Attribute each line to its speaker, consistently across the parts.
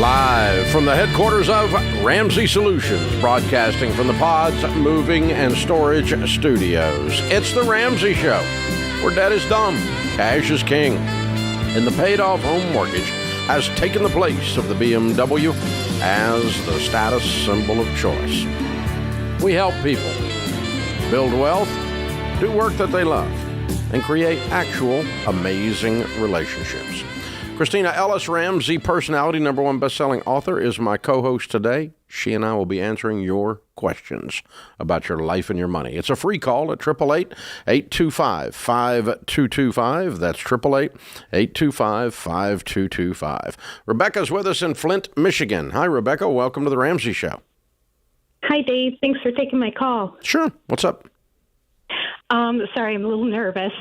Speaker 1: Live from the headquarters of Ramsey Solutions, broadcasting from the Pods Moving and Storage Studios. It's the Ramsey Show, where debt is dumb, cash is king, and the paid-off home mortgage has taken the place of the BMW as the status symbol of choice. We help people build wealth, do work that they love, and create actual amazing relationships. Christina Ellis Ramsey, personality, #1 best-selling author, is my co-host today. She and I will be answering your questions about your life and your money. It's a free call at 888-825-5225. That's 888-825-5225. Rebecca's with us in Flint, Michigan. Hi, Rebecca. Welcome to the Ramsey Show.
Speaker 2: Hi, Dave. Thanks for taking my call.
Speaker 1: Sure. What's up?
Speaker 2: Sorry, I'm a little nervous.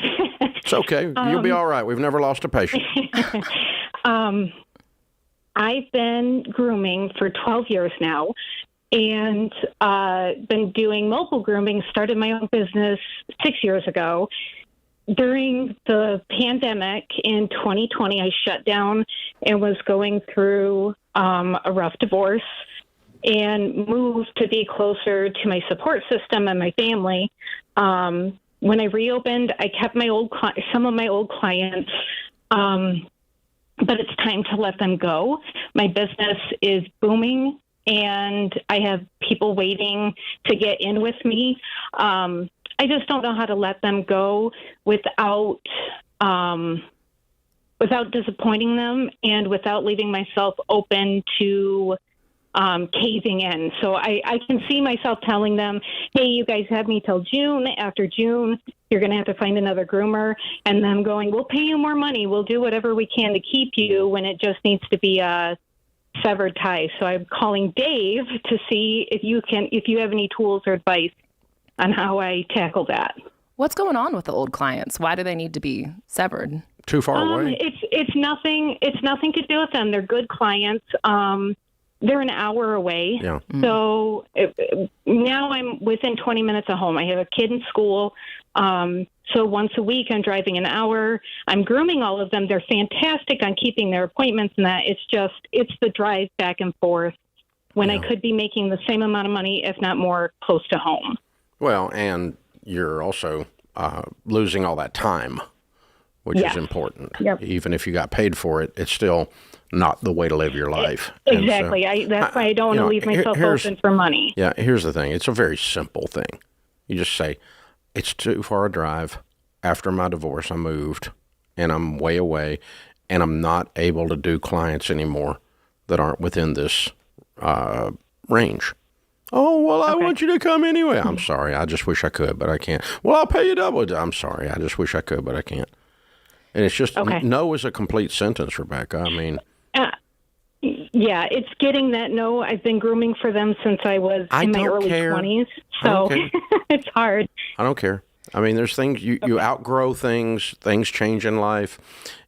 Speaker 1: It's okay. You'll be all right. We've never lost a patient.
Speaker 2: I've been grooming for 12 years now and been doing mobile grooming, started my own business 6 years ago. During the pandemic in 2020, I shut down and was going through a rough divorce and moved to be closer to my support system and my family. When I reopened, I kept some of my old clients, but it's time to let them go. My business is booming, and I have people waiting to get in with me. I just don't know how to let them go without disappointing them and without leaving myself open to caving in. So I can see myself telling them, hey, you guys have me till June. After June, you're going to have to find another groomer. And them going, we'll pay you more money. We'll do whatever we can to keep you, when it just needs to be a severed tie. So I'm calling Dave to see if you have any tools or advice on how I tackle that.
Speaker 3: What's going on with the old clients? Why do they need to be severed?
Speaker 1: Too far away?
Speaker 2: It's nothing to do with them. They're good clients. They're an hour away.
Speaker 1: Yeah.
Speaker 2: So now I'm within 20 minutes of home. I have a kid in school. So once a week, I'm driving an hour. I'm grooming all of them. They're fantastic on keeping their appointments and that. It's the drive back and forth when I could be making the same amount of money, if not more, close to home.
Speaker 1: Well, and you're also losing all that time, which is important.
Speaker 2: Yep.
Speaker 1: Even if you got paid for it, it's still not the way to live your life.
Speaker 2: Exactly. So, that's why I don't want to leave myself open for money.
Speaker 1: Yeah, here's the thing. It's a very simple thing. You just say, it's too far a drive. After my divorce, I moved, and I'm way away, and I'm not able to do clients anymore that aren't within this range. Oh, well, I want you to come anyway. I'm sorry. I just wish I could, but I can't. Well, I'll pay you double. I'm sorry. I just wish I could, but I can't. And it's just, no is a complete sentence, Rebecca. I mean...
Speaker 2: yeah, it's getting that no. I've been grooming for them since I was in my early 20s, so it's hard.
Speaker 1: I don't care. I mean, there's things, you outgrow things change in life,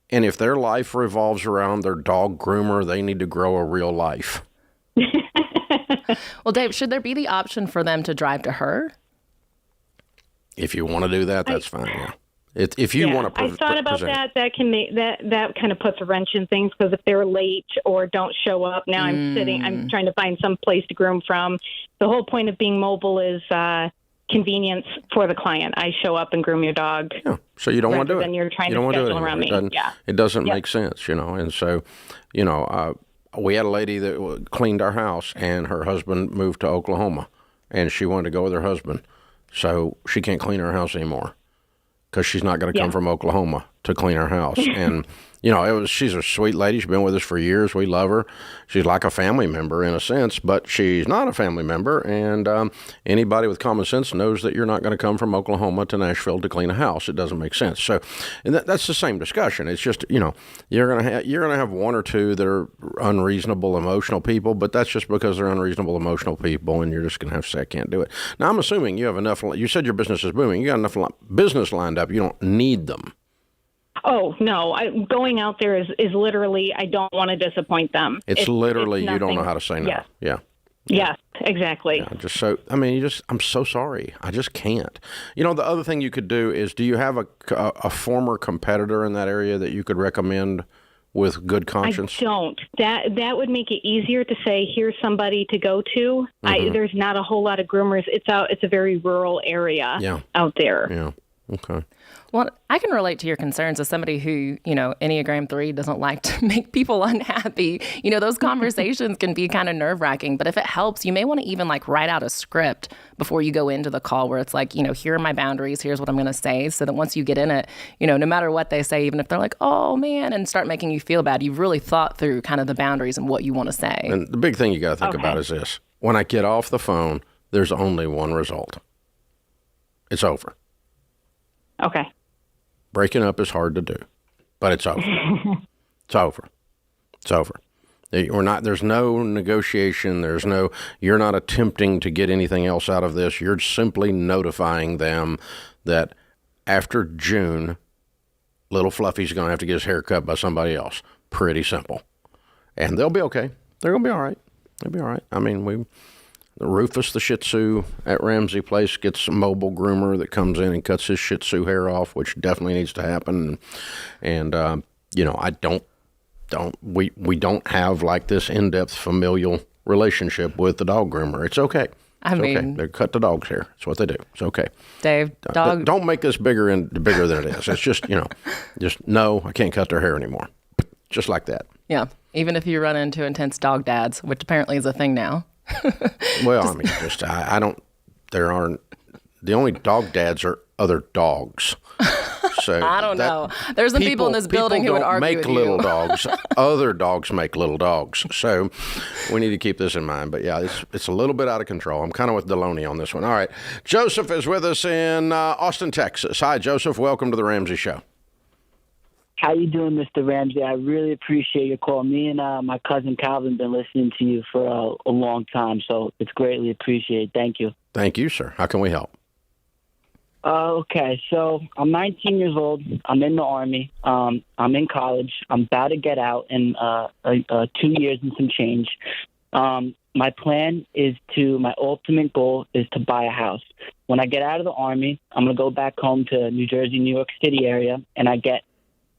Speaker 1: and if their life revolves around their dog groomer, they need to grow a real life.
Speaker 3: Well, Dave, should there be the option for them to drive to her?
Speaker 1: If you want to do that, that's fine, yeah. If you want to,
Speaker 2: I thought about that. That can make that kind of puts a wrench in things, because if they're late or don't show up, now I'm trying to find some place to groom from. The whole point of being mobile is convenience for the client. I show up and groom your dog.
Speaker 1: Yeah. So you don't want to do it.
Speaker 2: Then you're trying
Speaker 1: you
Speaker 2: to
Speaker 1: don't
Speaker 2: schedule
Speaker 1: want to do it
Speaker 2: around me.
Speaker 1: It doesn't make sense, And so, we had a lady that cleaned our house, and her husband moved to Oklahoma, and she wanted to go with her husband, so she can't clean our house anymore, because she's not going to come from Oklahoma to clean our house. And, she's a sweet lady. She's been with us for years. We love her. She's like a family member in a sense, but she's not a family member. And anybody with common sense knows that you're not going to come from Oklahoma to Nashville to clean a house. It doesn't make sense. So and that's the same discussion. It's just, you're going to have one or two that are unreasonable, emotional people, but that's just because they're unreasonable, emotional people, and you're just going to have to say, I can't do it. Now, I'm assuming you have enough. You said your business is booming. You got enough business lined up. You don't need them.
Speaker 2: Oh, no. Going out there is literally, I don't want to disappoint them.
Speaker 1: It's literally, you don't know how to say no.
Speaker 2: Yes.
Speaker 1: Yeah.
Speaker 2: Yes, exactly.
Speaker 1: Yeah, I'm so sorry. I just can't. The other thing you could do is, do you have a former competitor in that area that you could recommend with good conscience?
Speaker 2: I don't. That would make it easier to say, here's somebody to go to. There's not a whole lot of groomers. It's a very rural area out there.
Speaker 1: Yeah. Okay.
Speaker 3: Well, I can relate to your concerns as somebody who, Enneagram 3 doesn't like to make people unhappy. Those conversations can be kind of nerve-wracking. But if it helps, you may want to even write out a script before you go into the call where it's here are my boundaries. Here's what I'm going to say. So that once you get in it, no matter what they say, even if they're like, oh, man, and start making you feel bad, you've really thought through kind of the boundaries and what you want to say.
Speaker 1: And the big thing you got to think about is this. When I get off the phone, there's only one result. It's over.
Speaker 2: Okay.
Speaker 1: Breaking up is hard to do, but it's over. It's over. It's over. There's no negotiation. You're not attempting to get anything else out of this. You're simply notifying them that after June, little Fluffy's going to have to get his hair cut by somebody else. Pretty simple. And they'll be okay. They're going to be all right. They'll be all right. I mean, Rufus, the Shih Tzu at Ramsey Place, gets a mobile groomer that comes in and cuts his Shih Tzu hair off, which definitely needs to happen. And we don't have this in-depth familial relationship with the dog groomer. It's okay. Okay. They cut the dog's hair. That's what they do. It's okay.
Speaker 3: Dave,
Speaker 1: don't make this bigger than it is. It's just, no, I can't cut their hair anymore. Just like that.
Speaker 3: Yeah. Even if you run into intense dog dads, which apparently is a thing now.
Speaker 1: Well, I don't, there aren't, the only dog dads are other dogs. So
Speaker 3: I don't know. There's some people in this building who would argue with you.
Speaker 1: People don't make little dogs. Other dogs make little dogs. So we need to keep this in mind. But yeah, it's a little bit out of control. I'm kind of with Deloney on this one. All right. Joseph is with us in Austin, Texas. Hi, Joseph. Welcome to the Ramsey Show.
Speaker 4: How you doing, Mr. Ramsey? I really appreciate your call. Me and my cousin Calvin have been listening to you for a long time, so it's greatly appreciated. Thank you.
Speaker 1: Thank you, sir. How can we help?
Speaker 4: Okay, so I'm 19 years old. I'm in the Army. I'm in college. I'm about to get out in 2 years and some change. My plan is my ultimate goal is to buy a house. When I get out of the Army, I'm going to go back home to New Jersey, New York City area, and I get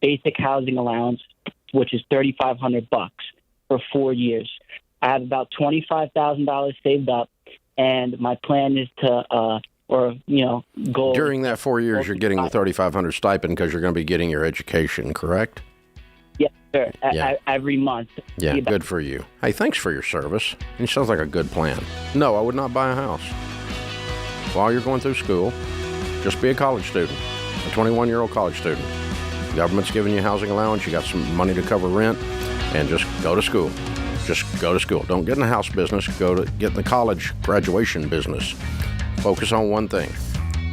Speaker 4: basic housing allowance, which is $3,500 for 4 years. I have about $25,000 saved up, and my plan is to, go.
Speaker 1: During that 4 years, you're getting the $3,500 stipend because you're going to be getting your education, correct?
Speaker 4: Yes, sir. Every month.
Speaker 1: Yeah, good for you. Hey, thanks for your service. It sounds like a good plan. No, I would not buy a house. While you're going through school, just be a college student, a 21-year-old college student. The government's giving you housing allowance. You got some money to cover rent, and just go to school. Just go to school. Don't get in the house business. Get in the college graduation business. Focus on one thing,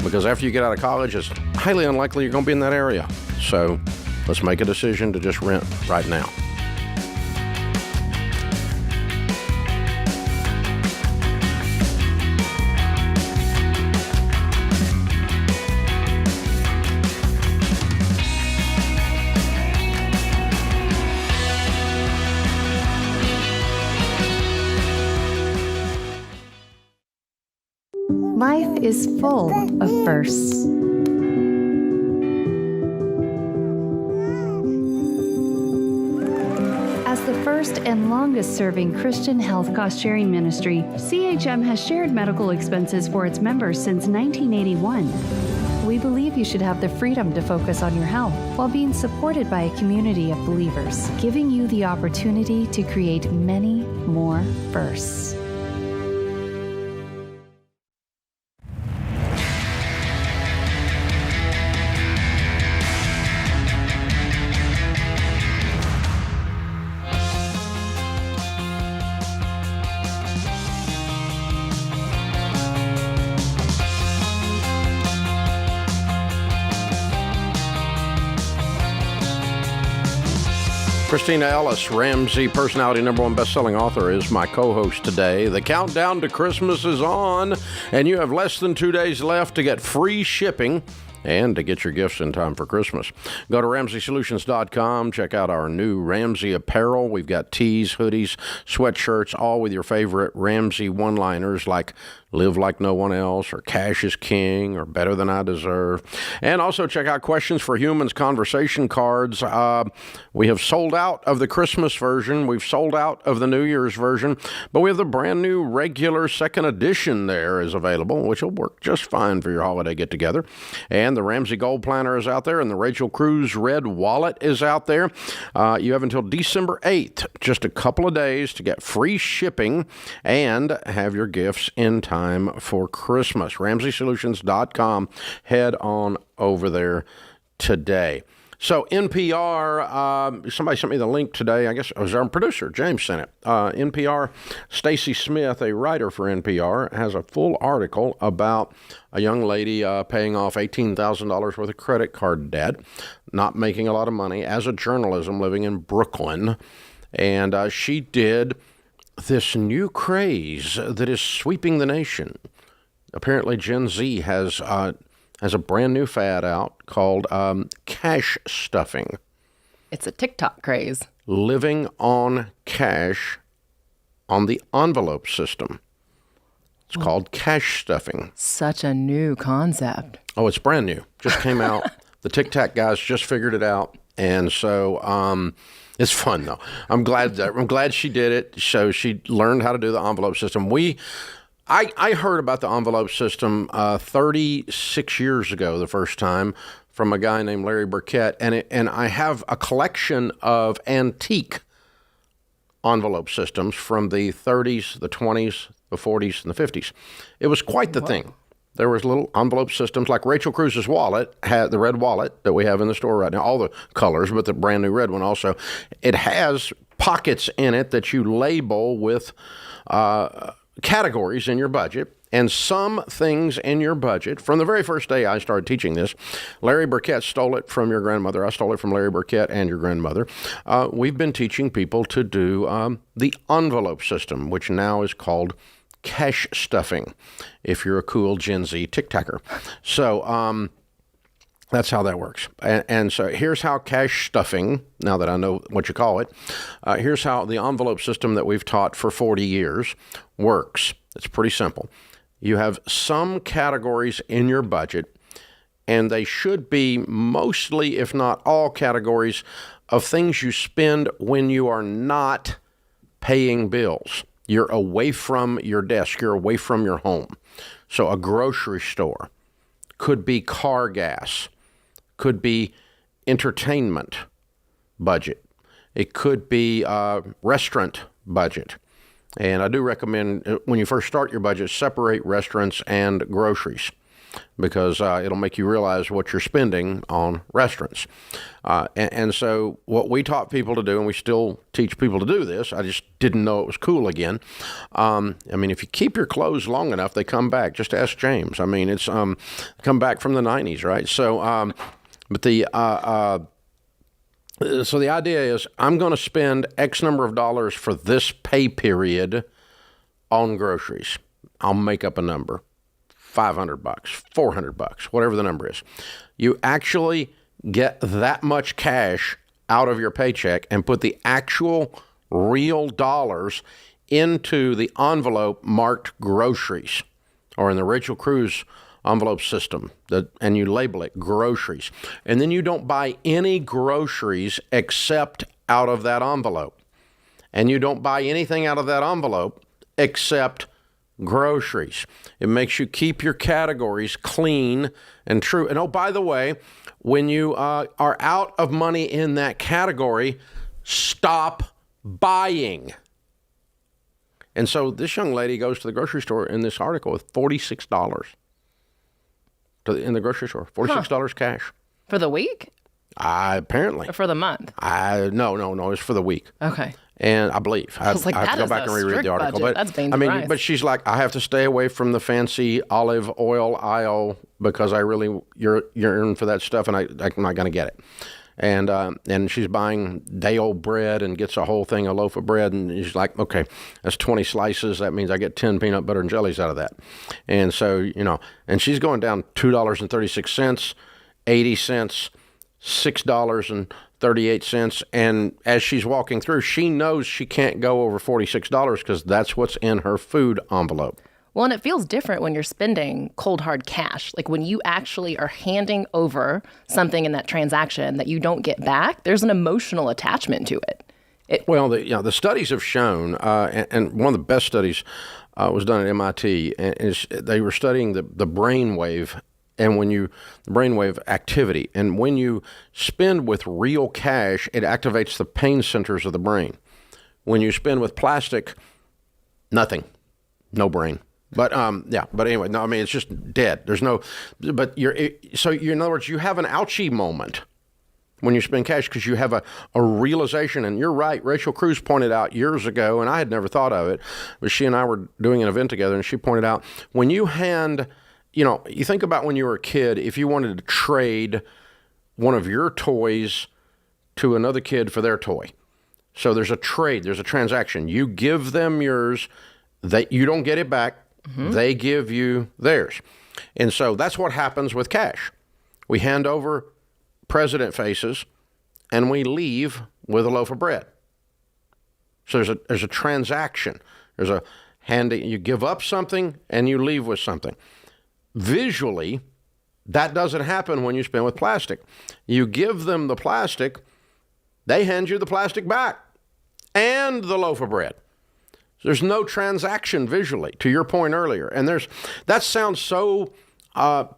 Speaker 1: because after you get out of college, it's highly unlikely you're going to be in that area. So let's make a decision to just rent right now.
Speaker 5: Life is full of firsts. As the first and longest-serving Christian health cost-sharing ministry, CHM has shared medical expenses for its members since 1981. We believe you should have the freedom to focus on your health while being supported by a community of believers, giving you the opportunity to create many more firsts.
Speaker 1: Christina Ellis, Ramsey personality #1 best-selling author, is my co-host today. The countdown to Christmas is on, and you have less than 2 days left to get free shipping and to get your gifts in time for Christmas. Go to RamseySolutions.com. Check out our new Ramsey apparel. We've got tees, hoodies, sweatshirts, all with your favorite Ramsey one-liners like "Live like no one else," or "Cash is king," or "Better than I deserve." And also check out Questions for Humans conversation cards. We have sold out of the Christmas version. We've sold out of the New Year's version, but we have the brand new regular second edition there is available, which will work just fine for your holiday get-together. And the Ramsey Gold Planner is out there, and the Rachel Cruz Red Wallet is out there. You have until December 8th, just a couple of days, to get free shipping and have your gifts in time for Christmas. RamseySolutions.com. Head on over there today. So NPR, somebody sent me the link today. I guess it was our producer, James, sent it. NPR, Stacy Smith, a writer for NPR, has a full article about a young lady paying off $18,000 worth of credit card debt, not making a lot of money, as a journalism living in Brooklyn. And she did this new craze that is sweeping the nation. Apparently, Gen Z has a brand new fad out called cash stuffing.
Speaker 3: It's a TikTok craze.
Speaker 1: Living on cash on the envelope system. It's called cash stuffing.
Speaker 3: Such a new concept.
Speaker 1: Oh, it's brand new. Just came out. The TikTok guys just figured it out. And so it's fun, though. I'm glad she did it. So she learned how to do the envelope system. I heard about the envelope system 36 years ago the first time from a guy named Larry Burkett, and I have a collection of antique envelope systems from the 30s, the 20s, the 40s, and the 50s. It was quite the thing. There was little envelope systems like Rachel Cruz's wallet, had the red wallet that we have in the store right now, all the colors, but the brand new red one also. It has pockets in it that you label with categories in your budget, and some things in your budget. From the very first day I started teaching this, Larry Burkett stole it from your grandmother. I stole it from Larry Burkett and your grandmother. We've been teaching people to do the envelope system, which now is called cash stuffing, if you're a cool Gen Z TikToker. So that's how that works. And so here's how cash stuffing, now that I know what you call it, here's how the envelope system that we've taught for 40 years works. It's pretty simple. You have some categories in your budget, and they should be mostly, if not all, categories of things you spend when you are not paying bills. You're away from your desk. You're away from your home. So a grocery store could be car gas, could be entertainment budget. It could be restaurant budget. And I do recommend when you first start your budget, separate restaurants and groceries, because it'll make you realize what you're spending on restaurants. And so what we taught people to do, and we still teach people to do this, I just didn't know it was cool again. I mean, if you keep your clothes long enough, they come back. Just ask James. I mean, it's come back from the 90s, right? So, but so the idea is I'm going to spend X number of dollars for this pay period on groceries. I'll make up a number. $500, $400, whatever the number is. You actually get that much cash out of your paycheck and put the actual real dollars into the envelope marked groceries, or in the Rachel Cruz envelope system, and you label it groceries. And then you don't buy any groceries except out of that envelope. And you don't buy anything out of that envelope except groceries. It makes you keep your categories clean and true. And oh, by the way, when you are out of money in that category, stop buying. And so this young lady goes to the grocery store in this article with $46 in the grocery store. $46 cash.
Speaker 3: For the week?
Speaker 1: Apparently.
Speaker 3: Or for the month?
Speaker 1: No. It's for the week.
Speaker 3: Okay.
Speaker 1: And I believe I have to go back and reread the article.
Speaker 3: Budget. That's being
Speaker 1: I mean,
Speaker 3: surprised.
Speaker 1: but she's like, I have to stay away from the fancy olive oil aisle because I really yearn for that stuff, and I'm not going to get it. And she's buying day-old bread and gets a whole thing, a loaf of bread, and she's like, okay, that's 20 slices. That means I get 10 peanut butter and jellies out of that. And so, and she's going down $2.36 80 cents, $6.38. And as she's walking through, she knows she can't go over $46 because that's what's in her food envelope.
Speaker 3: Well, and it feels different when you're spending cold, hard cash. Like when you actually are handing over something in that transaction that you don't get back, there's an emotional attachment to it.
Speaker 1: Well, the studies have shown, and one of the best studies was done at MIT, and they were studying the brainwave and the brainwave activity. And when you spend with real cash, it activates the pain centers of the brain. When you spend with plastic, nothing, no brain. But but anyway, no, I mean, it's just dead. There's no, but in other words, you have an ouchie moment when you spend cash because you have a realization. And you're right, Rachel Cruz pointed out years ago, and I had never thought of it, but she and I were doing an event together, and she pointed out when you hand, you think about when you were a kid, if you wanted to trade one of your toys to another kid for their toy. So there's a trade, there's a transaction. You give them yours, you don't get it back. Mm-hmm. They give you theirs. And so that's what happens with cash. We hand over president faces and we leave with a loaf of bread. So there's a transaction. There's a handing. You give up something and you leave with something. Visually, that doesn't happen when you spend with plastic. You give them the plastic, they hand you the plastic back and the loaf of bread. There's no transaction visually, to your point earlier. And that sounds so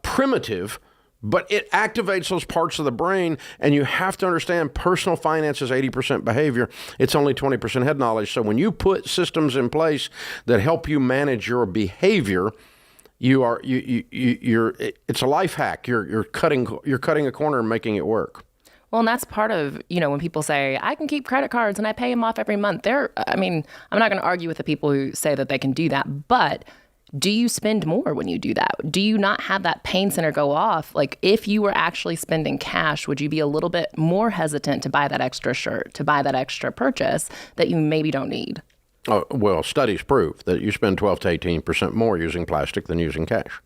Speaker 1: primitive, but it activates those parts of the brain. And you have to understand personal finance is 80% behavior. It's only 20% head knowledge. So when you put systems in place that help you manage your behavior, it's a life hack. You're cutting a corner and making it work.
Speaker 3: Well, and that's part of, when people say, I can keep credit cards and I pay them off every month. I'm not going to argue with the people who say that they can do that, but do you spend more when you do that? Do you not have that pain center go off? Like if you were actually spending cash, would you be a little bit more hesitant to buy that extra shirt, to buy that extra purchase that you maybe don't need?
Speaker 1: Oh, well, studies prove that you spend 12 to 18% more using plastic than using cash.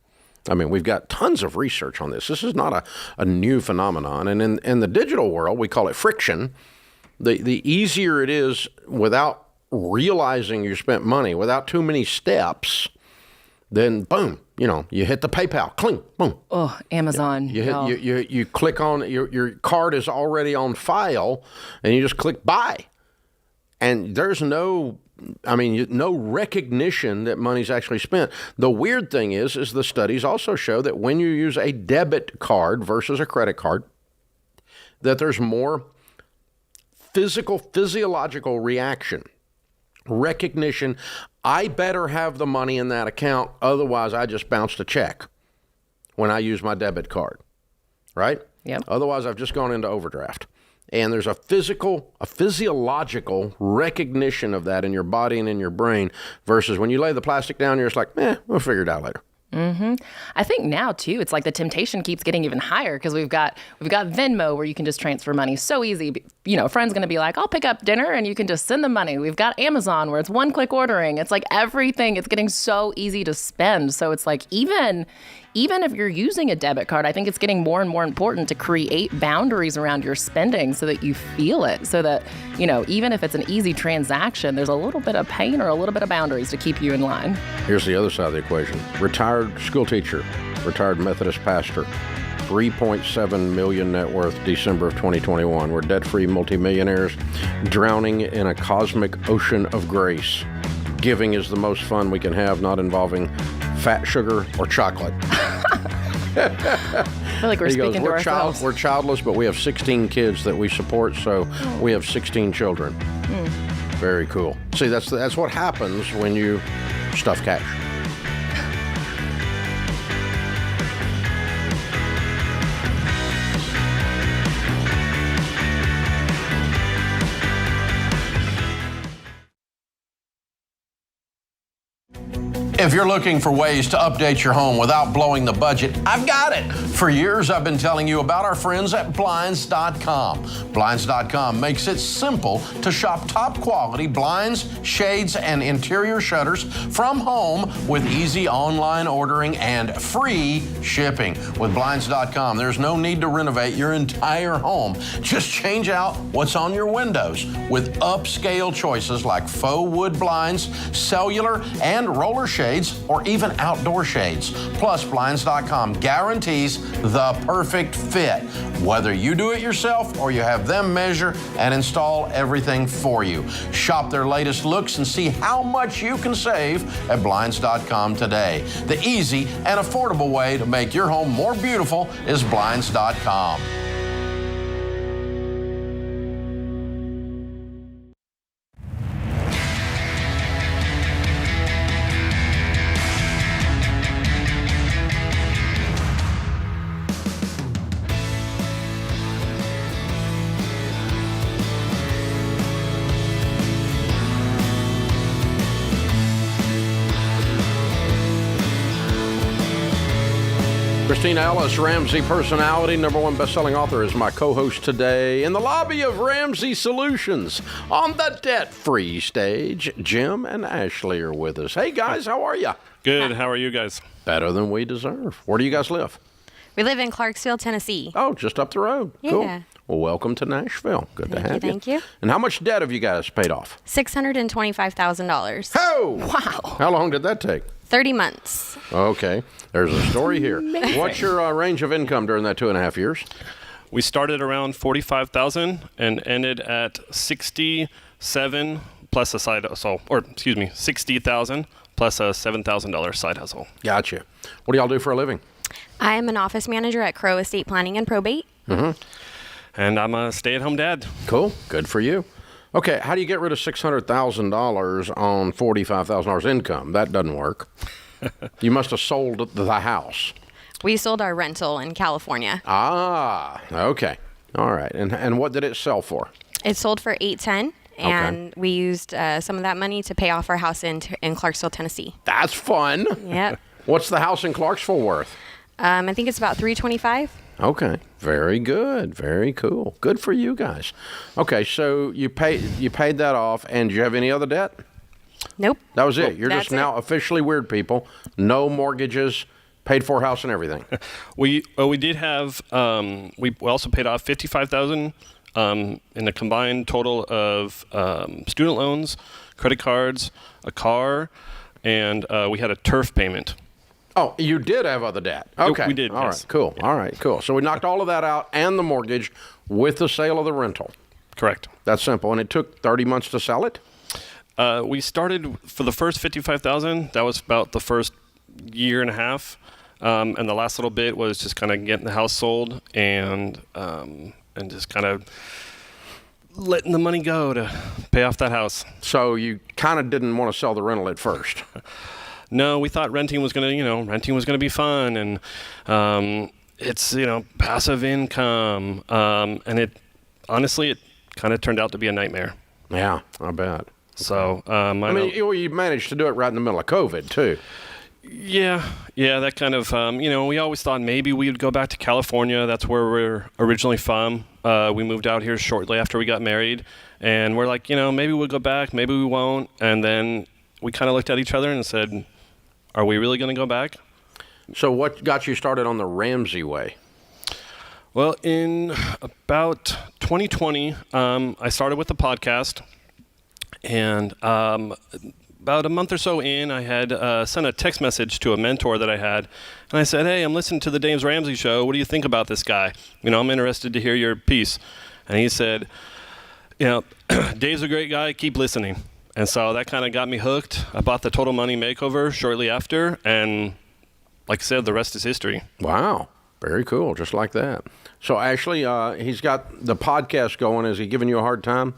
Speaker 1: I mean, we've got tons of research on this. This is not a new phenomenon. And in the digital world, we call it friction. The easier it is without realizing you spent money, without too many steps, then boom, you hit the PayPal, cling, boom.
Speaker 3: Oh, Amazon.
Speaker 1: You click on, your card is already on file, and you just click buy. And there's no recognition that money's actually spent. The weird thing is the studies also show that when you use a debit card versus a credit card, that there's more physiological reaction, recognition. I better have the money in that account, otherwise I just bounced a check when I use my debit card, right?
Speaker 3: Yep.
Speaker 1: Otherwise I've just gone into overdraft. And there's a physiological recognition of that in your body and in your brain versus when you lay the plastic down, you're just like, we'll figure it out later.
Speaker 3: Mm-hmm. I think now, too, it's like the temptation keeps getting even higher because we've got Venmo where you can just transfer money so easy. A friend's going to be like, I'll pick up dinner and you can just send the money. We've got Amazon where it's one-click ordering. It's like everything. It's getting so easy to spend. So it's like even if you're using a debit card, I think it's getting more and more important to create boundaries around your spending so that you feel it. So that, even if it's an easy transaction, there's a little bit of pain or a little bit of boundaries to keep you in line.
Speaker 1: Here's the other side of the equation. Retired school teacher, retired Methodist pastor, $3.7 million net worth December of 2021. We're debt-free multimillionaires drowning in a cosmic ocean of grace. Giving is the most fun we can have, not involving fat, sugar, or chocolate.
Speaker 3: I feel like we're speaking to ourselves.
Speaker 1: We're childless, but we have 16 kids that we support, so we have 16 children. Very cool. See, that's what happens when you stuff cash. If you're looking for ways to update your home without blowing the budget, I've got it. For years, I've been telling you about our friends at Blinds.com. Blinds.com makes it simple to shop top quality blinds, shades, and interior shutters from home with easy online ordering and free shipping. With Blinds.com, there's no need to renovate your entire home. Just change out what's on your windows with upscale choices like faux wood blinds, cellular and roller shades, or even outdoor shades. Plus, Blinds.com guarantees the perfect fit, whether you do it yourself or you have them measure and install everything for you. Shop their latest looks and see how much you can save at Blinds.com today. The easy and affordable way to make your home more beautiful is Blinds.com. Christina Ellis, Ramsey personality, #1 best-selling author, is my co-host today in the lobby of Ramsey Solutions on the debt-free stage. Jim and Ashley are with us. Hey, guys, how are you?
Speaker 6: Good. How are you guys?
Speaker 1: Better than we deserve. Where do you guys live?
Speaker 7: We live in Clarksville, Tennessee.
Speaker 1: Oh, just up the road.
Speaker 7: Yeah.
Speaker 1: Cool. Well, welcome to Nashville. Good to have you.
Speaker 7: Thank you.
Speaker 1: And how much debt have you guys paid off?
Speaker 7: $625,000.
Speaker 1: Oh!
Speaker 3: Wow.
Speaker 1: How long did that take?
Speaker 7: 30 months.
Speaker 1: Okay. There's a story here. What's your range of income during that 2.5 years?
Speaker 6: We started around 45,000 and ended at 67 plus a side hustle, or excuse me, 60,000 plus a $7,000 side hustle.
Speaker 1: Gotcha. What do y'all do for a living?
Speaker 7: I am an office manager at Crow Estate Planning and Probate.
Speaker 1: Mm-hmm.
Speaker 6: And I'm a stay-at-home dad.
Speaker 1: Cool. Good for you. Okay, how do you get rid of $600,000 on $45,000 income? That doesn't work. You must have sold the house.
Speaker 7: We sold our rental in California.
Speaker 1: Ah, okay. All right. And what did it sell for?
Speaker 7: It sold for $810,000, and we used some of that money to pay off our house in Clarksville, Tennessee.
Speaker 1: That's fun.
Speaker 7: Yep.
Speaker 1: What's the house in Clarksville worth?
Speaker 7: I think it's about $325,000.
Speaker 1: Okay, very good, very cool. Good for you guys. Okay, so you paid that off, and do you have any other debt?
Speaker 7: Nope.
Speaker 1: That was it. You're just
Speaker 7: That's
Speaker 1: now officially weird people. No mortgages, paid for house and everything.
Speaker 6: We did have we also paid off $55,000 in a combined total of student loans, credit cards, a car, and we had a turf payment.
Speaker 1: Oh, you did have other debt. Okay.
Speaker 6: We did,
Speaker 1: All
Speaker 6: yes.
Speaker 1: right, cool.
Speaker 6: Yeah.
Speaker 1: All right, cool. So we knocked all of that out and the mortgage with the sale of the rental.
Speaker 6: Correct.
Speaker 1: That's simple. And it took 30 months to sell it?
Speaker 6: We started for the first $55,000. That was about the first year and a half. And the last little bit was just kind of getting the house sold and just kind of letting the money go to pay off that house.
Speaker 1: So you kind of didn't want to sell the rental at first.
Speaker 6: No, we thought renting was going to be fun, and it's, passive income. And it kind of turned out to be a nightmare.
Speaker 1: Yeah, I bet.
Speaker 6: So,
Speaker 1: you managed to do it right in the middle of COVID, too.
Speaker 6: Yeah, that kind of, we always thought maybe we'd go back to California. That's where we're originally from. We moved out here shortly after we got married, and we're like, maybe we'll go back, maybe we won't. And then we kind of looked at each other and said, are we really going to go back?
Speaker 1: So what got you started on the Ramsey way?
Speaker 6: Well, in about 2020, I started with the podcast, and about a month or so in, I had sent a text message to a mentor that I had, and I said, hey, I'm listening to the Dave Ramsey Show. What do you think about this guy? I'm interested to hear your piece. And he said, Dave's a great guy. Keep listening. And so that kind of got me hooked. I bought the Total Money Makeover shortly after, and like I said, the rest is history.
Speaker 1: Wow. Very cool. Just like that. So, Ashley, he's got the podcast going. Is he giving you a hard time?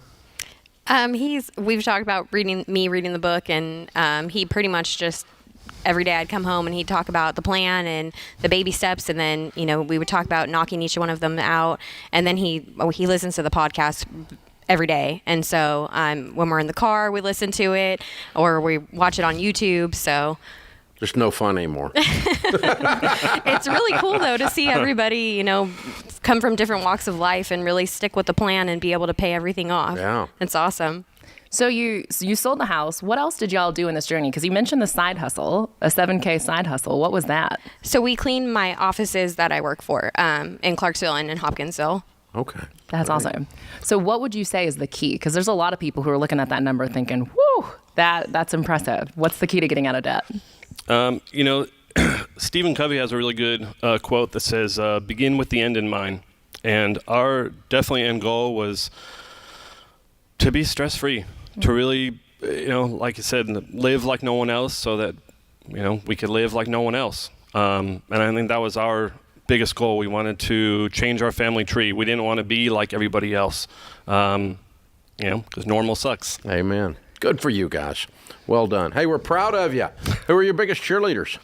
Speaker 7: We've talked about reading the book, and he pretty much just every day I'd come home and he'd talk about the plan and the baby steps, and then we would talk about knocking each one of them out, and then he listens to the podcast every day, and so when we're in the car we listen to it or we watch it on YouTube. So
Speaker 1: Just no fun anymore.
Speaker 7: It's really cool though to see everybody, come from different walks of life and really stick with the plan and be able to pay everything off.
Speaker 1: Yeah.
Speaker 7: It's awesome.
Speaker 3: So you sold the house. What else did y'all do in this journey? Because you mentioned the side hustle, a $7K side hustle. What was that?
Speaker 7: So we cleaned my offices that I work for in Clarksville and in Hopkinsville.
Speaker 1: Okay.
Speaker 3: That's awesome. So what would you say is the key? Because there's a lot of people who are looking at that number thinking, whoo, that's impressive. What's the key to getting out of debt?
Speaker 6: Stephen Covey has a really good quote that says, begin with the end in mind. And our definitely end goal was to be stress-free, to really, like you said, live like no one else so that, we could live like no one else. And I think that was our biggest goal. We wanted to change our family tree. We didn't want to be like everybody else, because normal sucks.
Speaker 1: Amen. Good for you guys. Well done. Hey, we're proud of you. Who are your biggest cheerleaders?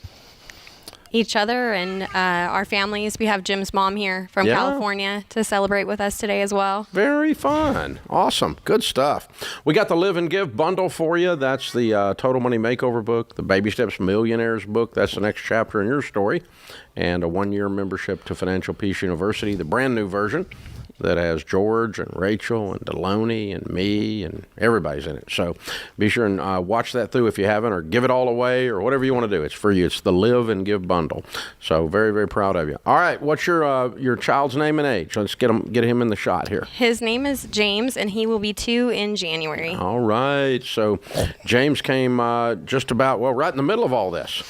Speaker 7: Each other and our families. We have Jim's mom here from California to celebrate with us today as well.
Speaker 1: Very fun. Awesome. Good stuff. We got the Live and Give bundle for you. That's the Total Money Makeover book, the Baby Steps Millionaires book. That's the next chapter in your story. And a 1-year membership to Financial Peace University, the brand new version that has George and Rachel and Deloney and me and everybody's in it. So be sure and watch that through if you haven't, or give it all away, or whatever you want to do. It's for you. It's the Live and Give bundle. So very, very proud of you. All right, what's your child's name and age? Let's get him in the shot here.
Speaker 7: His name is James, and he will be 2 in January.
Speaker 1: All right. So James came just about, right in the middle of all this.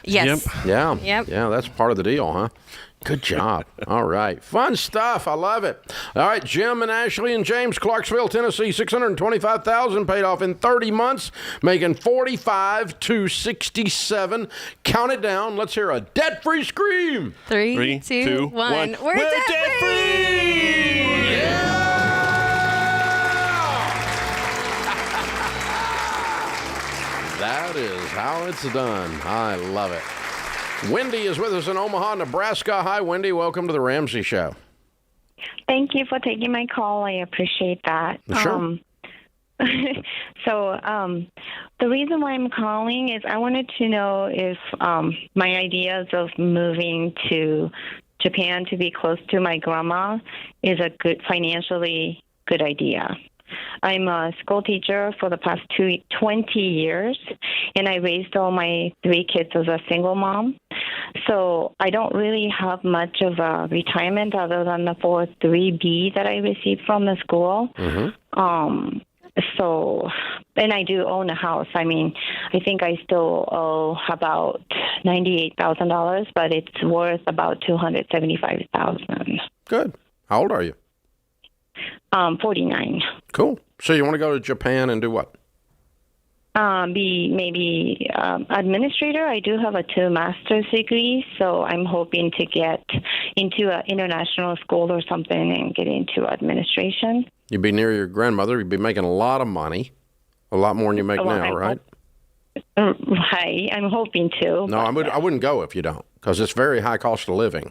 Speaker 7: Yes.
Speaker 6: Yep.
Speaker 1: Yeah.
Speaker 7: Yep.
Speaker 1: Yeah, that's part of the deal, huh? Good job. All right. Fun stuff. I love it. All right, Jim and Ashley and James, Clarksville, Tennessee, $625,000 paid off in 30 months, making 45 to 67. Count it down. Let's hear a debt-free scream.
Speaker 7: 3, 2, 1. We're debt-free!
Speaker 1: Yeah! That is how it's done. I love it. Wendy is with us in Omaha, Nebraska. Hi, Wendy. Welcome to the Ramsey Show.
Speaker 8: Thank you for taking my call. I appreciate that.
Speaker 1: Sure.
Speaker 8: The reason why I'm calling is I wanted to know if my ideas of moving to Japan to be close to my grandma is a financially good idea. I'm a school teacher for the past 20 years, and I raised all my 3 kids as a single mom. So I don't really have much of a retirement other than the 403B that I received from the school. Mm-hmm. And I do own a house. I mean, I think I still owe about $98,000, but it's worth about $275,000.
Speaker 1: Good. How old are you?
Speaker 8: 49.
Speaker 1: Cool. So you want to go to Japan and do what?
Speaker 8: Be maybe administrator. I do have a 2 master's degree, so I'm hoping to get into an international school or something and get into administration.
Speaker 1: You'd be near your grandmother. You'd be making a lot of money, a lot more than you make now, right?
Speaker 8: Right. I'm hoping to.
Speaker 1: No, I wouldn't go if you don't, because it's very high cost of living.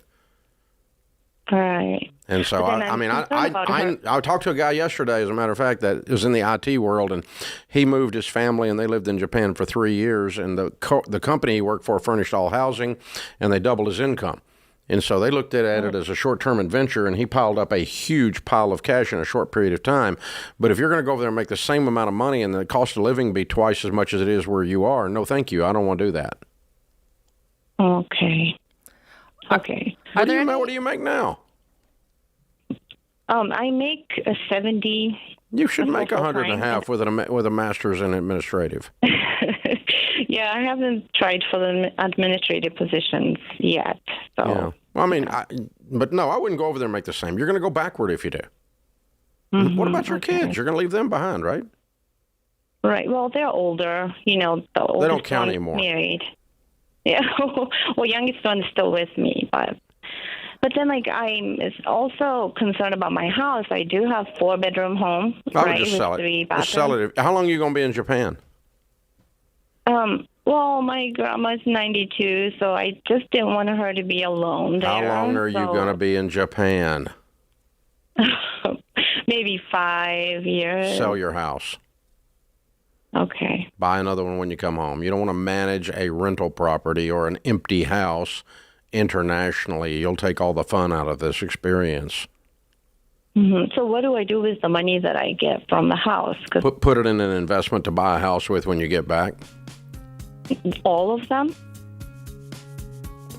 Speaker 8: Right.
Speaker 1: And so, I talked to a guy yesterday, as a matter of fact, that was in the IT world, and he moved his family, and they lived in Japan for 3 years, and the company he worked for furnished all housing, and they doubled his income. And so they looked at it as a short-term adventure, and he piled up a huge pile of cash in a short period of time. But if you're going to go over there and make the same amount of money and the cost of living be twice as much as it is where you are, no thank you. I don't want to do that.
Speaker 8: Okay. Okay.
Speaker 1: What do you make now?
Speaker 8: I make a 70.
Speaker 1: You should make 150 with a master's in administrative.
Speaker 8: Yeah, I haven't tried for the administrative positions yet. So.
Speaker 1: Yeah. Well, I mean, but no, I wouldn't go over there and make the same. You're going to go backward if you do. Mm-hmm. What about your kids? You're going to leave them behind, right?
Speaker 8: Right. Well, they're older. The oldest
Speaker 1: they don't count anymore.
Speaker 8: Married. Yeah. Well, youngest one is still with me, but then, I'm also concerned about my house. I do have 4-bedroom home.
Speaker 1: I would just sell it.
Speaker 8: 3 bathrooms.
Speaker 1: Just sell it. How long are you going to be in Japan?
Speaker 8: Well, my grandma's 92, so I just didn't want her to be alone there.
Speaker 1: How long are you going to be in Japan?
Speaker 8: Maybe 5 years.
Speaker 1: Sell your house.
Speaker 8: Okay.
Speaker 1: Buy another one when you come home. You don't want to manage a rental property or an empty house internationally. You'll take all the fun out of this experience.
Speaker 8: So what do I do with the money that I get from the house? 'Cause
Speaker 1: Put it in an investment to buy a house with when you get back.
Speaker 8: all of them?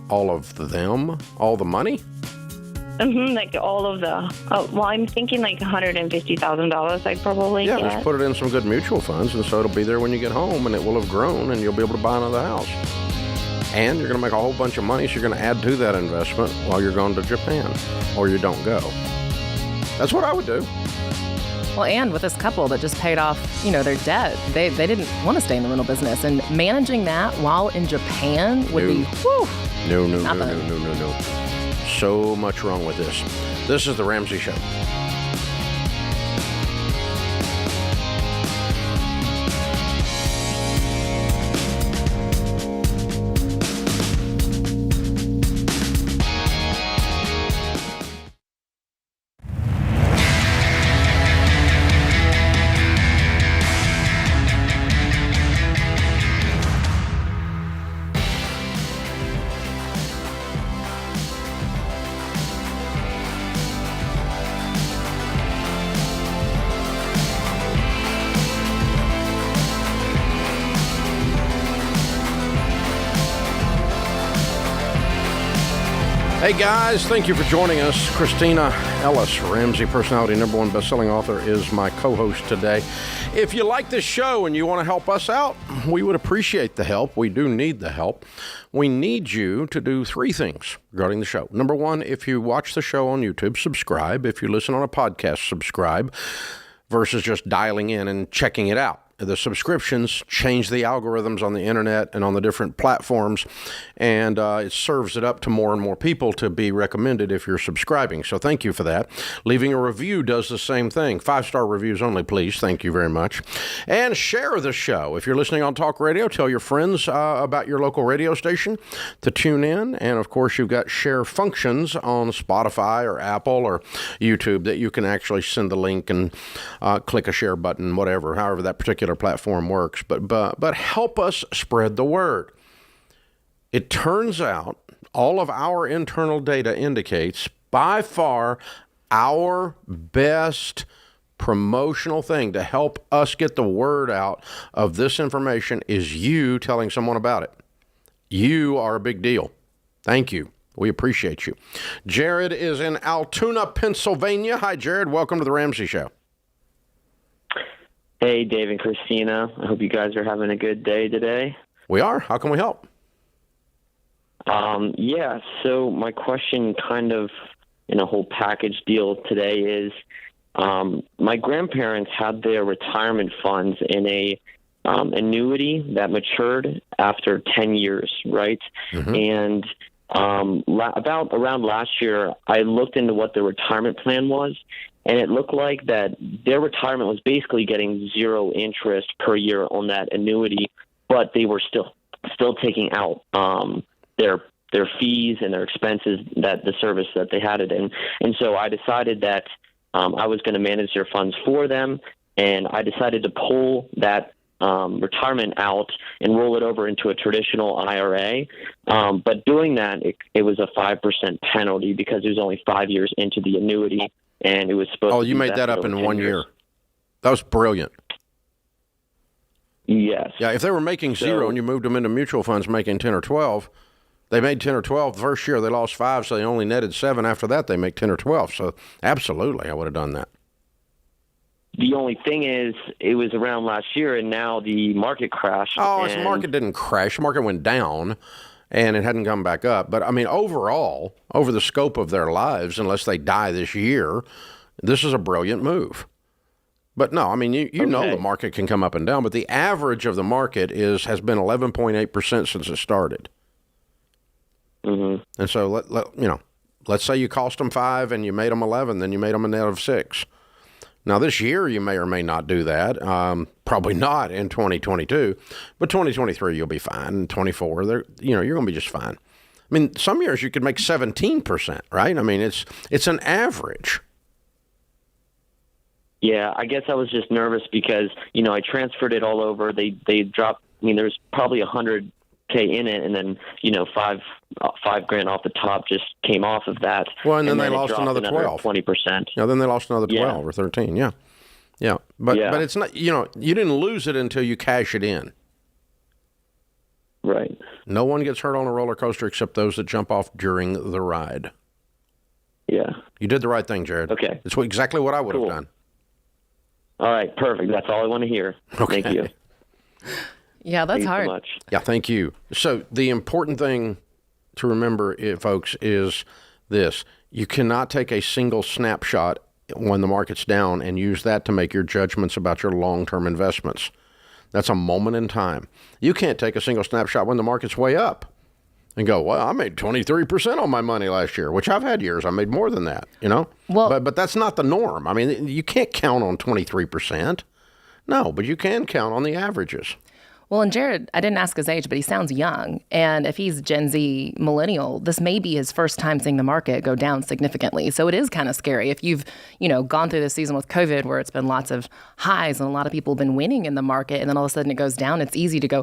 Speaker 1: All of them? All the money?
Speaker 8: Like all of the. Well, I'm thinking like $150,000. I'd probably
Speaker 1: Yeah,
Speaker 8: get.
Speaker 1: just put it in some good mutual funds, and so it'll be there when you get home, and it will have grown, and you'll be able to buy another house. And you're going to make a whole bunch of money, so you're going to add to that investment while you're going to Japan, or you don't go. That's what I would do.
Speaker 3: Well, and with this couple that just paid off, their debt, they didn't want to stay in the rental business, and managing that while in Japan would be, whew,
Speaker 1: No.
Speaker 3: nothing.
Speaker 1: So much wrong with this. This is The Ramsey Show. Hey guys, thank you for joining us. Christina Ellis, Ramsey personality, #1 best-selling author, is my co-host today. If you like this show and you want to help us out, we would appreciate the help. We do need the help. We need you to do 3 things regarding the show. #1, if you watch the show on YouTube, subscribe. If you listen on a podcast, subscribe, versus just dialing in and checking it out. The subscriptions change the algorithms on the internet and on the different platforms, and it serves it up to more and more people to be recommended if you're subscribing. So thank you for that. Leaving a review does the same thing. 5-star reviews only, please. Thank you very much. And share the show. If you're listening on talk radio, tell your friends about your local radio station to tune in. And of course, you've got share functions on Spotify or Apple or YouTube that you can actually send the link and click a share button, whatever, however that particular platform works, but help us spread the word. It turns out all of our internal data indicates by far our best promotional thing to help us get the word out of this information is you telling someone about it. You are a big deal. Thank you. We appreciate you. Jared is in Altoona, Pennsylvania. Hi, Jared. Welcome to the Ramsey Show.
Speaker 9: Hey, Dave and Christina. I hope you guys are having a good day today.
Speaker 1: We are. How can we help?
Speaker 9: Yeah, so my question kind of in a whole package deal today is my grandparents had their retirement funds in a annuity that matured after 10 years, right? Mm-hmm. And about around last year, I looked into what their retirement plan was, and it looked like that their retirement was basically getting 0 interest per year on that annuity, but they were still taking out their fees and their expenses, that the service that they had it in. And so I decided that I was going to manage their funds for them, and I decided to pull that retirement out and roll it over into a traditional IRA. But doing that, it was a 5% penalty because it was only 5 years into the annuity, and it was supposed to be.
Speaker 1: Oh, you made that up in 1 year. That was brilliant.
Speaker 9: Yes.
Speaker 1: Yeah, if they were making 0 and you moved them into mutual funds making 10 or 12, they made 10 or 12 the first year. They lost 5, so they only netted 7. After that, they make 10 or 12. So absolutely, I would have done that.
Speaker 9: The only thing is, it was around last year, and now the market crashed.
Speaker 1: Oh, the market didn't crash. The market went down, and it hadn't come back up. But, I mean, overall, over the scope of their lives, unless they die this year, this is a brilliant move. But, no, I mean, you know the market can come up and down, but the average of the market has been 11.8% since it started.
Speaker 9: Mm-hmm.
Speaker 1: And so, let's say you cost them 5 and you made them 11, then you made them a net of 6. Now, this year, you may or may not do that. Probably not in 2022, but 2023, you'll be fine. And 24, you're going to be just fine. I mean, some years you could make 17%, right? I mean, it's an average.
Speaker 9: Yeah, I guess I was just nervous because, I transferred it all over. They dropped, there's probably $100K in it, and then, $5,000 off the top just came off of that.
Speaker 1: Well, and then they
Speaker 9: it
Speaker 1: lost
Speaker 9: dropped
Speaker 1: another 12.
Speaker 9: 20%.
Speaker 1: Yeah, then they lost another 12 or 13. Yeah. Yeah. But it's not, you didn't lose it until you cash it in.
Speaker 9: Right.
Speaker 1: No one gets hurt on a roller coaster except those that jump off during the ride.
Speaker 9: Yeah.
Speaker 1: You did the right thing, Jared.
Speaker 9: Okay.
Speaker 1: It's exactly what I would have done.
Speaker 9: All right, perfect. That's all I want to hear.
Speaker 1: Okay.
Speaker 9: Thank you.
Speaker 3: Yeah, that's
Speaker 9: Thank
Speaker 3: hard.
Speaker 9: you so much.
Speaker 1: Yeah, thank you. So the important thing to remember, folks, is this. You cannot take a single snapshot when the market's down and use that to make your judgments about your long-term investments. That's a moment in time. You can't take a single snapshot when the market's way up and go, well, I made 23% on my money last year, which I've had years. I made more than that, Well, but that's not the norm. I mean, you can't count on 23%. No, but you can count on the averages.
Speaker 3: Well, and Jared, I didn't ask his age, but he sounds young. And if he's Gen Z millennial, this may be his first time seeing the market go down significantly. So it is kind of scary. If you've, gone through this season with COVID where it's been lots of highs and a lot of people have been winning in the market, and then all of a sudden it goes down, it's easy to go,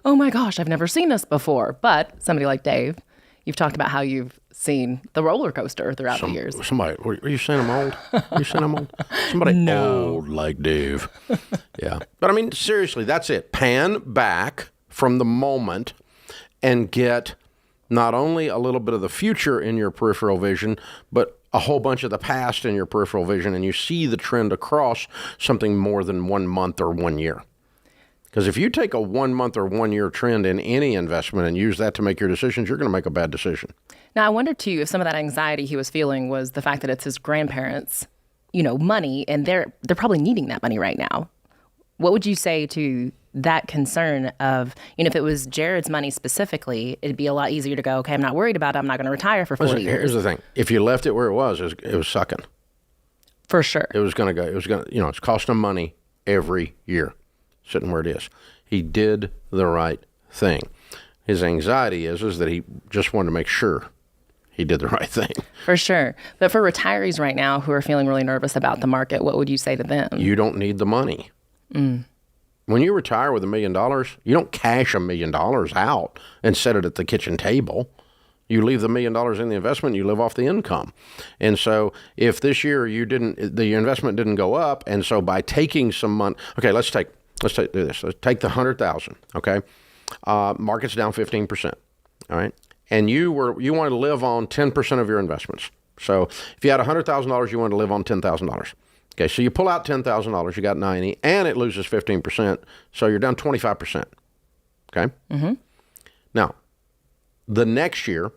Speaker 3: oh my gosh, I've never seen this before. But somebody like Dave, you've talked about how you've seen the roller coaster throughout the years.
Speaker 1: Somebody, are you saying I'm old? Are you saying I'm old? Somebody old like Dave. Yeah. But I mean, seriously, that's it. Pan back from the moment and get not only a little bit of the future in your peripheral vision, but a whole bunch of the past in your peripheral vision, and you see the trend across something more than 1 month or 1 year. Because if you take a 1 month or 1 year trend in any investment and use that to make your decisions, you're going to make a bad decision.
Speaker 3: Now, I wonder, too, if some of that anxiety he was feeling was the fact that it's his grandparents' money, and they're probably needing that money right now. What would you say to that concern of, if it was Jared's money specifically, it'd be a lot easier to go, okay, I'm not worried about it. I'm not going to retire for 40 years.
Speaker 1: Here's the thing. If you left it where it was sucking.
Speaker 3: For sure.
Speaker 1: It was going to go. It was going to, it's costing him money every year, sitting where it is. He did the right thing. His anxiety is that he just wanted to make sure he did the right thing. For
Speaker 3: sure. But for retirees right now who are feeling really nervous about the market, what would you say to them?
Speaker 1: You don't need the money. When you retire with $1 million, you don't cash $1 million out and set it at the kitchen table. You leave the $1 million in the investment, you live off the income. And so if this year the investment didn't go up, and so by taking some money, okay, let's do this. Let's take the 100,000, okay? Market's down 15%, all right? And you wanted to live on 10% of your investments. So if you had $100,000, you wanted to live on $10,000. Okay, so you pull out $10,000, you got 90, and it loses 15%, so you're down 25%. Okay? Mm-hmm. Now, the next year,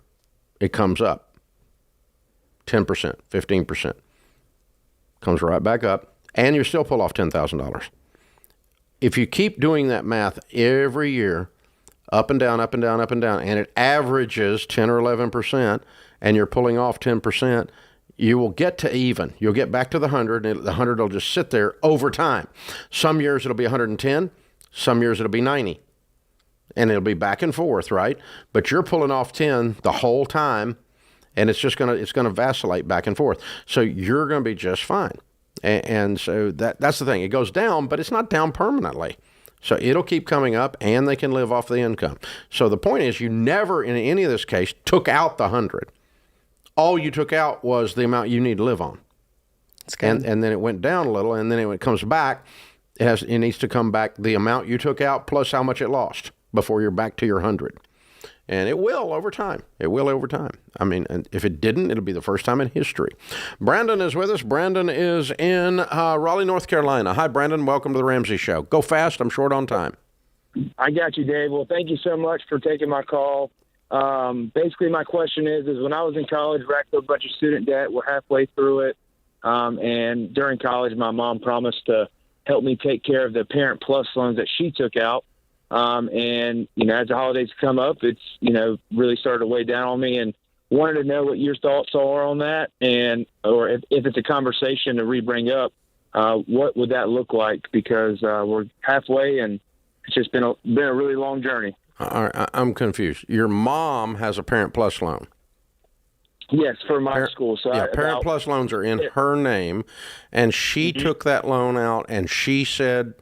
Speaker 1: it comes up 10%, 15%. Comes right back up, and you still pull off $10,000. If you keep doing that math every year, up and down, up and down, up and down, and it averages 10 or 11%, and you're pulling off 10%, you will get to even. You'll get back to the 100, and the 100 will just sit there over time. Some years it'll be 110, some years it'll be 90, and it'll be back and forth, right? But you're pulling off 10 the whole time, and it's gonna vacillate back and forth. So you're gonna be just fine. And so that's the thing. It goes down, but it's not down permanently. So it'll keep coming up, and they can live off the income. So the point is, you never, in any of this case, took out the 100. All you took out was the amount you need to live on. And then it went down a little, and then when it comes back, it needs to come back the amount you took out plus how much it lost before you're back to your 100. And it will over time. It will over time. I mean, and if it didn't, it'll be the first time in history. Brandon is with us. Brandon is in Raleigh, North Carolina. Hi, Brandon. Welcome to the Ramsey Show. Go fast. I'm short on time.
Speaker 10: I got you, Dave. Well, thank you so much for taking my call. Basically, my question is when I was in college, racked up a bunch of student debt. We're halfway through it. And during college, my mom promised to help me take care of the Parent Plus loans that she took out. And, as the holidays come up, it's, really started to weigh down on me, and wanted to know what your thoughts are on that. Or if it's a conversation to re-bring up, what would that look like? Because, we're halfway, and it's just been a really long journey.
Speaker 1: I'm confused. Your mom has a Parent Plus loan.
Speaker 10: Yes, for my school. So
Speaker 1: Parent Plus loans are in her name, and she took that loan out, and she said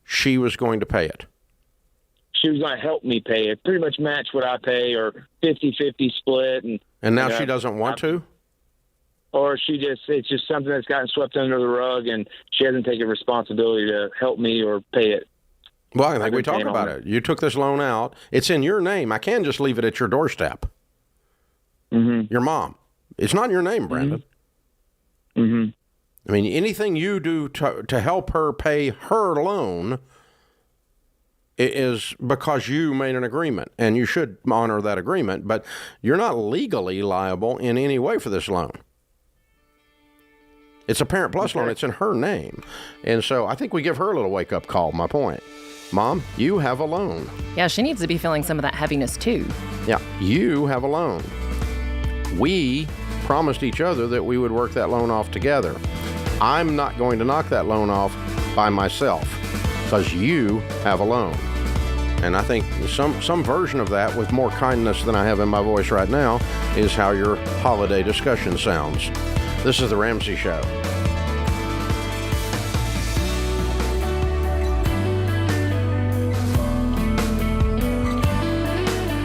Speaker 1: she was going to pay it.
Speaker 10: She was going to help me pay it, pretty much match what I pay, or 50-50 split.
Speaker 1: And now she doesn't want to?
Speaker 10: Or it's just something that's gotten swept under the rug, and she hasn't taken responsibility to help me or pay it.
Speaker 1: Well, I think we talk about it. You took this loan out. It's in your name. I can't just leave it at your doorstep. Your mom. It's not in your name, Brandon. I mean, anything you do to help her pay her loan is because you made an agreement, and you should honor that agreement, but you're not legally liable in any way for this loan. It's a Parent Plus loan. It's in her name. And so I think we give her a little wake-up call, my point. Mom, you have a loan.
Speaker 3: Yeah, she needs to be feeling some of that heaviness too.
Speaker 1: Yeah, you have a loan. We promised each other that we would work that loan off together. I'm not going to knock that loan off by myself because you have a loan. And I think some version of that with more kindness than I have in my voice right now is how your holiday discussion sounds. This is The Ramsey Show.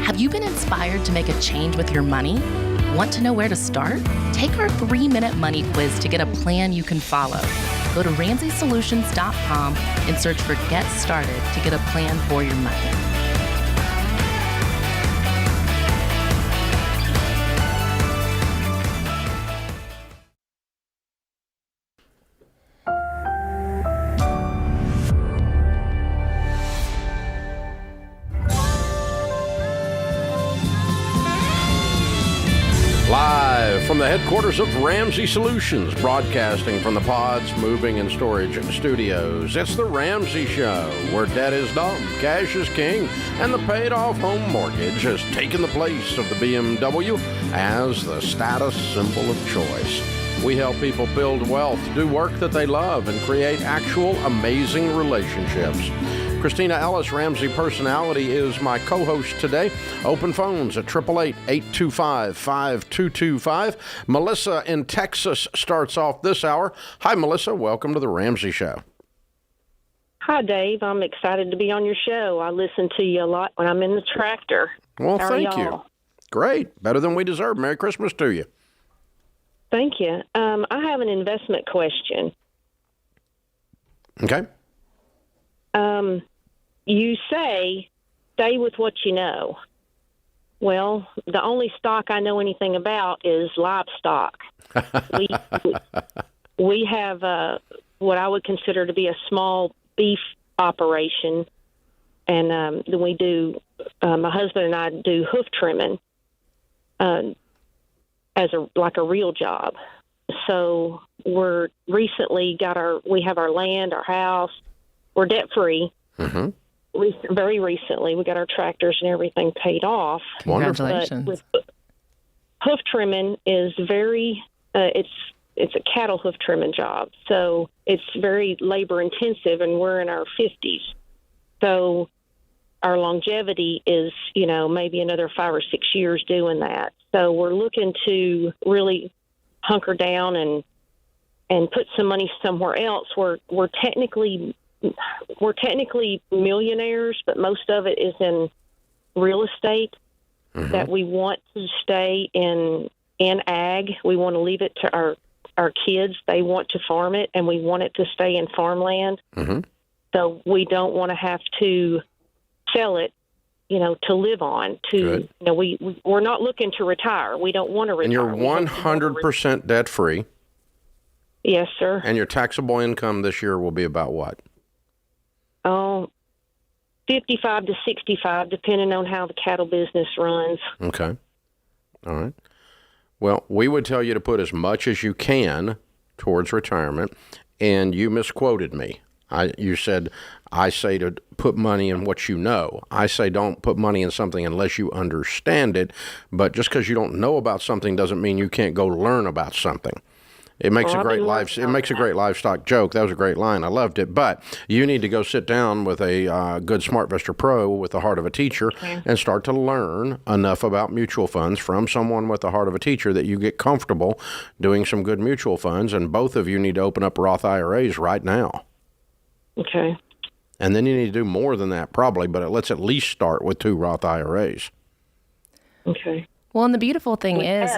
Speaker 3: Have you been inspired to make a change with your money? Want to know where to start? Take our 3-minute money quiz to get a plan you can follow. Go to RamseySolutions.com and search for Get Started to get a plan for your money.
Speaker 1: Live from the headquarters of Ramsey Solutions, broadcasting from the Pods Moving and Storage Studios. It's the Ramsey Show, where debt is dumb, cash is king, and the paid-off home mortgage has taken the place of the BMW as the status symbol of choice. We help people build wealth, do work that they love, and create actual amazing relationships. Christina Ellis, Ramsey Personality, is my co-host today. Open phones at 888-825-5225. Melissa in Texas starts off this hour. Hi, Melissa. Welcome to The Ramsey Show.
Speaker 11: Hi, Dave. I'm excited to be on your show. I listen to you a lot when I'm in the tractor.
Speaker 1: Well,
Speaker 11: How
Speaker 1: thank
Speaker 11: are
Speaker 1: you.
Speaker 11: y'all?
Speaker 1: Great. Better than we deserve. Merry Christmas to you.
Speaker 11: Thank you. I have an investment question.
Speaker 1: Okay.
Speaker 11: You say stay with what you know. Well, the only stock I know anything about is livestock. we have what I would consider to be a small beef operation, and then we do. My husband and I do hoof trimming as a real job. So we have our land, our house. We're debt free. Mm-hmm. Very recently, we got our tractors and everything paid off.
Speaker 3: Congratulations.
Speaker 11: But with hoof trimming is very, it's a cattle hoof trimming job. So it's very labor intensive, and we're in our 50s. So our longevity is, maybe another 5 or 6 years doing that. So we're looking to really hunker down and put some money somewhere else. We're technically millionaires, but most of it is in real estate. Mm-hmm. That we want to stay in ag. We want to leave it to our kids. They want to farm it, and we want it to stay in farmland. Mm-hmm. So we don't want to have to sell it, to live on. We're not looking to retire. We don't want to retire.
Speaker 1: And you're 100% debt free.
Speaker 11: Yes, sir.
Speaker 1: And your taxable income this year will be about what?
Speaker 11: 55 to 65, depending on how the cattle business runs.
Speaker 1: Okay. All right. Well, we would tell you to put as much as you can towards retirement, and you misquoted me. You said, I say to put money in what you know. I say don't put money in something unless you understand it, but just because you don't know about something doesn't mean you can't go learn about something. It makes
Speaker 11: Well,
Speaker 1: a
Speaker 11: I've
Speaker 1: great
Speaker 11: been
Speaker 1: life.
Speaker 11: working
Speaker 1: It
Speaker 11: on
Speaker 1: makes a
Speaker 11: that.
Speaker 1: great livestock joke. That was a great line. I loved it. But you need to go sit down with a good SmartVestor Pro with the heart of a teacher and start to learn enough about mutual funds from someone with the heart of a teacher that you get comfortable doing some good mutual funds. And both of you need to open up Roth IRAs right now.
Speaker 11: Okay.
Speaker 1: And then you need to do more than that probably, but let's at least start with 2 Roth IRAs.
Speaker 11: Okay.
Speaker 3: Well, and the beautiful thing is,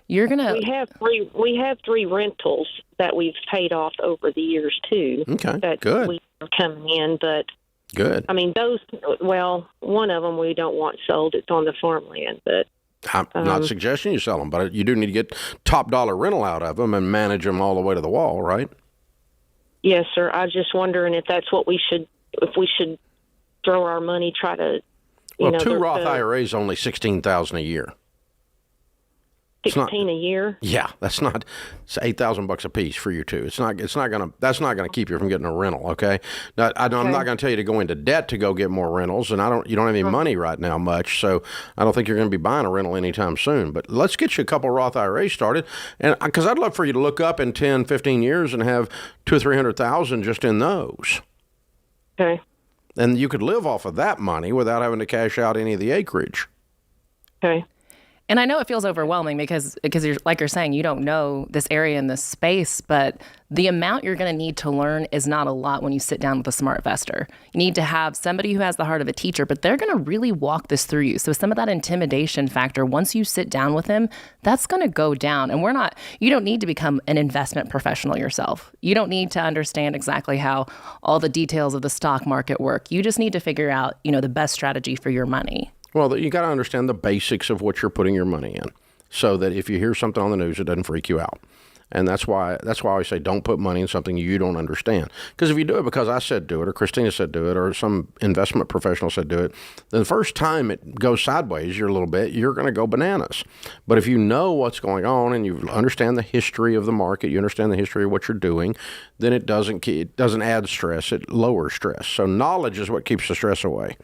Speaker 3: you're gonna.
Speaker 11: We have 3 rentals that we've paid off over the years too.
Speaker 1: Okay,
Speaker 11: that
Speaker 1: good.
Speaker 11: We are coming in, but
Speaker 1: Good.
Speaker 11: I mean those. Well, one of them we don't want sold. It's on the farmland, but
Speaker 1: I'm not suggesting you sell them, but you do need to get top dollar rental out of them and manage them all the way to the wall, right?
Speaker 11: yes, sir. I was just wondering if that's what we should throw our money, try to.
Speaker 1: Well, 2 Roth IRAs only $16,000 a year.
Speaker 11: 16 a year.
Speaker 1: Yeah, that's not. It's $8,000 a piece for you 2. It's not. That's not gonna keep you from getting a rental. Okay. Now, I'm not gonna tell you to go into debt to go get more rentals, and you don't have any money right now much, so I don't think you're gonna be buying a rental anytime soon. But let's get you a couple Roth IRAs started, and because I'd love for you to look up in 10, 15 years and have 200,000 or 300,000 just in those.
Speaker 11: Okay.
Speaker 1: And you could live off of that money without having to cash out any of the acreage.
Speaker 11: Okay.
Speaker 3: And I know it feels overwhelming because you're, like you're saying, you don't know this area and this space, but the amount you're going to need to learn is not a lot when you sit down with a SmartVestor. You need to have somebody who has the heart of a teacher, but they're going to really walk this through you. So some of that intimidation factor, once you sit down with them, that's going to go down. And you don't need to become an investment professional yourself. You don't need to understand exactly how all the details of the stock market work. You just need to figure out, the best strategy for your money.
Speaker 1: Well, you got to understand the basics of what you're putting your money in, so that if you hear something on the news, it doesn't freak you out. And that's why I always say don't put money in something you don't understand. Because if you do it because I said do it, or Christina said do it, or some investment professional said do it, then the first time it goes sideways a little bit, you're going to go bananas. But if you know what's going on and you understand the history of the market, you understand the history of what you're doing, then it doesn't add stress, it lowers stress. So knowledge is what keeps the stress away.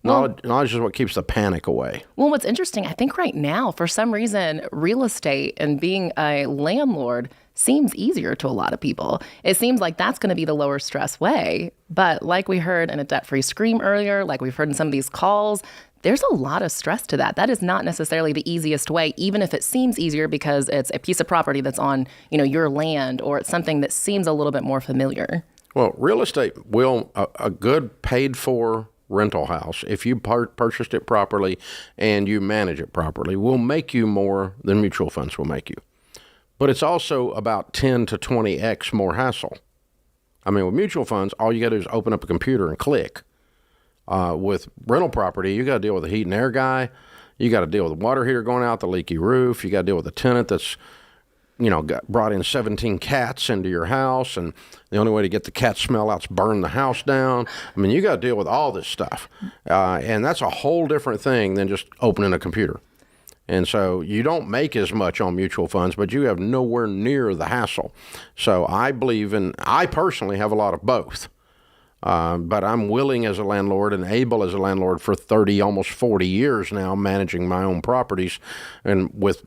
Speaker 1: Knowledge is what keeps the panic away.
Speaker 3: Well, what's interesting, I think right now, for some reason, real estate and being a landlord seems easier to a lot of people. It seems like that's going to be the lower stress way. But like we heard in a debt-free scream earlier, like we've heard in some of these calls, there's a lot of stress to that. That is not necessarily the easiest way, even if it seems easier because it's a piece of property that's on, your land, or it's something that seems a little bit more familiar.
Speaker 1: Well, real estate a good paid-for rental house, if you purchased it properly and you manage it properly, will make you more than mutual funds will make you. But it's also about 10 to 20x more hassle. I mean, with mutual funds, all you got to do is open up a computer and click. With rental property, you got to deal with the heat and air guy. You got to deal with the water heater going out, the leaky roof. You got to deal with the tenant that's brought in 17 cats into your house, and the only way to get the cat smell out is burn the house down. I mean, you got to deal with all this stuff. And that's a whole different thing than just opening a computer. And so you don't make as much on mutual funds, but you have nowhere near the hassle. So I personally have a lot of both. But I'm willing as a landlord and able as a landlord for 30, almost 40 years now, managing my own properties, and with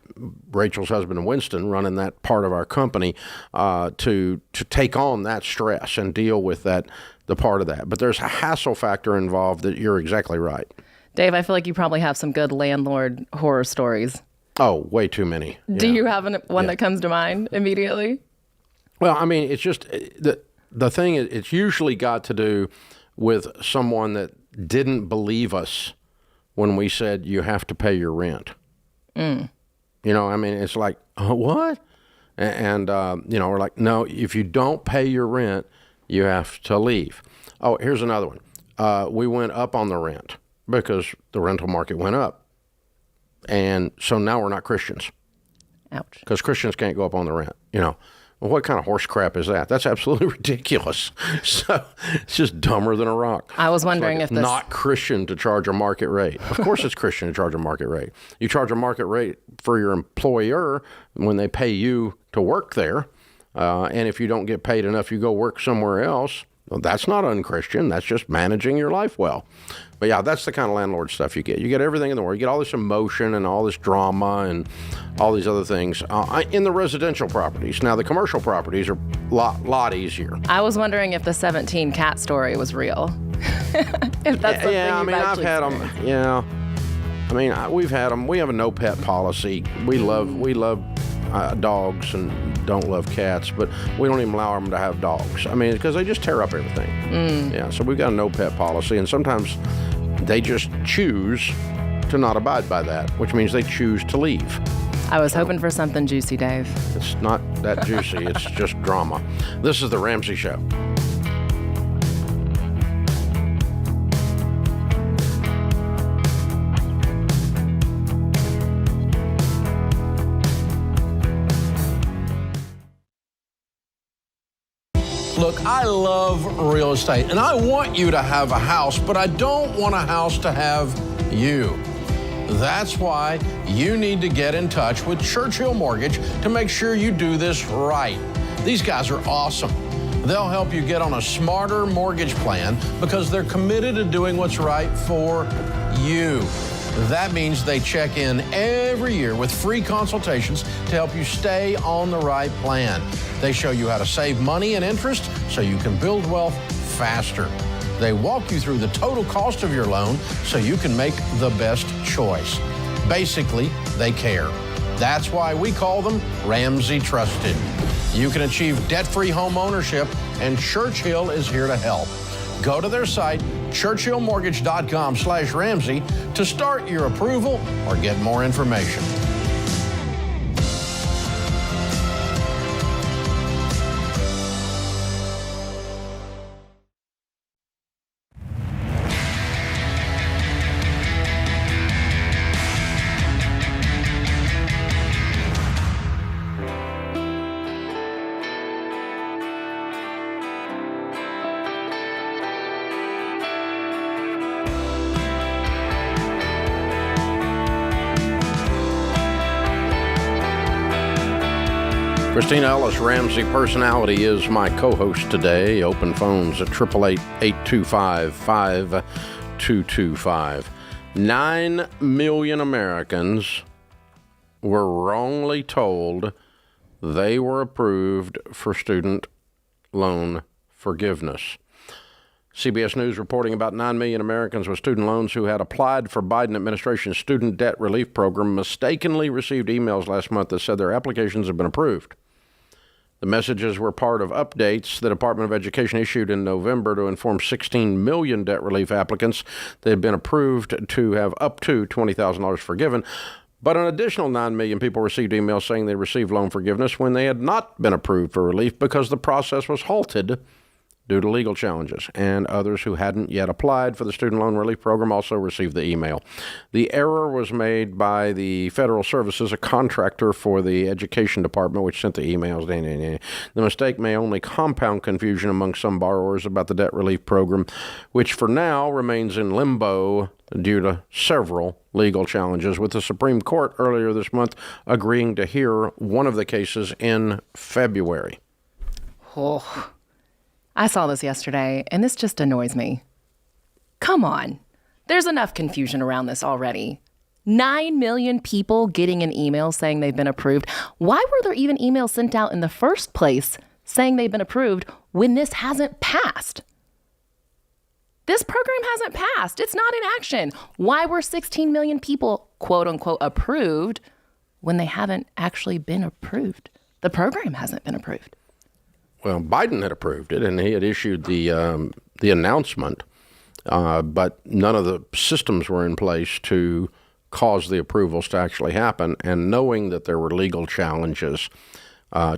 Speaker 1: Rachel's husband Winston running that part of our company, to take on that stress and deal with the part of that. But there's a hassle factor involved that you're exactly right.
Speaker 3: Dave, I feel like you probably have some good landlord horror stories.
Speaker 1: Oh, way too many.
Speaker 3: Do you have one that comes to mind immediately?
Speaker 1: Well, I mean, it's just the thing is, it's usually got to do with someone that didn't believe us when we said you have to pay your rent. I mean, it's like, what? And we're like, no, if you don't pay your rent, you have to leave. Oh, here's another one. We went up on the rent because the rental market went up. And so now we're not Christians.
Speaker 3: Ouch.
Speaker 1: Because Christians can't go up on the rent, Well, what kind of horse crap is that? That's absolutely ridiculous. So it's just dumber than a rock.
Speaker 3: I was wondering if
Speaker 1: it's not Christian to charge a market rate. Of course it's Christian to charge a market rate. You charge a market rate for your employer when they pay you to work there. And if you don't get paid enough, you go work somewhere else. Well, that's not unchristian. That's just managing your life well. But yeah, that's the kind of landlord stuff you get. You get everything in the world. You get all this emotion and all this drama and all these other things in the residential properties. Now, the commercial properties are a lot easier.
Speaker 3: I was wondering if the 17 cat story was real. If that's something
Speaker 1: yeah, I mean, I've had them. Yeah, I mean, we've had them. We have a no pet policy. We love dogs and don't love cats, but we don't even allow them to have dogs. I mean, because they just tear up everything. Yeah, so we've got a no pet policy, and sometimes they just choose to not abide by that, which means they choose to leave.
Speaker 3: I was hoping for something juicy, Dave.
Speaker 1: It's not that juicy. It's just drama. This is the Ramsey Show.
Speaker 12: Look, I love real estate, and I want you to have a house, but I don't want a house to have you. That's why you need to get in touch with Churchill Mortgage to make sure you do this right. These guys are awesome. They'll help you get on a smarter mortgage plan because they're committed to doing what's right for you. That means they check in every year with free consultations to help you stay on the right plan. They show you how to save money and interest so you can build wealth faster. They walk you through the total cost of your loan so you can make the best choice. Basically, they care. That's why we call them Ramsey Trusted. You can achieve debt-free home ownership, and Churchill is here to help. Go to their site, churchillmortgage.com/Ramsey, to start your approval or get more information.
Speaker 1: Christina Ellis, Ramsey Personality, is my co-host today. Open phones at 888-825-5225. 9 million Americans were wrongly told they were approved for student loan forgiveness. CBS News reporting about 9 million Americans with student loans who had applied for Biden administration's student debt relief program mistakenly received emails last month that said their applications have been approved. The messages were part of updates the Department of Education issued in November to inform 16 million debt relief applicants they had been approved to have up to $20,000 forgiven. But an additional 9 million people received emails saying they received loan forgiveness when they had not been approved for relief because the process was halted due to legal challenges, and others who hadn't yet applied for the student loan relief program also received the email. The error was made by the Federal Services, a contractor for the Education Department, which sent the emails. The mistake may only compound confusion among some borrowers about the debt relief program, which for now remains in limbo due to several legal challenges, with the Supreme Court earlier this month agreeing to hear one of the cases in February.
Speaker 3: Oh, I saw this yesterday, and this just annoys me. Come on. There's enough confusion around this already. 9 million people getting an email saying they've been approved. Why were there even emails sent out in the first place saying they've been approved when this hasn't passed? This program hasn't passed. It's not in action. Why were 16 million people, quote unquote, approved when they haven't actually been approved? The program hasn't been approved.
Speaker 1: Well, Biden had approved it, and he had issued the announcement, but none of the systems were in place to cause the approvals to actually happen. And knowing that there were legal challenges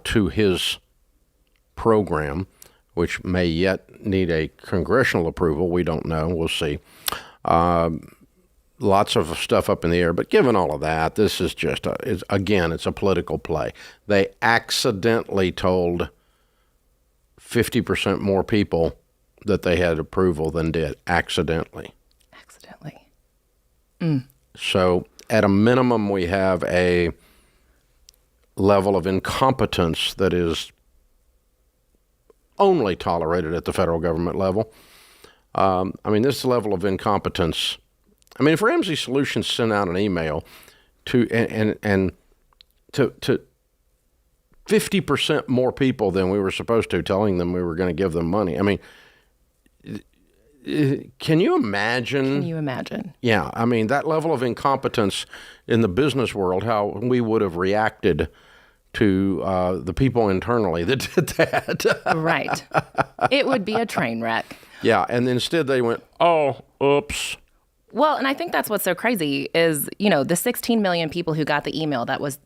Speaker 1: to his program, which may yet need a congressional approval, we don't know. We'll see. Lots of stuff up in the air. But given all of that, this is just, it's a political play. They accidentally told 50% more people that they had approval than did, accidentally. So at a minimum, we have a level of incompetence that is only tolerated at the federal government level. This level of incompetence. If Ramsey Solutions sent out an email to 50% more people than we were supposed to, telling them we were going to give them money. Can you imagine? Yeah. That level of incompetence in the business world, how we would have reacted to the people internally that did that.
Speaker 3: Right. It would be a train wreck.
Speaker 1: Yeah. And instead they went, oh, oops.
Speaker 3: Well, and I think that's what's so crazy is, the 16 million people who got the email that was,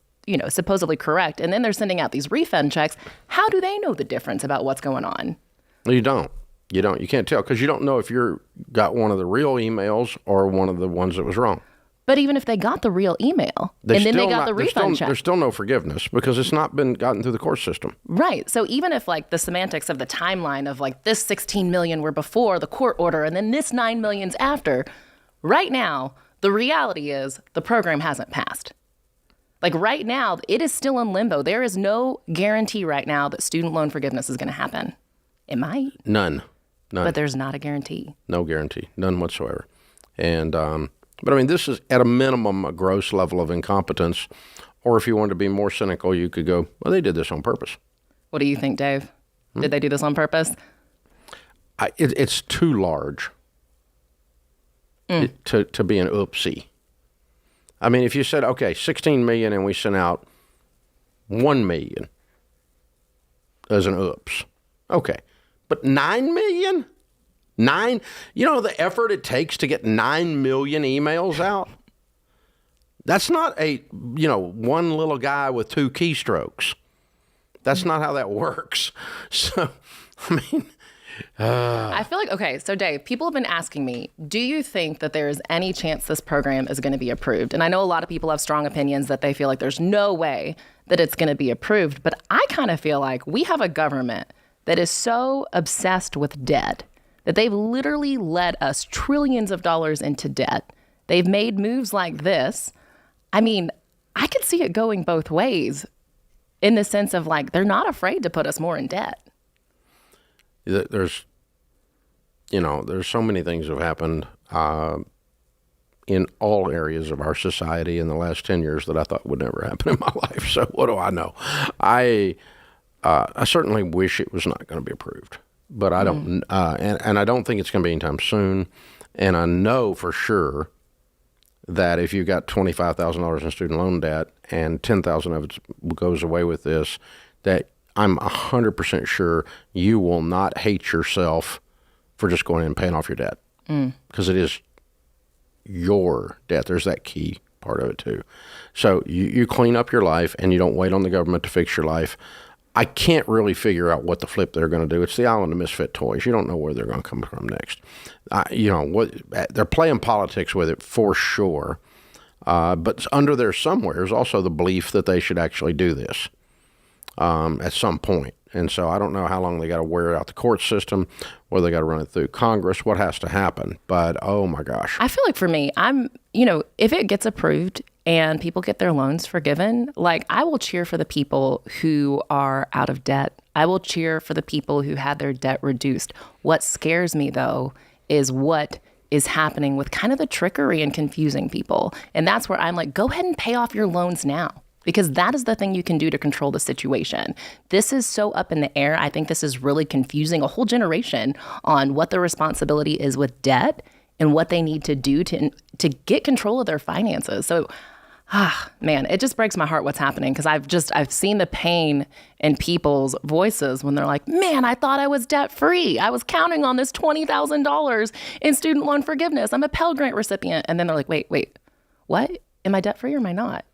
Speaker 3: supposedly correct. And then they're sending out these refund checks. How do they know the difference about what's going on?
Speaker 1: You don't. You can't tell because you don't know if you got one of the real emails or one of the ones that was wrong.
Speaker 3: But even if they got the real email and then they got the refund check.
Speaker 1: There's still no forgiveness because it's not been gotten through the court system.
Speaker 3: Right. So even if the semantics of the timeline of this 16 million were before the court order and then this 9 million's after, right now, the reality is the program hasn't passed. Right now, it is still in limbo. There is no guarantee right now that student loan forgiveness is going to happen. It might.
Speaker 1: None.
Speaker 3: But there's not a guarantee.
Speaker 1: No guarantee. None whatsoever. And, this is at a minimum a gross level of incompetence. Or if you wanted to be more cynical, you could go, well, they did this on purpose.
Speaker 3: What do you think, Dave? Did they do this on purpose?
Speaker 1: It's too large to be an oopsie. If you said, okay, 16 million and we sent out 1 million as an oops. Okay. But 9 million? The effort it takes to get 9 million emails out? That's not one little guy with 2 keystrokes. That's not how that works. So,
Speaker 3: I feel okay, so Dave, people have been asking me, do you think that there is any chance this program is going to be approved? And I know a lot of people have strong opinions that they feel like there's no way that it's going to be approved. But I kind of feel like we have a government that is so obsessed with debt that they've literally led us trillions of dollars into debt. They've made moves like this. I could see it going both ways in the sense of they're not afraid to put us more in debt.
Speaker 1: There's so many things have happened in all areas of our society in the last 10 years that I thought would never happen in my life. So what do I know? I certainly wish it was not going to be approved, but I don't, and I don't think it's going to be anytime soon. And I know for sure that if you've got $25,000 in student loan debt and $10,000 of it goes away with this, that I'm 100% sure you will not hate yourself for just going in and paying off your debt because it is your debt. There's that key part of it too. So you clean up your life and you don't wait on the government to fix your life. I can't really figure out what the flip they're going to do. It's the island of misfit toys. You don't know where they're going to come from next. They're playing politics with it for sure. But under there somewhere is also the belief that they should actually do this at some point. And so I don't know how long they got to wear out the court system, whether they got to run it through Congress, what has to happen. But, oh, my gosh.
Speaker 3: I feel like for me, if it gets approved and people get their loans forgiven, I will cheer for the people who are out of debt. I will cheer for the people who had their debt reduced. What scares me, though, is what is happening with kind of the trickery and confusing people. And that's where I'm go ahead and pay off your loans now. Because that is the thing you can do to control the situation. This is so up in the air. I think this is really confusing a whole generation on what the responsibility is with debt and what they need to do to get control of their finances. So, man, it just breaks my heart what's happening because I've seen the pain in people's voices when they're like, man, I thought I was debt free. I was counting on this $20,000 in student loan forgiveness. I'm a Pell Grant recipient. And then they're like, wait, what? Am I debt free or am I not?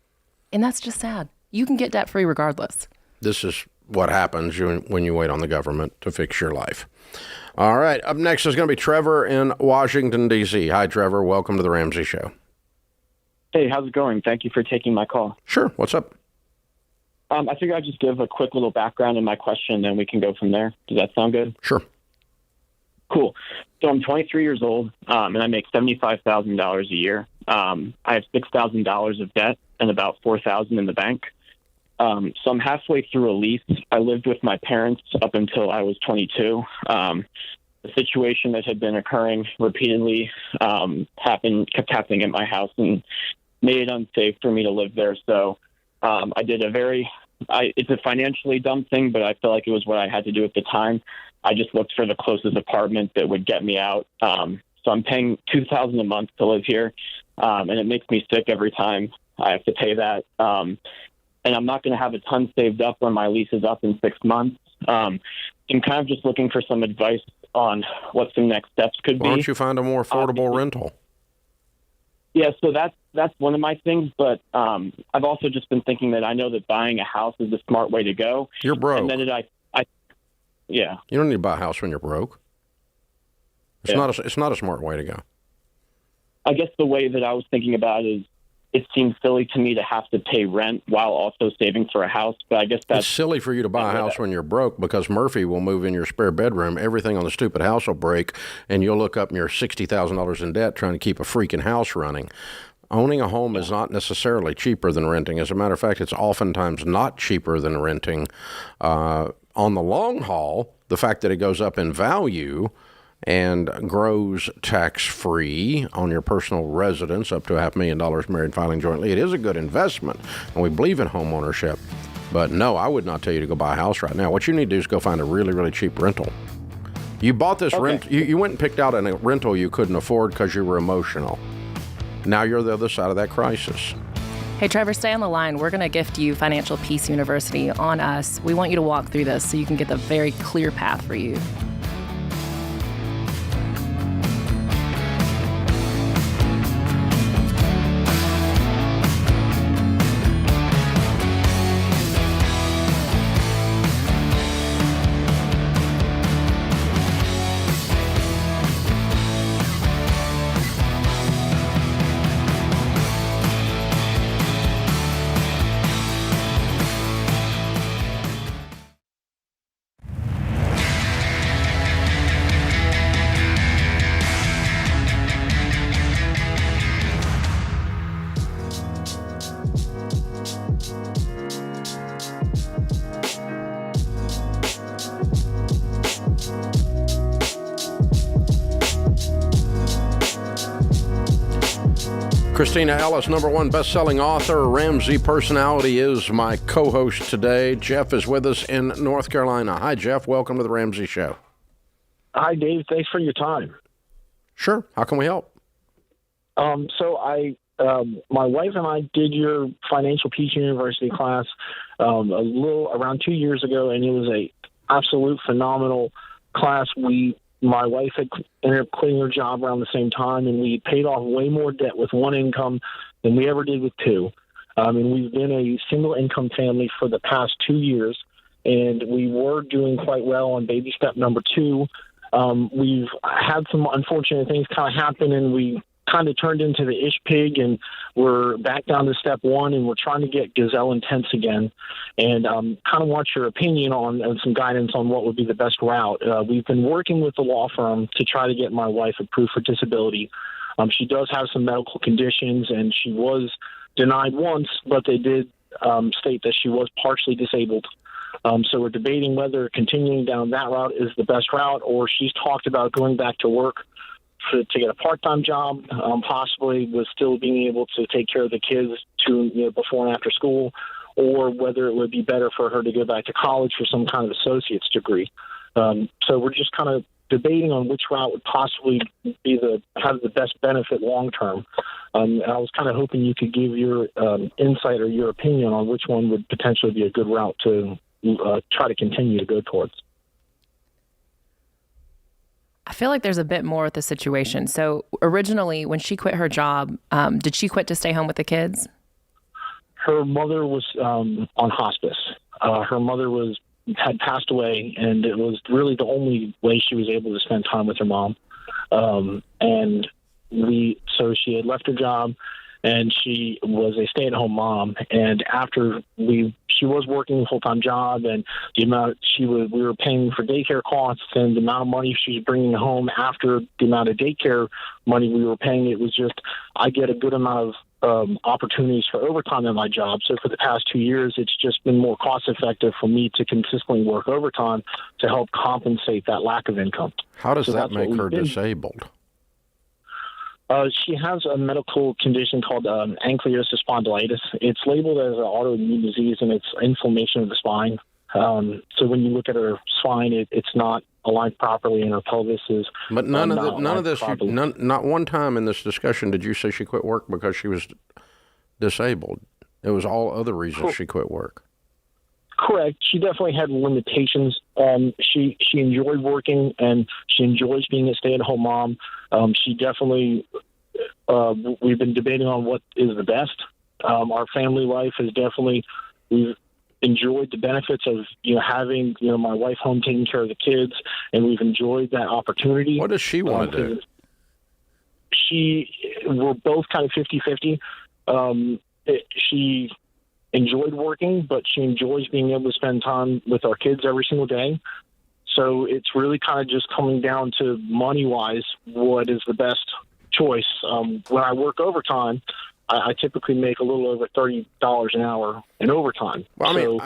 Speaker 3: And that's just sad. You can get debt-free regardless.
Speaker 1: This is what happens when you wait on the government to fix your life. All right. Up next is going to be Trevor in Washington, D.C. Hi, Trevor. Welcome to the Ramsey Show.
Speaker 13: Hey, how's it going? Thank you for taking my call.
Speaker 1: Sure. What's up?
Speaker 13: I figured I'd just give a quick little background in my question, and then we can go from there. Does that sound good?
Speaker 1: Sure.
Speaker 13: Cool. So I'm 23 years old, and I make $75,000 a year. I have $6,000 of debt and about $4,000 in the bank. So I'm halfway through a lease. I lived with my parents up until I was 22. The situation that had been occurring repeatedly kept happening at my house and made it unsafe for me to live there. So I did it's a financially dumb thing, but I feel like it was what I had to do at the time. I just looked for the closest apartment that would get me out. So I'm paying $2,000 a month to live here, and it makes me sick every time I have to pay that. And I'm not going to have a ton saved up when my lease is up in 6 months. I'm kind of just looking for some advice on what some next steps could be.
Speaker 1: Why don't you find a more affordable rental?
Speaker 13: Yeah, so that's one of my things, but I've also just been thinking that I know that buying a house is the smart way to go.
Speaker 1: You're broke.
Speaker 13: And then yeah.
Speaker 1: You don't need to buy a house when you're broke. It's not a smart way to go.
Speaker 13: I guess the way that I was thinking about it is it seems silly to me to have to pay rent while also saving for a house, but I guess
Speaker 1: it's silly for you to buy a house when you're broke because Murphy will move in your spare bedroom, everything on the stupid house will break, and you'll look up and you're $60,000 in debt trying to keep a freaking house running. Owning a home is not necessarily cheaper than renting. As a matter of fact, it's oftentimes not cheaper than renting. On the long haul, the fact that it goes up in value and grows tax-free on your personal residence up to $500,000 married filing jointly, it is a good investment, and we believe in home ownership. But no, I would not tell you to go buy a house right now. What you need to do is go find a really, really cheap rental. You bought this rent. You went and picked out a rental you couldn't afford because you were emotional. Now you're the other side of that crisis.
Speaker 3: Hey, Trevor, stay on the line. We're going to gift you Financial Peace University on us. We want you to walk through this so you can get the very clear path for you.
Speaker 1: Christina Ellis, #1 best-selling author, Ramsey personality, is my co-host today. Jeff is with us in North Carolina. Hi, Jeff. Welcome to the Ramsey Show.
Speaker 14: Hi, Dave. Thanks for your time.
Speaker 1: Sure. How can we help?
Speaker 14: My wife and I did your Financial Peace University class around 2 years ago, and it was a absolute phenomenal class. My wife had ended up quitting her job around the same time, and we paid off way more debt with one income than we ever did with two. And we've been a single-income family for the past 2 years, and we were doing quite well on baby step number 2. We've had some unfortunate things kind of happen, and we kind of turned into the ish pig, and we're back down to step 1, and we're trying to get gazelle intense again. And kind of want your opinion on and some guidance on what would be the best route. We've been working with the law firm to try to get my wife approved for disability. She does have some medical conditions, and she was denied once, but they did state that she was partially disabled. So we're debating whether continuing down that route is the best route, or she's talked about going back to work to get a part-time job, possibly with still being able to take care of the kids before and after school, or whether it would be better for her to go back to college for some kind of associate's degree. So we're just kind of debating on which route would possibly have the best benefit long-term. And I was kind of hoping you could give your insight or your opinion on which one would potentially be a good route to try to continue to go towards.
Speaker 3: I feel like there's a bit more with the situation. So originally, when she quit her job, did she quit to stay home with the kids?
Speaker 14: Her mother was on hospice. Her mother had passed away, and it was really the only way she was able to spend time with her mom. So she had left her job, and she was a stay-at-home mom. And after she was working a full-time job, and the amount we were paying for daycare costs and the amount of money she was bringing home after the amount of daycare money we were paying, it was just, I get a good amount of opportunities for overtime in my job. So for the past 2 years, it's just been more cost-effective for me to consistently work overtime to help compensate that lack of income.
Speaker 1: How does that make her disabled?
Speaker 14: She has a medical condition called ankylosis spondylitis. It's labeled as an autoimmune disease, and it's inflammation of the spine. So when you look at her spine, it's not aligned properly, and her pelvis is. But
Speaker 1: none of this. Not one time in this discussion did you say she quit work because she was disabled. It was all other reasons she quit work.
Speaker 14: Correct. She definitely had limitations. She enjoyed working, and she enjoys being a stay-at-home mom. She definitely. We've been debating on what is the best. Our family life is definitely. We've enjoyed the benefits of having my wife home taking care of the kids, and we've enjoyed that opportunity.
Speaker 1: What does she want to do?
Speaker 14: We're both kind of 50-50. She enjoyed working, but she enjoys being able to spend time with our kids every single day. So it's really kind of just coming down to money-wise, what is the best choice. When I work overtime, I typically make a little over $30 an hour in overtime.
Speaker 1: Well,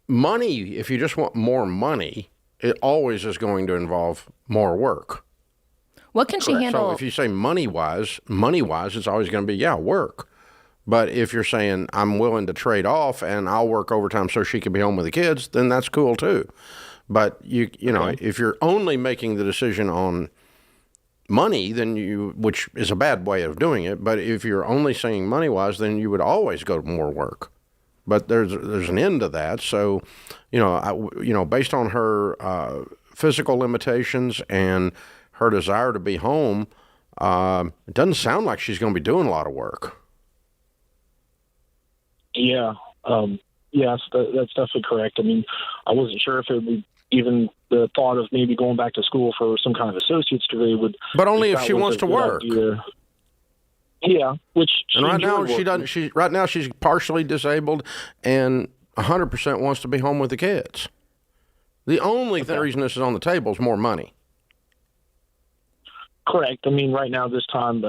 Speaker 1: money, if you just want more money, it always is going to involve more work.
Speaker 3: What can she handle?
Speaker 1: So if you say money-wise, it's always going to be, work. But if you're saying, I'm willing to trade off and I'll work overtime so she can be home with the kids, then that's cool too. But you know, if you're only making the decision on money, then which is a bad way of doing it. But if you're only saying money-wise, then you would always go to more work. But there's an end to that. So, based on her physical limitations and her desire to be home, it doesn't sound like she's going to be doing a lot of work.
Speaker 14: Yeah. Yes, that's definitely correct. I mean, I wasn't sure if it would be even the thought of maybe going back to school for some kind of associate's degree would.
Speaker 1: But only if she wants to work.
Speaker 14: Idea. Yeah, which
Speaker 1: and right now she doesn't. Right now she's partially disabled and 100% wants to be home with the kids. The only reason this is on the table is more money.
Speaker 14: Correct. I mean, right now, this time,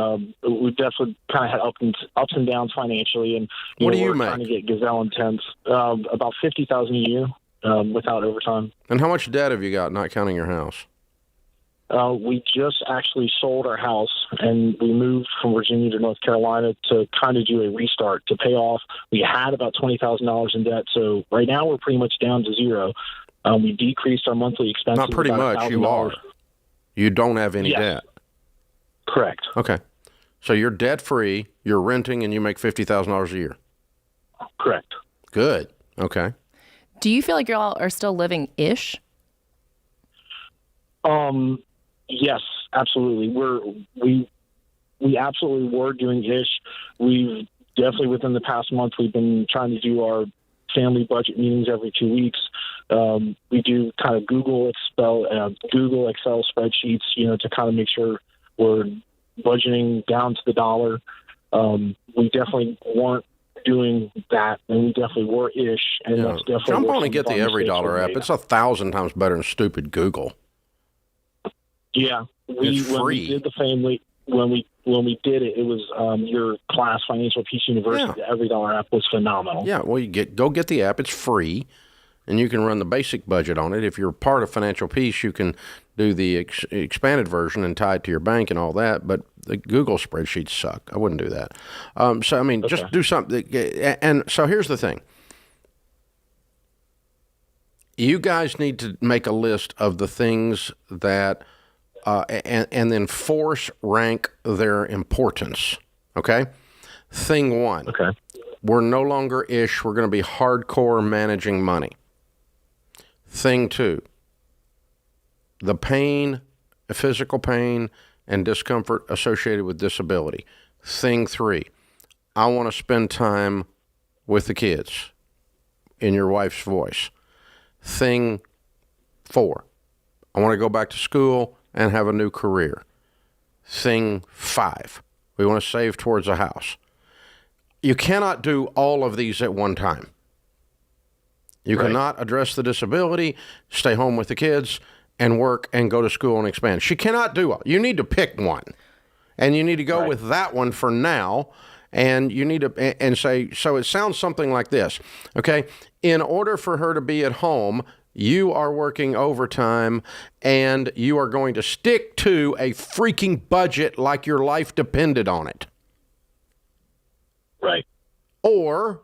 Speaker 14: we definitely kind of had ups and downs financially, and
Speaker 1: what do you
Speaker 14: we're
Speaker 1: make?
Speaker 14: Trying to get gazelle intense. About $50,000 a year without overtime.
Speaker 1: And how much debt have you got, not counting your house?
Speaker 14: We just actually sold our house, and we moved from Virginia to North Carolina to kind of do a restart to pay off. We had about $20,000 in debt, so right now we're pretty much down to zero. We decreased our monthly expenses.
Speaker 1: Not pretty much. You are. You don't have any debt.
Speaker 14: Correct.
Speaker 1: Okay. So you're debt-free, you're renting, and you make $50,000 a year.
Speaker 14: Correct.
Speaker 1: Good. Okay.
Speaker 3: Do you feel like y'all are still living-ish?
Speaker 14: Yes, absolutely. We absolutely were doing ish. We've definitely within the past month we've been trying to do our family budget meetings every 2 weeks. We do kind of Google Excel spreadsheets, to kind of make sure we're budgeting down to the dollar. We definitely weren't doing that, and we definitely were ish. And that's definitely
Speaker 1: jump on and get the Every Dollar app. It's 1,000 times better than stupid Google.
Speaker 14: Yeah,
Speaker 1: it's free.
Speaker 14: When we did the family, when we did it, it was your class, Financial Peace University. The Every Dollar app was phenomenal.
Speaker 1: Yeah, well, go get the app. It's free, and you can run the basic budget on it. If you're part of Financial Peace, you can do the expanded version and tie it to your bank and all that. But the Google spreadsheets suck. I wouldn't do that. Just do something. And so here's the thing. You guys need to make a list of the things that. And then force rank their importance, okay? Thing one.
Speaker 14: Okay.
Speaker 1: We're no longer ish. We're going to be hardcore managing money. Thing two. The pain, physical pain, and discomfort associated with disability. Thing three. I want to spend time with the kids in your wife's voice. Thing four. I want to go back to school and have a new career. Thing five, we want to save towards a house. you cannot do all of these at one time. You cannot address the disability, stay home with the kids, and work and go to school and expand. She cannot do all. You need to pick one, and you need to go with that one for now. And you need to and say, so it sounds something like this, okay? In order for her to be at home, you are working overtime, and you are going to stick to a freaking budget like your life depended on it.
Speaker 14: Right.
Speaker 1: Or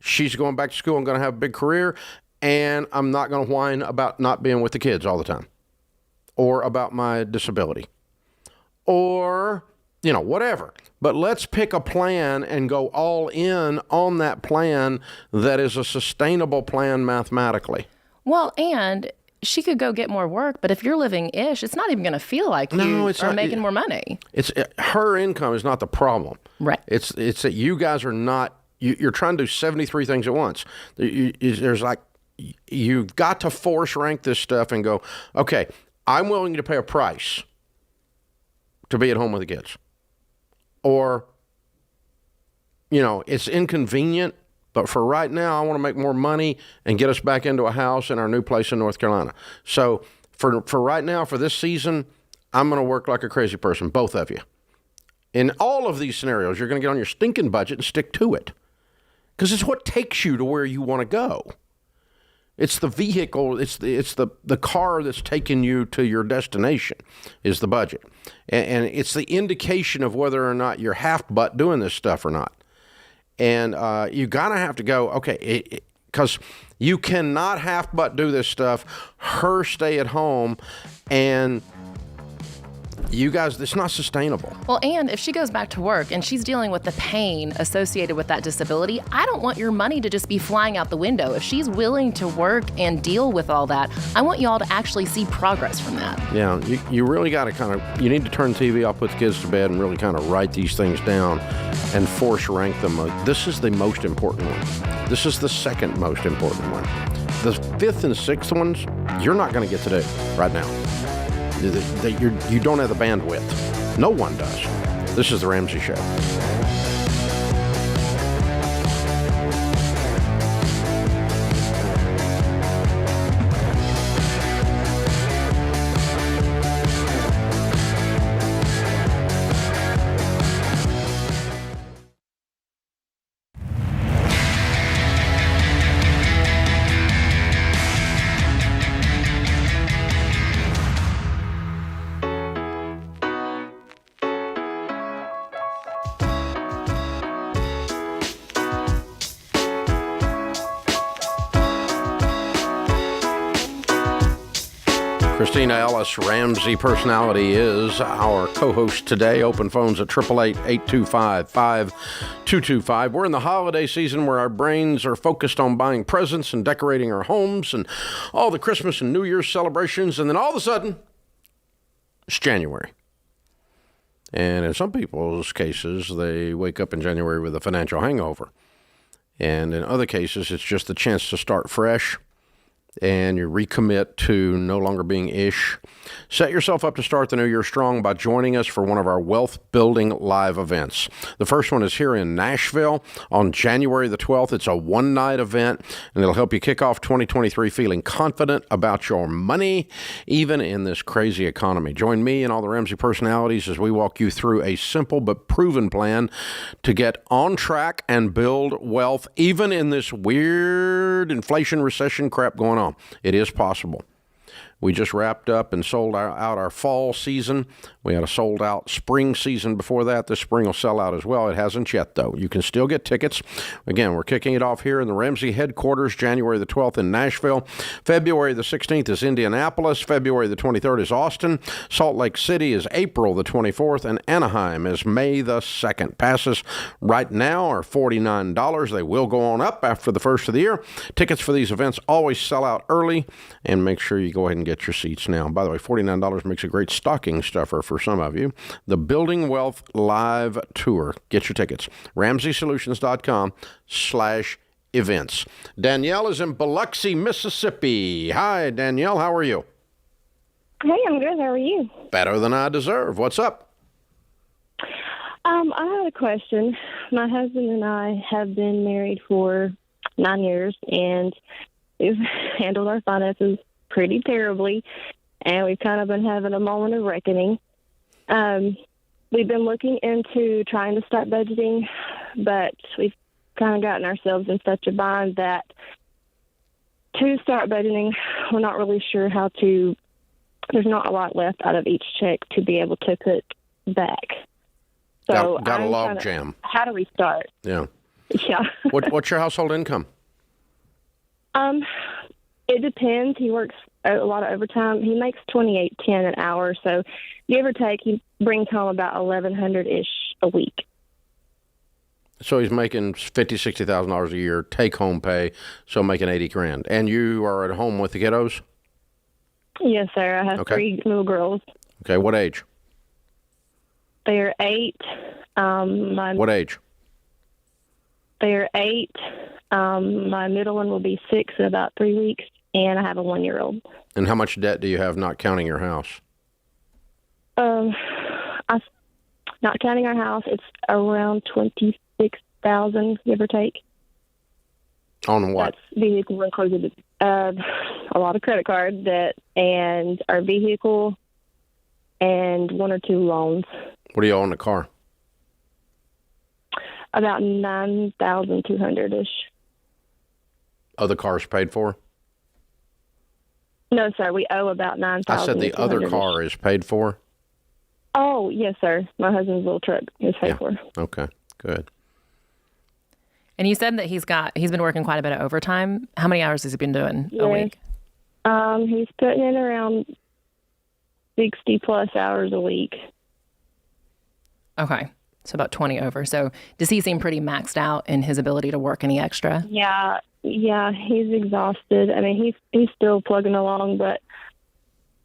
Speaker 1: she's going back to school and going to have a big career, and I'm not going to whine about not being with the kids all the time, or about my disability, or, whatever. But let's pick a plan and go all in on that plan that is a sustainable plan mathematically.
Speaker 3: Well, and she could go get more work, but if you're living ish, it's not even going to feel like you are making more money.
Speaker 1: Her income is not the problem.
Speaker 3: Right.
Speaker 1: It's that you guys are not, you're trying to do 73 things at once. There's like, you've got to force rank this stuff and go, okay, I'm willing to pay a price to be at home with the kids. Or, it's inconvenient, but for right now, I want to make more money and get us back into a house in our new place in North Carolina. So for right now, for this season, I'm going to work like a crazy person, both of you. In all of these scenarios, you're going to get on your stinking budget and stick to it, because it's what takes you to where you want to go. It's the vehicle, it's the car that's taking you to your destination is the budget. And it's the indication of whether or not you're half-butt doing this stuff or not. And you got to have to go, okay, because you cannot half-butt do this stuff, her stay at home, and you guys, it's not sustainable.
Speaker 3: Well, and if she goes back to work and she's dealing with the pain associated with that disability, I don't want your money to just be flying out the window. If she's willing to work and deal with all that, I want you all to actually see progress from that.
Speaker 1: Yeah, you really got to you need to turn TV off, put the kids to bed, and really kind of write these things down and force rank them. This is the most important one. This is the second most important one. The fifth and sixth ones, you're not going to get to do right now. You don't have the bandwidth. No one does. This is The Ramsey Show. Christina Ellis, Ramsey Personality, is our co-host today. Open phones at 888-825-5225. We're in the holiday season where our brains are focused on buying presents and decorating our homes and all the Christmas and New Year's celebrations. And then all of a sudden, it's January. And in some people's cases, they wake up in January with a financial hangover. And in other cases, it's just a chance to start fresh. And you recommit to no longer being ish. Set yourself up to start the new year strong by joining us for one of our wealth building live events. The first one is here in Nashville on January the 12th. It's a one-night event, and it'll help you kick off 2023 feeling confident about your money, even in this crazy economy. Join me and all the Ramsey personalities as we walk you through a simple but proven plan to get on track and build wealth, even in this weird inflation recession crap going on. It is possible. We just wrapped up and sold out our fall season. We had a sold out spring season before that. This spring will sell out as well. It hasn't yet, though. You can still get tickets. Again, we're kicking it off here in the Ramsey headquarters, January the 12th in Nashville. February the 16th is Indianapolis. February the 23rd is Austin. Salt Lake City is April the 24th, and Anaheim is May the 2nd. Passes right now are $49. They will go on up after the first of the year. Tickets for these events always sell out early, and make sure you go ahead and get your seats now. By the way, $49 makes a great stocking stuffer for some of you. The Building Wealth Live Tour. Get your tickets. RamseySolutions.com/events. Danielle is in Biloxi, Mississippi. Hi, Danielle. How are you?
Speaker 15: Hey, I'm good. How are you?
Speaker 1: Better than I deserve. What's up?
Speaker 15: I had a question. My husband and I have been married for 9 years, and we've handled our finances pretty terribly, and we've kind of been having a moment of reckoning. We've been looking into trying to start budgeting, but we've kind of gotten ourselves in such a bind that to start budgeting, we're not really sure how to. There's not a lot left out of each check to be able to put back. So
Speaker 1: got a log jam.
Speaker 15: How do we start?
Speaker 1: Yeah.
Speaker 15: Yeah.
Speaker 1: What's your household income?
Speaker 15: It depends. He works a lot of overtime. He makes $28.10 an hour, so give or take, he brings home about $1,100-ish a week.
Speaker 1: So he's making $50,000-$60,000 a year take home pay, so making $80,000. And you are at home with the kiddos?
Speaker 15: Yes, sir. I have 3 little girls.
Speaker 1: Okay, what age?
Speaker 15: They're 8.
Speaker 1: What age?
Speaker 15: They're 8. My middle one will be 6 in about 3 weeks, and I have a 1-year-old.
Speaker 1: And how much debt do you have, not counting your house?
Speaker 15: Not counting our house, it's around $26,000, give or take.
Speaker 1: On what?
Speaker 15: That's vehicle included. A lot of credit card debt, and our vehicle, and 1 or 2 loans.
Speaker 1: What do you owe on the car?
Speaker 15: About $9,200-ish.
Speaker 1: Other cars paid for?
Speaker 15: No, sir. We owe about $9,000.
Speaker 1: I said the other car is paid for?
Speaker 15: Oh, yes, sir. My husband's little truck is paid for.
Speaker 1: Okay, good.
Speaker 3: And you said that he's been working quite a bit of overtime. How many hours has he been doing a week?
Speaker 15: He's putting in around 60-plus hours a week.
Speaker 3: Okay. So about 20 over. So does he seem pretty maxed out in his ability to work any extra?
Speaker 15: Yeah, he's exhausted. I mean, he's still plugging along, but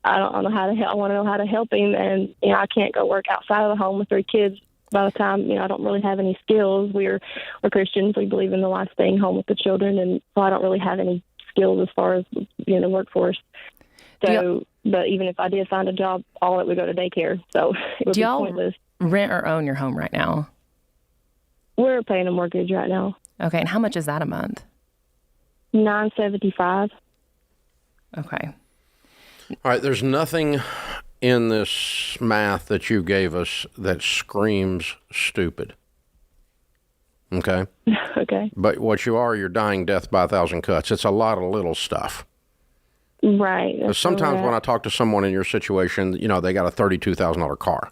Speaker 15: I don't know how to help. I want to know how to help him, and I can't go work outside of the home with 3 kids. By the time I don't really have any skills. We're Christians. We believe in the life staying home with the children, and so I don't really have any skills as far as the workforce. So, but even if I did find a job, all it would go to daycare. So it would be pointless.
Speaker 3: Rent or own your home right now?
Speaker 15: We're paying a mortgage right now.
Speaker 3: Okay, and how much is that a month?
Speaker 15: $975.
Speaker 3: Okay.
Speaker 1: All right, there's nothing in this math that you gave us that screams stupid. Okay?
Speaker 15: Okay.
Speaker 1: But what you're dying death by 1,000 cuts. It's a lot of little stuff.
Speaker 15: Right.
Speaker 1: Sometimes when I talk to someone in your situation, they got a $32,000 car.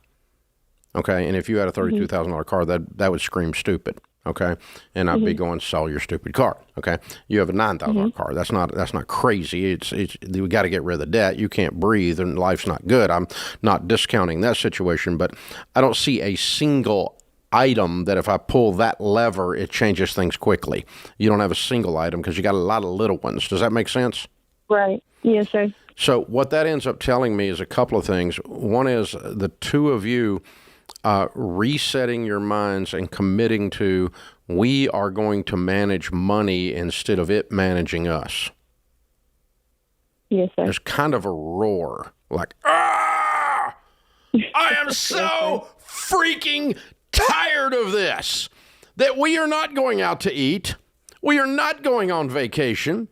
Speaker 1: Okay, and if you had a $32,000 car, that would scream stupid. Okay, and I'd be going, sell your stupid car. Okay, you have a $9,000 car. That's not crazy. It's we got to get rid of the debt. You can't breathe, and life's not good. I'm not discounting that situation, but I don't see a single item that if I pull that lever, it changes things quickly. You don't have a single item because you got a lot of little ones. Does that make sense?
Speaker 15: Right. Yes, sir.
Speaker 1: So what that ends up telling me is a couple of things. One is the two of you resetting your minds and committing to, we are going to manage money instead of it managing us.
Speaker 15: Yes, sir.
Speaker 1: There's kind of a roar, like, I am so freaking tired of this, that we are not going out to eat. We are not going on vacation.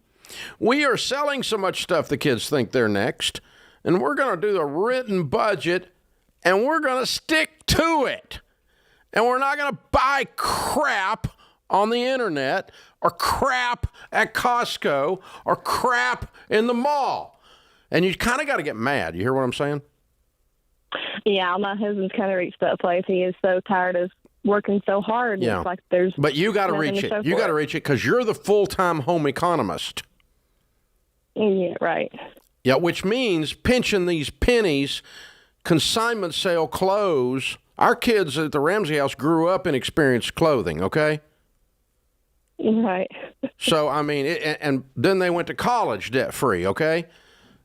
Speaker 1: We are selling so much stuff the kids think they're next, and we're going to do the written budget, and we're going to stick to it. And we're not going to buy crap on the internet or crap at Costco or crap in the mall. And you kind of got to get mad. You hear what I'm saying?
Speaker 15: Yeah, my husband's kind of reached that place. He is so tired of working so hard.
Speaker 1: Yeah.
Speaker 15: It's like there's
Speaker 1: but you got to reach it. You got to reach it because you're the full-time home economist.
Speaker 15: Yeah, right.
Speaker 1: Yeah, which means pinching these pennies, consignment sale clothes. Our kids at the Ramsey house grew up in experienced clothing, okay?
Speaker 15: Right.
Speaker 1: So, I mean, and then they went to college debt-free, okay?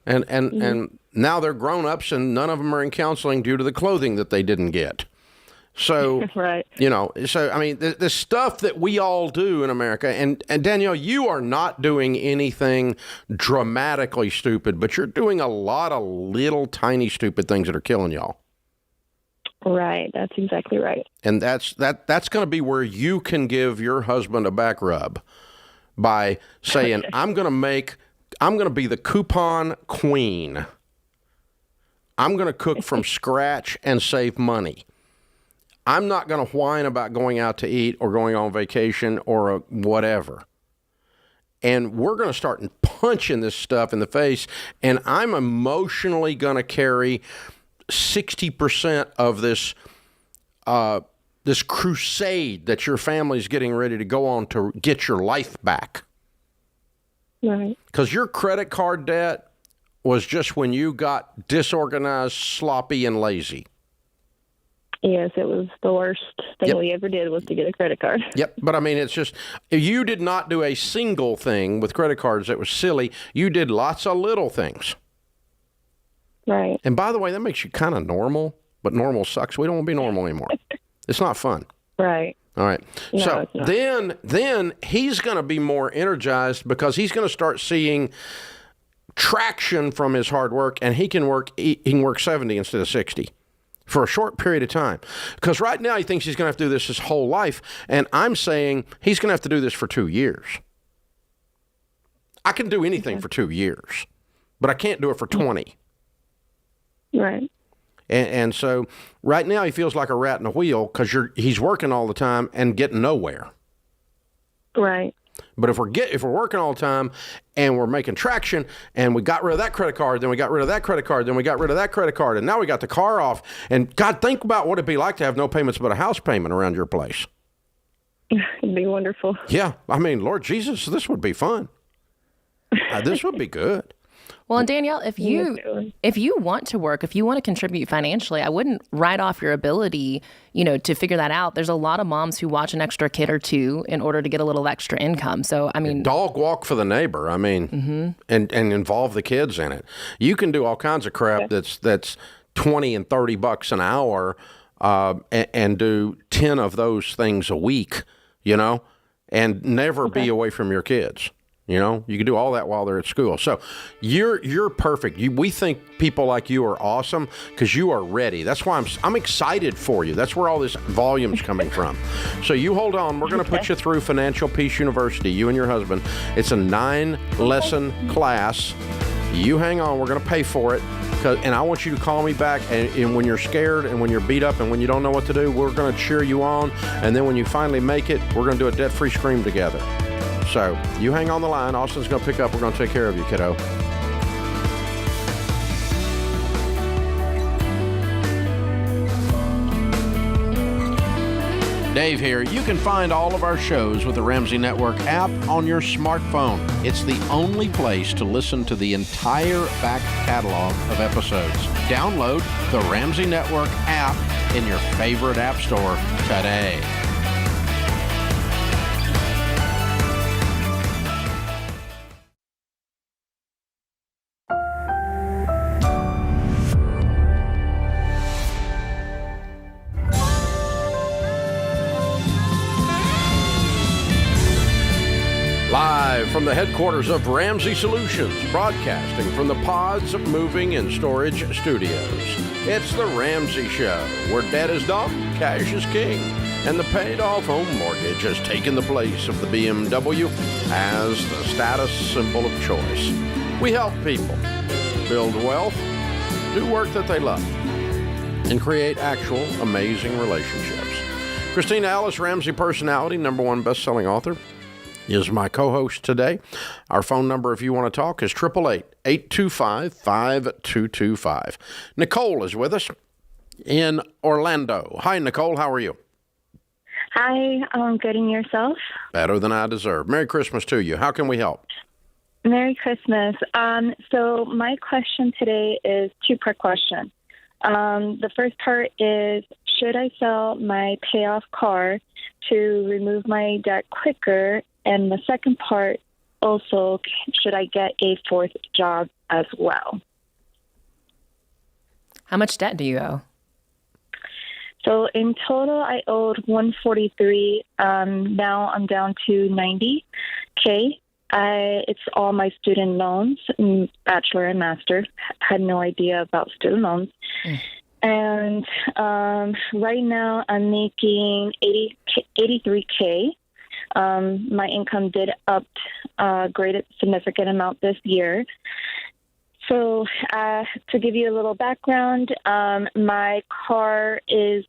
Speaker 1: And now they're grown-ups, and none of them are in counseling due to the clothing that they didn't get. So,
Speaker 15: right.
Speaker 1: So, I mean, the stuff that we all do in America, and Danielle, you are not doing anything dramatically stupid, but you're doing a lot of little tiny stupid things that are killing y'all.
Speaker 15: Right. That's exactly right.
Speaker 1: And that's going to be where you can give your husband a back rub by saying, I'm going to be the coupon queen. I'm going to cook from scratch and save money. I'm not going to whine about going out to eat or going on vacation or whatever. And we're going to start punching this stuff in the face, and I'm emotionally going to carry 60% of this this crusade that your family's getting ready to go on to get your life back.
Speaker 15: Right.
Speaker 1: Because your credit card debt was just when you got disorganized, sloppy, and lazy.
Speaker 15: Yes, it was the worst thing we ever did was to get a credit card.
Speaker 1: Yep, but I mean, it's just, you did not do a single thing with credit cards that was silly. You did lots of little things.
Speaker 15: Right.
Speaker 1: And by the way, that makes you kind of normal, but normal sucks. We don't want to be normal anymore. It's not fun.
Speaker 15: Right.
Speaker 1: All right.
Speaker 15: No,
Speaker 1: so
Speaker 15: it's not.
Speaker 1: then he's going to be more energized because he's going to start seeing traction from his hard work, and he can work 70 instead of 60 for a short period of time. Because right now he thinks he's going to have to do this his whole life, and I'm saying he's going to have to do this for 2 years. I can do anything for 2 years, but I can't do it for 20.
Speaker 15: Right.
Speaker 1: And so right now he feels like a rat in a wheel because he's working all the time and getting nowhere.
Speaker 15: Right.
Speaker 1: But if we're working all the time and we're making traction and we got rid of that credit card, then we got rid of that credit card, then we got rid of that credit card, and now we got the car off. And God, think about what it'd be like to have no payments but a house payment around your place.
Speaker 15: It'd be wonderful.
Speaker 1: Yeah. I mean, Lord Jesus, this would be fun. This would be good.
Speaker 3: Well, and Danielle, if you want to work, if you want to contribute financially, I wouldn't write off your ability, to figure that out. There's a lot of moms who watch an extra kid or two in order to get a little extra income. So, I mean,
Speaker 1: dog walk for the neighbor. I mean, and involve the kids in it. You can do all kinds of crap that's $20 and $30 an hour, and do 10 of those things a week, and never be away from your kids. You can do all that while they're at school. So you're perfect. We think people like you are awesome because you are ready. That's why I'm excited for you. That's where all this volume's coming from. So you hold on. We're going to put you through Financial Peace University, you and your husband. It's a 9-lesson class. You hang on. We're going to pay for it. And I want you to call me back, and when you're scared and when you're beat up and when you don't know what to do, we're going to cheer you on. And then when you finally make it, we're going to do a debt-free scream together. So you hang on the line. Austin's going to pick up. We're going to take care of you, kiddo. Dave here. You can find all of our shows with the Ramsey Network app on your smartphone. It's the only place to listen to the entire back catalog of episodes. Download the Ramsey Network app in your favorite app store today. Live from the headquarters of Ramsey Solutions, broadcasting from the Pods Moving and Storage Studios. It's the Ramsey Show, where debt is dumb, cash is king, and the paid-off home mortgage has taken the place of the BMW as the status symbol of choice. We help people build wealth, do work that they love, and create actual amazing relationships. Christina Ellis, Ramsey personality, #1 best-selling author, is my co-host today. Our phone number, if you want to talk, is 888-825-5225. Nicole is with us in Orlando. Hi, Nicole. How are you?
Speaker 15: Hi, good, and yourself?
Speaker 1: Better than I deserve. Merry Christmas to you. How can we help?
Speaker 15: Merry Christmas. So my question today is two-part question. The first part is, should I sell my payoff car to remove my debt quicker? And the second part also, should I get a fourth job as well?
Speaker 3: How much debt do you owe?
Speaker 15: So in total, I owed $143. Now I'm down to $90K. It's all my student loans, bachelor and master. Had no idea about student loans. And right now I'm making 83K. My income did up a great significant amount this year. So to give you a little background, my car is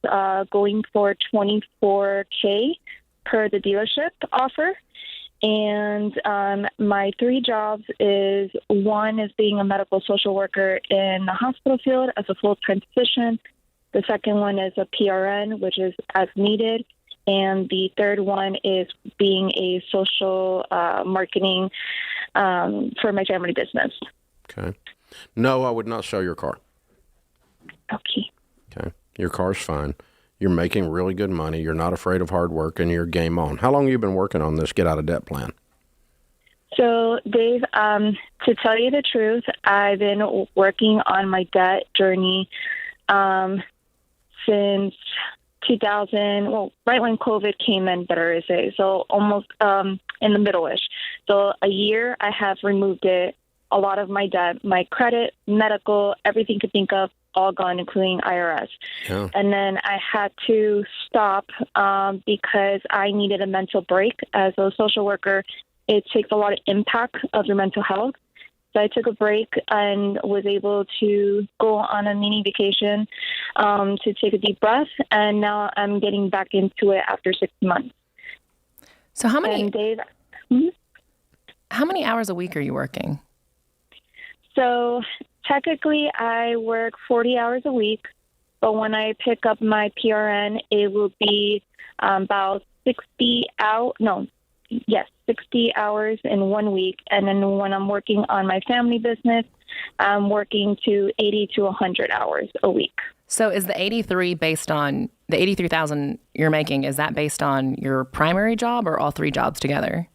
Speaker 15: going for 24K per the dealership offer. And my 3 jobs is, one is being a medical social worker in the hospital field as a full-time position. The second one is a PRN, which is as needed. And the third one is being a social marketing for my family business.
Speaker 1: Okay. No, I would not sell your car.
Speaker 15: Okay.
Speaker 1: Okay. Your car's fine. You're making really good money. You're not afraid of hard work, and you're game on. How long have you been working on this get out of debt plan?
Speaker 15: So, Dave, to tell you the truth, I've been working on my debt journey since 2000, well, right when COVID came in, better to say, so almost in the middle-ish. So a year I have removed it, a lot of my debt, my credit, medical, everything you could think of, all gone, including IRS.
Speaker 1: Yeah.
Speaker 15: And then I had to stop because I needed a mental break. As a social worker, it takes a lot of impact of your mental health. So I took a break and was able to go on a mini vacation to take a deep breath. And now I'm getting back into it after 6 months.
Speaker 3: So how many,
Speaker 15: and Dave,
Speaker 3: how many hours a week are you working?
Speaker 15: So technically I work 40 hours a week, but when I pick up my PRN, it will be about 60 hours in 1 week. And then when I'm working on my family business, I'm working to 80 to 100 hours a week.
Speaker 3: So is the 83 based on the 83,000 you're making? Is that based on your primary job or all 3 jobs together?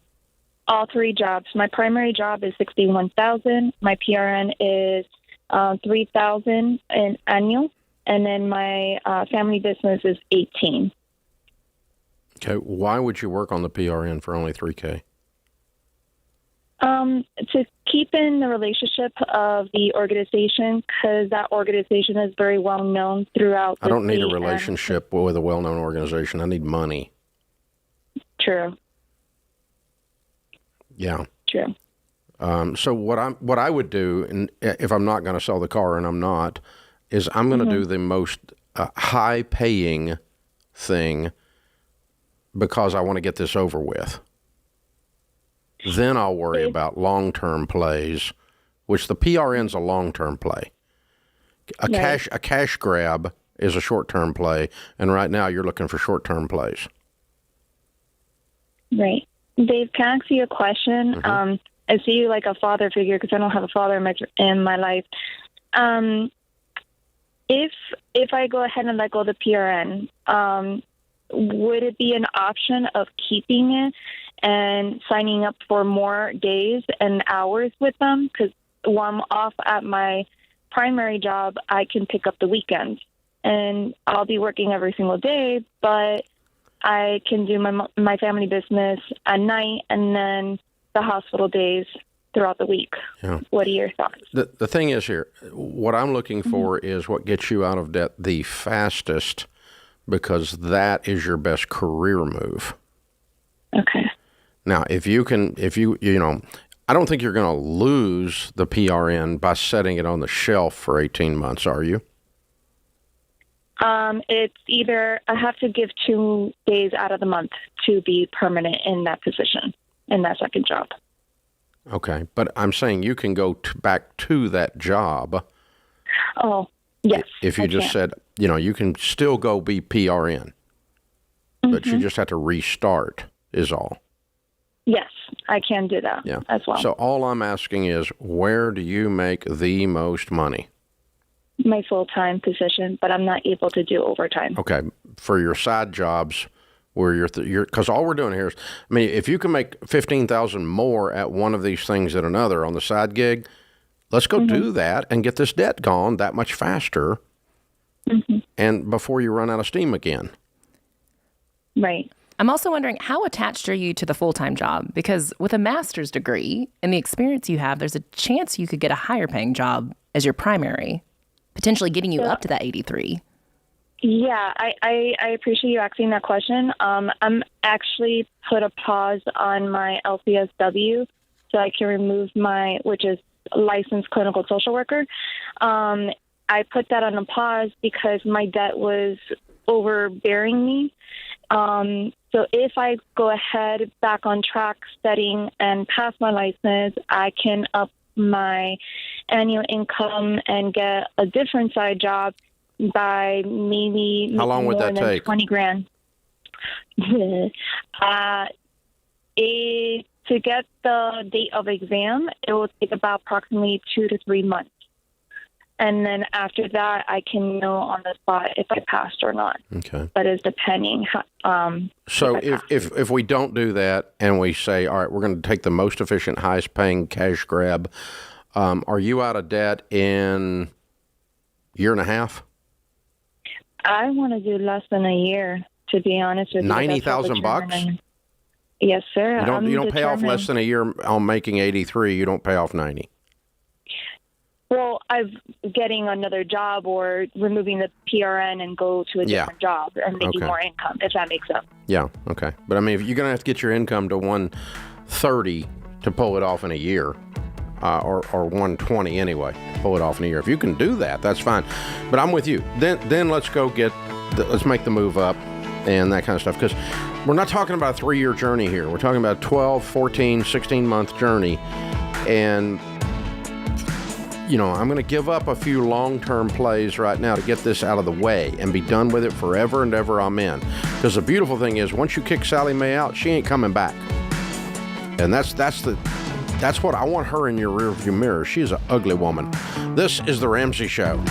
Speaker 15: All 3 jobs. My primary job is 61,000. My PRN is 3,000 in annual, and then my family business is 18.
Speaker 1: Okay. Why would you work on the PRN for only $3K?
Speaker 15: To keep in the relationship of the organization, because that organization is very well known throughout the
Speaker 1: I don't need a
Speaker 15: state
Speaker 1: relationship with a well-known organization. I need money.
Speaker 15: True.
Speaker 1: Yeah.
Speaker 15: True.
Speaker 1: So what I would do, and if I'm not going to sell the car, and I'm not, is I'm going to do the most high-paying thing because I want to get this over with. Then I'll worry about long-term plays, which the PRN's a long-term play. A cash grab is a short-term play, and right now you're looking for short-term plays.
Speaker 15: Right. Dave, can I ask you a question? I see you like a father figure because I don't have a father in my life. If I go ahead and let go of the PRN, would it be an option of keeping it and signing up for more days and hours with them? Because while I'm off at my primary job, I can pick up the weekends. And I'll be working every single day, but I can do my family business at night and then the hospital days throughout the week.
Speaker 1: Yeah.
Speaker 15: What are your thoughts?
Speaker 1: The thing is here, what I'm looking for is what gets you out of debt the fastest, because that is your best career move.
Speaker 15: Okay.
Speaker 1: Now, if you I don't think you're going to lose the PRN by setting it on the shelf for 18 months, are you?
Speaker 15: It's either I have to give 2 days out of the month to be permanent in that position, in that second job.
Speaker 1: Okay, but I'm saying you can go back to that job.
Speaker 15: Oh, yes.
Speaker 1: If you just said, you can still go be PRN, but you just have to restart is all.
Speaker 15: Yes, I can do that as well.
Speaker 1: So all I'm asking is, where do you make the most money?
Speaker 15: My full-time position, but I'm not able to do overtime.
Speaker 1: Okay, for your side jobs, where you're because all we're doing here is, if you can make $15,000 more at one of these things than another on the side gig, let's go do that and get this debt gone that much faster, and before you run out of steam again.
Speaker 15: Right.
Speaker 3: I'm also wondering, how attached are you to the full-time job? Because with a master's degree and the experience you have, there's a chance you could get a higher paying job as your primary, potentially getting you up to that 83?
Speaker 15: Yeah, I appreciate you asking that question. I'm actually put a pause on my LCSW so I can remove which is licensed clinical social worker. I put that on a pause because my debt was overbearing me. So if I go ahead back on track studying and pass my license, I can up my annual income and get a different side job by maybe
Speaker 1: How long would
Speaker 15: more
Speaker 1: that
Speaker 15: than
Speaker 1: take?
Speaker 15: 20 grand. To get the date of exam, it will take about approximately 2 to 3 months. And then after that, I can know on the spot if I passed or not.
Speaker 1: Okay.
Speaker 15: That is depending.
Speaker 1: So if we don't do that and we say, all right, we're going to take the most efficient, highest paying cash grab, are you out of debt in a year and a half?
Speaker 15: I want to do less than a year, to be honest with you.
Speaker 1: $90,000?
Speaker 15: Yes, sir.
Speaker 1: You don't pay off less than a year on making 83. You don't pay off 90.
Speaker 15: Well, I'm getting another job or removing the PRN and go to a different job and making more income, if that makes sense.
Speaker 1: Yeah, okay. But, I mean, if you're going to have to get your income to 130 to pull it off in a year, or 120 anyway, pull it off in a year. If you can do that, that's fine. But I'm with you. Then let's go let's make the move up and that kind of stuff. Because we're not talking about a 3-year journey here. We're talking about a 12, 14, 16-month journey. And I'm going to give up a few long-term plays right now to get this out of the way and be done with it forever and ever. Amen. Because the beautiful thing is, once you kick Sally Mae out, she ain't coming back. And that's what I want her in your rearview mirror. She's an ugly woman. This is the Ramsey Show.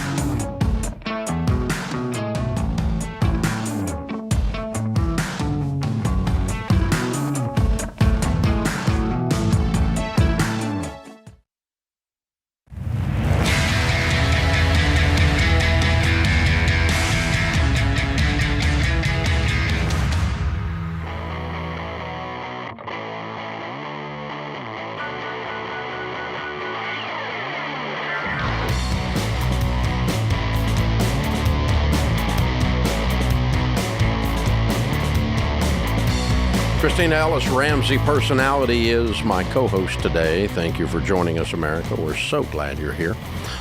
Speaker 1: Christina Ellis, Ramsey Personality, is my co-host today. Thank you for joining us, America. We're so glad you're here.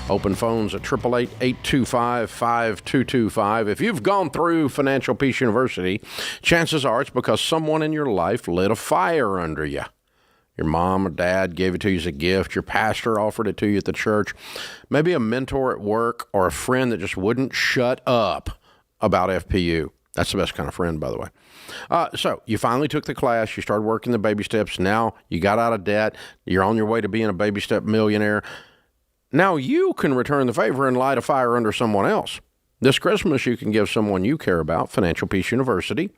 Speaker 1: Open phones at 888-825-5225. If you've gone through Financial Peace University, chances are it's because someone in your life lit a fire under you. Your mom or dad gave it to you as a gift. Your pastor offered it to you at the church. Maybe a mentor at work or a friend that just wouldn't shut up about FPU. That's the best kind of friend, by the way. So you finally took the class. You started working the baby steps. Now you got out of debt. You're on your way to being a baby step millionaire. Now you can return the favor and light a fire under someone else. This Christmas, you can give someone you care about Financial Peace University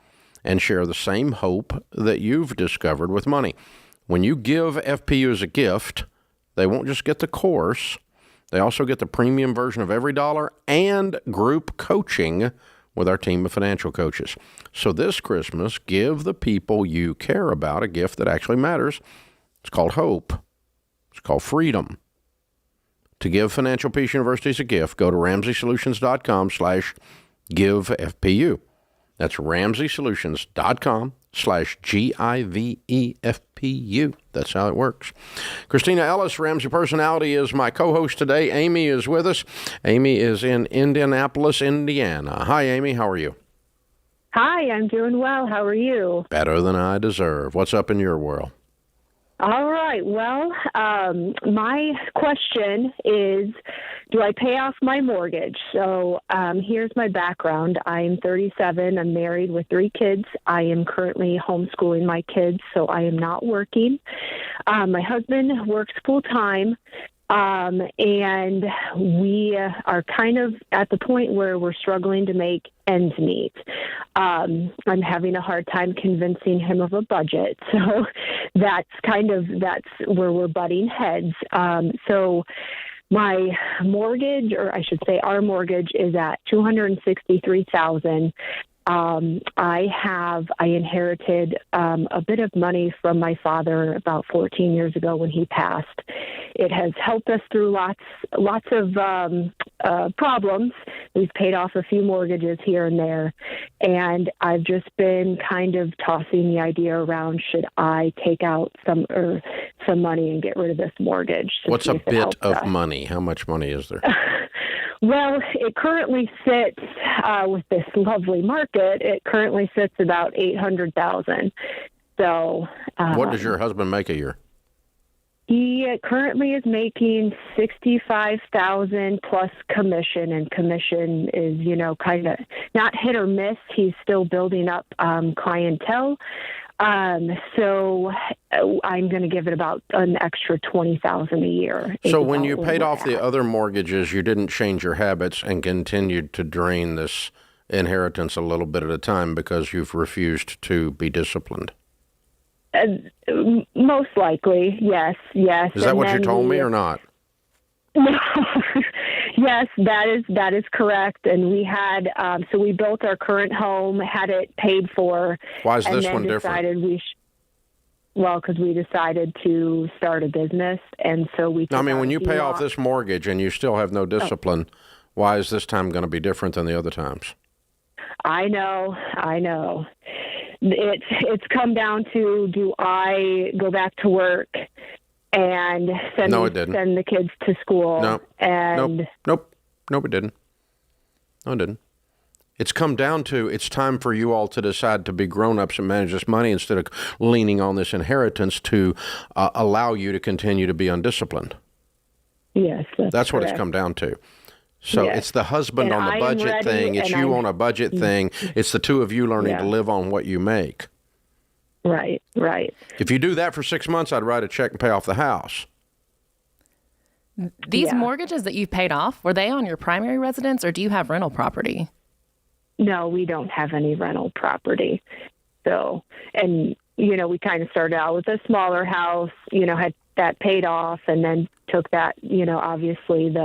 Speaker 1: and share the same hope that you've discovered with money. When you give FPU as a gift, they won't just get the course. They also get the premium version of Every Dollar and group coaching with our team of financial coaches. So this Christmas, give the people you care about a gift that actually matters. It's called hope. It's called freedom. To give Financial Peace University as a gift, go to RamseySolutions.com/GiveFPU. That's RamseySolutions.com/GiveFPU. That's how it works. Christina Ellis, Ramsey Personality, is my co-host today. Amy is with us. Amy is in Indianapolis, Indiana. Hi, Amy. How are you?
Speaker 16: Hi, I'm doing well. How are you?
Speaker 1: Better than I deserve. What's up in your world?
Speaker 16: All right. Well, my question is, do I pay off my mortgage? So here's my background. I'm 37. I'm married with 3 kids. I am currently homeschooling my kids, so I am not working. My husband works full-time, and we are kind of at the point where we're struggling to make ends meet. I'm having a hard time convincing him of a budget. So that's where we're butting heads. So my mortgage, or I should say our mortgage, is at $263,000. I inherited a bit of money from my father about 14 years ago when he passed. It has helped us through lots of problems. We've paid off a few mortgages here and there, and I've just been kind of tossing the idea around: should I take out some money and get rid of this mortgage?
Speaker 1: What's a bit of money? How much money is there?
Speaker 16: Well, it currently sits with this lovely market. It currently sits about $800,000. So,
Speaker 1: what does your husband make a year?
Speaker 16: He currently is making $65,000 plus commission, and commission is, kind of not hit or miss. He's still building up clientele. So I'm going to give it about an extra $20,000 a year.
Speaker 1: So when you paid off the other mortgages, you didn't change your habits and continued to drain this inheritance a little bit at a time because you've refused to be disciplined?
Speaker 16: Most likely, yes.
Speaker 1: Is that what you told me or not?
Speaker 16: No. Yes, that is correct. And we had, so we built our current home, had it paid for.
Speaker 1: Why is this one different?
Speaker 16: Because we decided to start a business, and so we.
Speaker 1: I mean, when you pay off this mortgage and you still have no discipline, why is this time going to be different than the other times?
Speaker 16: I know. It's come down to: do I go back to work and send the kids to school?
Speaker 1: Nope, it didn't. No, it didn't. It's come down to it's time for you all to decide to be grown-ups and manage this money instead of leaning on this inheritance to allow you to continue to be undisciplined.
Speaker 16: Yes,
Speaker 1: that's what it's come down to. So
Speaker 16: yes.
Speaker 1: It's the husband on the budget thing. It's you on a budget thing. It's the two of you learning to live on what you make.
Speaker 16: Right.
Speaker 1: If you do that for 6 months, I'd write a check and pay off the house.
Speaker 3: These mortgages that you've paid off, were they on your primary residence or do you have rental property?
Speaker 16: No, we don't have any rental property. So, and, we kind of started out with a smaller house, had that paid off and then took that, obviously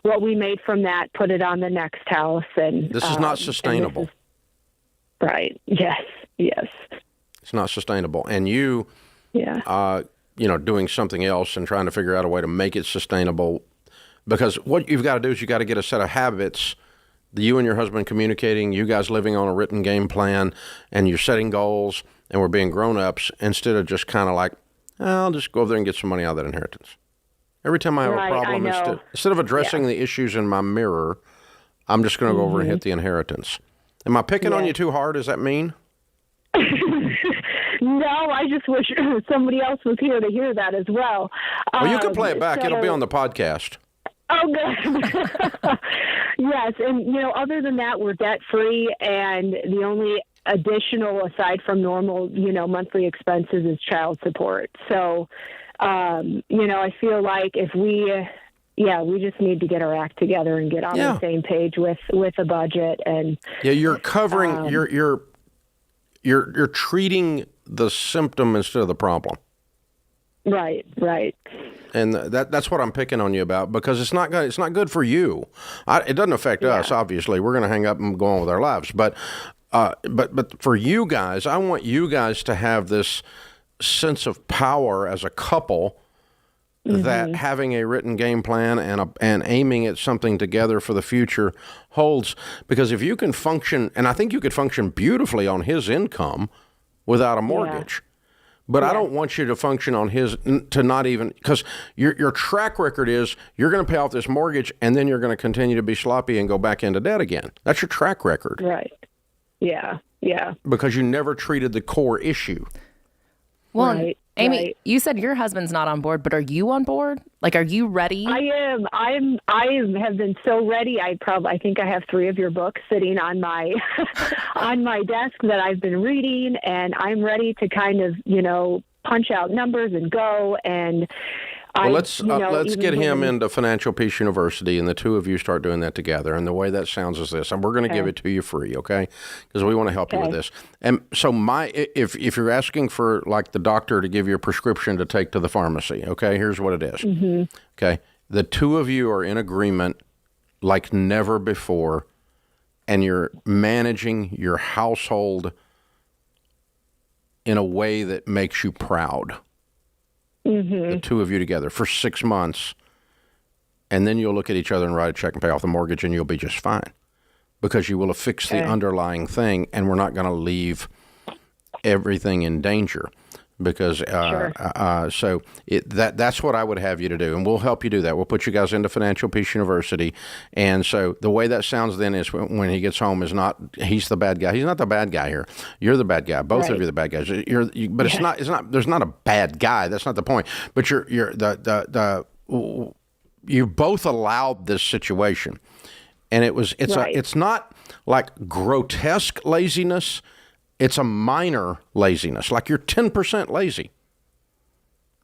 Speaker 16: what we made from that, put it on the next house. And
Speaker 1: this is not sustainable.
Speaker 16: Right. Yes.
Speaker 1: It's not sustainable. And you, doing something else and trying to figure out a way to make it sustainable, because what you've got to do is you got to get a set of habits, you and your husband communicating, you guys living on a written game plan, and you're setting goals, and we're being grown-ups instead of just kind of like, I'll just go over there and get some money out of that inheritance. Every time I have a problem, instead of addressing the issues in my mirror, I'm just going to go over and hit the inheritance. Am I picking on you too hard? Does that mean?
Speaker 16: No, I just wish somebody else was here to hear that as well.
Speaker 1: Well, you can play it back. It'll be on the podcast.
Speaker 16: Oh, good. Yes, and, other than that, we're debt-free, and the only additional, aside from normal, monthly expenses, is child support. So, I feel like if we just need to get our act together and get on the same page with a budget. And
Speaker 1: you're covering, you're treating the symptom instead of the problem.
Speaker 16: Right.
Speaker 1: And that's what I'm picking on you about, because it's not good for you. It doesn't affect us, obviously. We're going to hang up and go on with our lives. But for you guys, I want you guys to have this sense of power as a couple, that having a written game plan and aiming at something together for the future holds. Because if you can function, and I think you could function beautifully on his income without a mortgage. But I don't want you to function on his, to not even, because your track record is you're going to pay off this mortgage and then you're going to continue to be sloppy and go back into debt again. That's your track record.
Speaker 16: Right. Yeah.
Speaker 1: Because you never treated the core issue.
Speaker 3: Well, Amy, you said your husband's not on board, but are you on board? Like, are you ready?
Speaker 16: I am. I have been so ready. I think I have 3 of your books sitting on my on my desk that I've been reading, and I'm ready to kind of, punch out numbers and go. And
Speaker 1: let's get him into Financial Peace University, and the two of you start doing that together. And the way that sounds is this, and we're going to give it to you free, okay? Because we want to help you with this. And so if you're asking for like the doctor to give you a prescription to take to the pharmacy, okay, here's what it is. Okay, the two of you are in agreement like never before and you're managing your household in a way that makes you proud. The two of you together for 6 months, and then you'll look at each other and write a check and pay off the mortgage, and you'll be just fine because you will have fixed the underlying thing, and we're not going to leave everything in danger. Because so that's what I would have you to do, and we'll help you do that. We'll put you guys into Financial Peace University, and so the way that sounds then is when he gets home is not he's the bad guy. He's not the bad guy here. You're the bad guy. Both of you are the bad guys. But it's not. There's not a bad guy. That's not the point. But you both allowed this situation, and it's not like grotesque laziness. It's a minor laziness, like you're 10% lazy.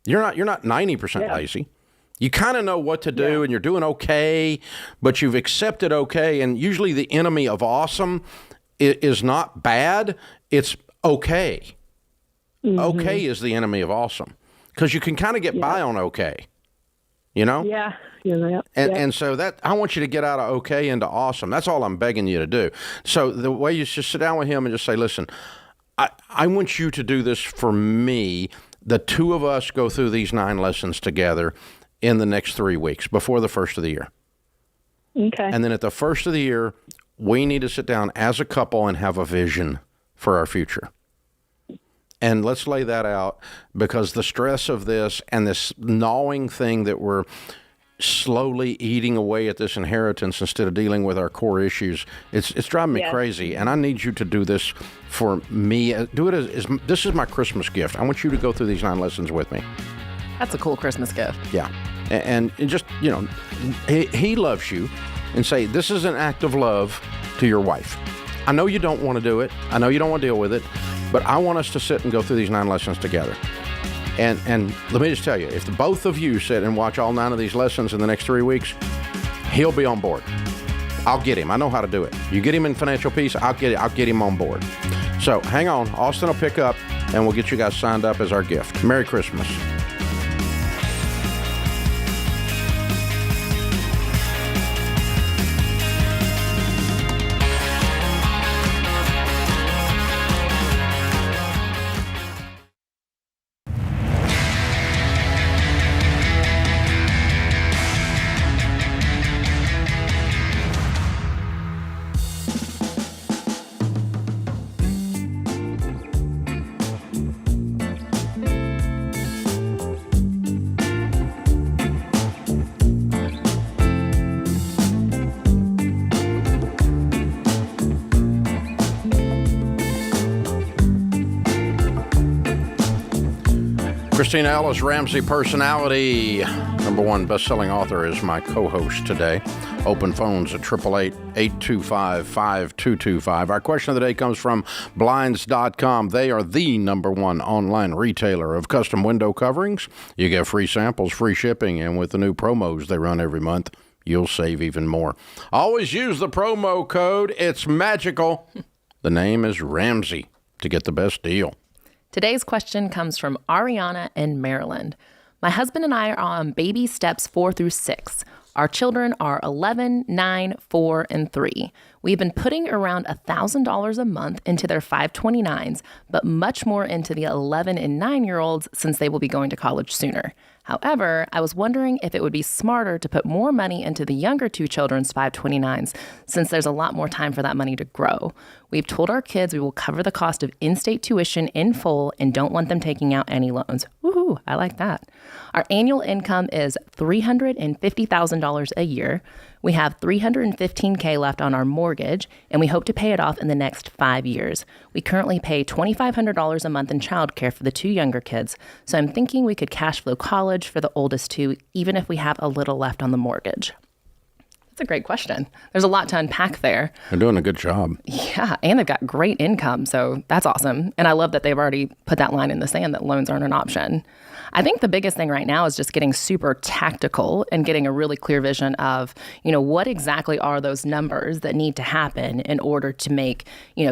Speaker 1: You're not 90% lazy. You kind of know what to do, and you're doing okay, but you've accepted okay. And usually the enemy of awesome is not bad. It's okay. Okay is the enemy of awesome because you can kind of get by on okay, you know?
Speaker 16: Yeah.
Speaker 1: And so that I want you to get out of okay into awesome. That's all I'm begging you to do. So the way you just sit down with him and just say, listen, I want you to do this for me. The two of us go through these 9 lessons together in the next 3 weeks before the first of the year.
Speaker 16: Okay.
Speaker 1: And then at the first of the year, we need to sit down as a couple and have a vision for our future. And let's lay that out because the stress of this and this gnawing thing that we're slowly eating away at this inheritance instead of dealing with our core issues. It's driving me crazy, and I need you to do this for me. Do it as this is my Christmas gift. I want you to go through these 9 lessons with me.
Speaker 3: That's a cool Christmas gift.
Speaker 1: Yeah, and just he loves you, and say this is an act of love to your wife. I know you don't want to do it. I know you don't want to deal with it, but I want us to sit and go through these 9 lessons together. And let me just tell you, if the both of you sit and watch all 9 of these lessons in the next 3 weeks, he'll be on board. I'll get him. I know how to do it. You get him in Financial Peace, I'll get him on board. So hang on. Austin will pick up, and we'll get you guys signed up as our gift. Merry Christmas. Christina Ellis, Ramsey personality, #1 best-selling author, is my co-host today. Open phones at 888-825-5225. Our question of the day comes from Blinds.com. They are the #1 online retailer of custom window coverings. You get free samples, free shipping, and with the new promos they run every month, you'll save even more. Always use the promo code. It's magical. The name is Ramsey to get the best deal.
Speaker 3: Today's question comes from Ariana in Maryland. My husband and I are on baby steps 4 through 6. Our children are 11, 9, 4, and 3. We've been putting around $1,000 a month into their 529s, but much more into the 11 and 9-year-olds since they will be going to college sooner. However, I was wondering if it would be smarter to put more money into the younger 2 children's 529s since there's a lot more time for that money to grow. We've told our kids we will cover the cost of in-state tuition in full and don't want them taking out any loans. Woohoo, I like that. Our annual income is $350,000 a year. We have $315K left on our mortgage, and we hope to pay it off in the next 5 years. We currently pay $2,500 a month in childcare for the 2 younger kids, so I'm thinking we could cash flow college for the oldest 2, even if we have a little left on the mortgage. That's a great question. There's a lot to unpack there.
Speaker 1: They're doing a good job.
Speaker 3: Yeah, and they've got great income, so that's awesome. And I love that they've already put that line in the sand that loans aren't an option. I think the biggest thing right now is just getting super tactical and getting a really clear vision of, what exactly are those numbers that need to happen in order to make,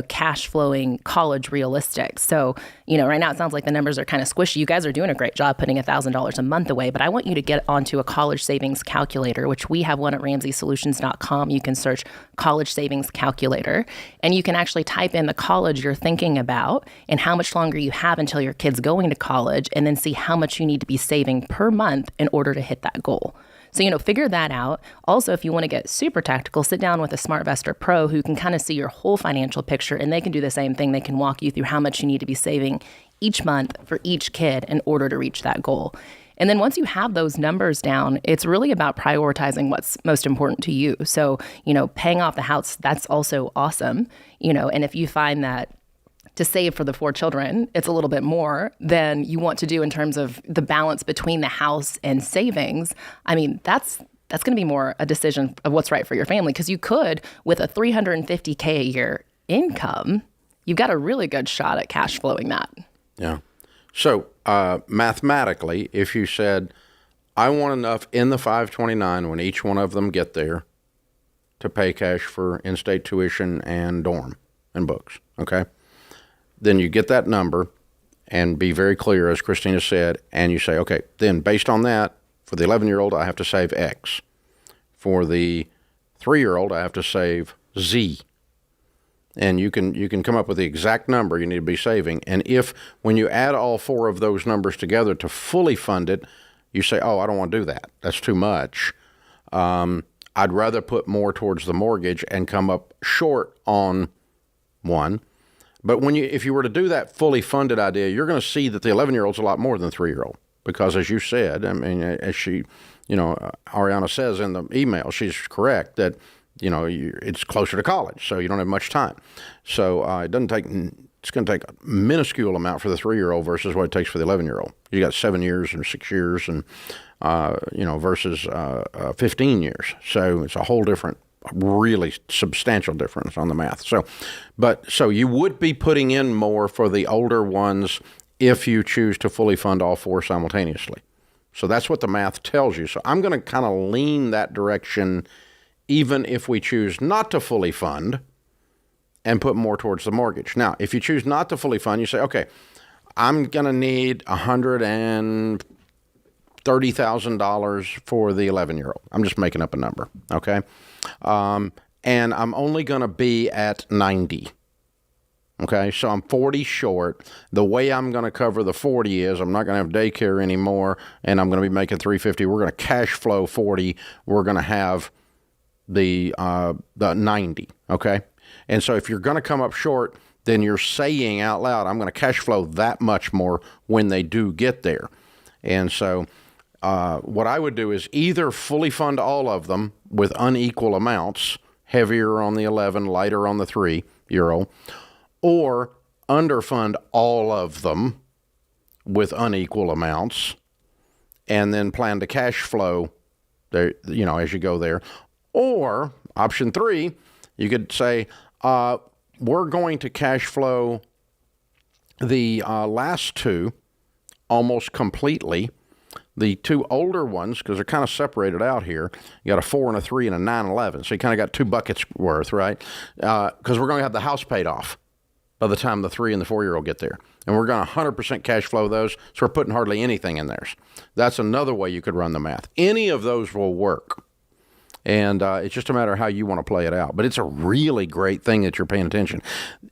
Speaker 3: cash flowing college realistic. So, right now it sounds like the numbers are kind of squishy. You guys are doing a great job putting $1,000 a month away, but I want you to get onto a college savings calculator, which we have one at Ramsey Solutions financialsolutions.com, you can search college savings calculator, and you can actually type in the college you're thinking about and how much longer you have until your kid's going to college, and then see how much you need to be saving per month in order to hit that goal. So, figure that out. Also, if you want to get super tactical, sit down with a SmartVestor Pro who can kind of see your whole financial picture, and they can do the same thing. They can walk you through how much you need to be saving each month for each kid in order to reach that goal. And then once you have those numbers down, it's really about prioritizing what's most important to you. So, paying off the house, that's also awesome. And if you find that to save for the 4 children, it's a little bit more than you want to do in terms of the balance between the house and savings. I mean, that's going to be more a decision of what's right for your family, because you could, with a $350K a year income, you've got a really good shot at cash flowing that.
Speaker 1: Yeah. So mathematically, if you said, I want enough in the 529 when each one of them get there to pay cash for in-state tuition and dorm and books, okay? Then you get that number and be very clear, as Christina said, and you say, okay, then based on that, for the 11-year-old, I have to save X. For the 3-year-old, I have to save Z. And you can come up with the exact number you need to be saving. And if, when you add all 4 of those numbers together to fully fund it, you say, oh, I don't want to do that. That's too much. I'd rather put more towards the mortgage and come up short on one. But if you were to do that fully funded idea, you're going to see that the 11-year-old's a lot more than the 3-year-old. Because as you said, I mean, as she, Ariana says in the email, she's correct that, it's closer to college, so you don't have much time. So it's going to take a minuscule amount for the 3-year-old versus what it takes for the 11-year-old. You got 7 years and 6 years and, versus 15 years. So it's a whole different, really substantial difference on the math. So you would be putting in more for the older ones if you choose to fully fund all 4 simultaneously. So that's what the math tells you. So I'm going to kind of lean that direction, even if we choose not to fully fund and put more towards the mortgage. Now, if you choose not to fully fund, you say, okay, I'm going to need $130,000 for the 11-year-old. I'm just making up a number, okay? And I'm only going to be at 90. Okay, so I'm 40 short. The way I'm going to cover the 40 is I'm not going to have daycare anymore, and I'm going to be making $350. We're going to cash flow 40. We're going to have the 90. Okay, and so if you're going to come up short, then you're saying out loud, I'm going to cash flow that much more when they do get there. And so what I would do is either fully fund all of them with unequal amounts, heavier on the 11, lighter on the 3-year-old, or underfund all of them with unequal amounts, and then plan to cash flow there, as you go there. Or option 3, you could say, we're going to cash flow the last 2 almost completely. The 2 older ones, because they're kind of separated out here, you got a 4 and a 3 and a 9/11. So you kind of got 2 buckets worth, right? Because we're going to have the house paid off by the time the 3 and the 4-year-old get there. And we're going to 100% cash flow those, so we're putting hardly anything in theirs. That's another way you could run the math. Any of those will work. And it's just a matter of how you want to play it out. But it's a really great thing that you're paying attention.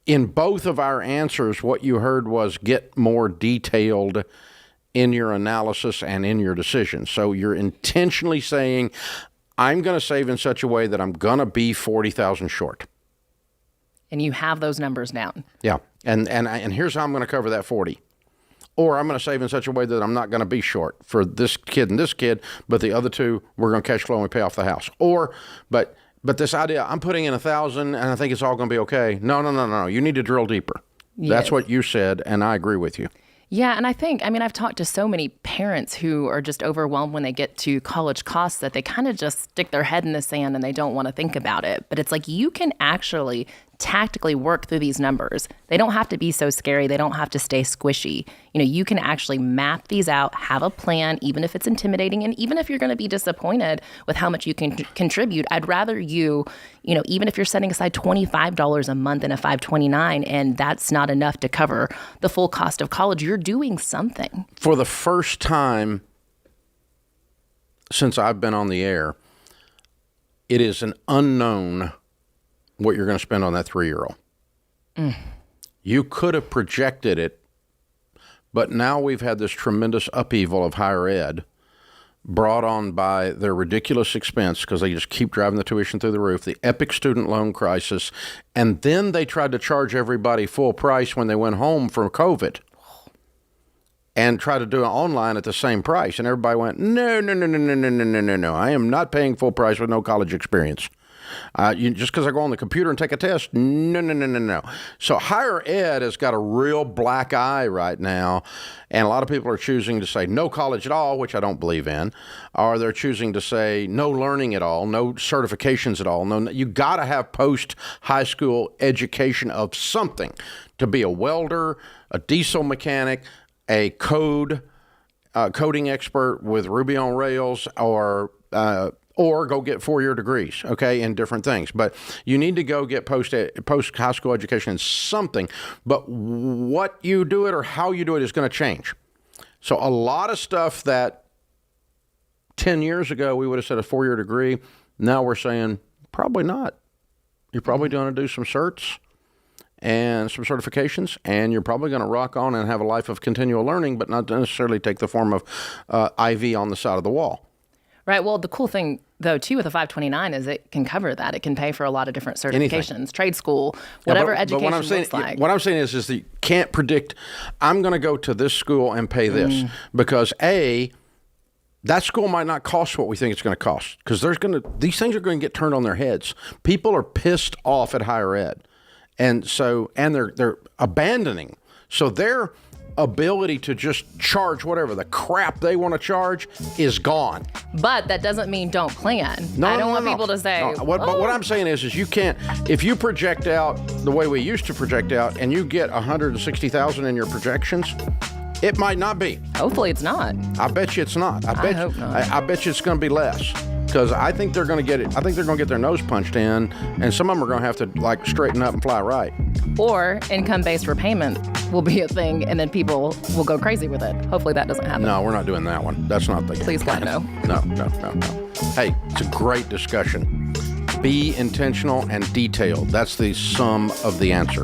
Speaker 1: In both of our answers, what you heard was get more detailed in your analysis and in your decision. So you're intentionally saying, I'm going to save in such a way that I'm going to be $40,000 short.
Speaker 3: And you have those numbers down.
Speaker 1: Yeah. And here's how I'm going to cover that 40. Or I'm going to save in such a way that I'm not going to be short for this kid and this kid, but the other 2, we're going to cash flow and we pay off the house. Or, but this idea, I'm putting in 1,000 and I think it's all going to be okay. No. You need to drill deeper. Yes. That's what you said, and I agree with you.
Speaker 3: Yeah, and I've talked to so many parents who are just overwhelmed when they get to college costs that they kind of just stick their head in the sand and they don't want to think about it. But it's like you can actually tactically work through these numbers. They don't have to be so scary. They don't have to stay squishy. You can actually map these out, have a plan, even if it's intimidating. And even if you're going to be disappointed with how much you can contribute, I'd rather you, even if you're setting aside $25 a month in a 529 and that's not enough to cover the full cost of college, you're doing something.
Speaker 1: For the first time since I've been on the air, it is an unknown what you're going to spend on that 3-year-old. You could have projected it, but now we've had this tremendous upheaval of higher ed brought on by their ridiculous expense because they just keep driving the tuition through the roof, the epic student loan crisis, and then they tried to charge everybody full price when they went home from COVID and try to do it online at the same price. And everybody went, no. I am not paying full price with no college experience. Just because I go on the computer and take a test, no. So higher ed has got a real black eye right now, and a lot of people are choosing to say no college at all, which I don't believe in, or they're choosing to say no learning at all, no certifications at all. No, you got to have post-high school education of something to be a welder, a diesel mechanic, a coding expert with Ruby on Rails, or go get 4-year degrees, okay, in different things. But you need to go get post-high school education in something. But what you do it or how you do it is going to change. So a lot of stuff that 10 years ago we would have said a 4-year degree, now we're saying probably not. You're probably going to do some certs and some certifications, and you're probably going to rock on and have a life of continual learning, but not necessarily take the form of IV on the side of the wall.
Speaker 3: Right. Well, the cool thing, though, too, with the 529 is it can cover that. It can pay for a lot of different certifications,
Speaker 1: Anything.
Speaker 3: Trade school, whatever education looks like.
Speaker 1: What I'm saying is that you can't predict, I'm going to go to this school and pay this because, A, that school might not cost what we think it's going to cost because these things are going to get turned on their heads. People are pissed off at higher ed. And they're abandoning. So their ability to just charge whatever the crap they want to charge is gone.
Speaker 3: But that doesn't mean don't plan. I don't want people to say.
Speaker 1: No. But what I'm saying is you can't, if you project out the way we used to project out and you get 160,000 in your projections, it might not be.
Speaker 3: Hopefully it's not.
Speaker 1: I bet you it's not. I hope not. I bet you it's going to be less. Because I think they're going to get it. I think they're going to get their nose punched in, and some of them are going to have to straighten up and fly right.
Speaker 3: Or income-based repayment will be a thing, and then people will go crazy with it. Hopefully that doesn't happen.
Speaker 1: No, we're not doing that one. That's not the
Speaker 3: Please God, no.
Speaker 1: No. Hey, it's a great discussion. Be intentional and detailed. That's the sum of the answer.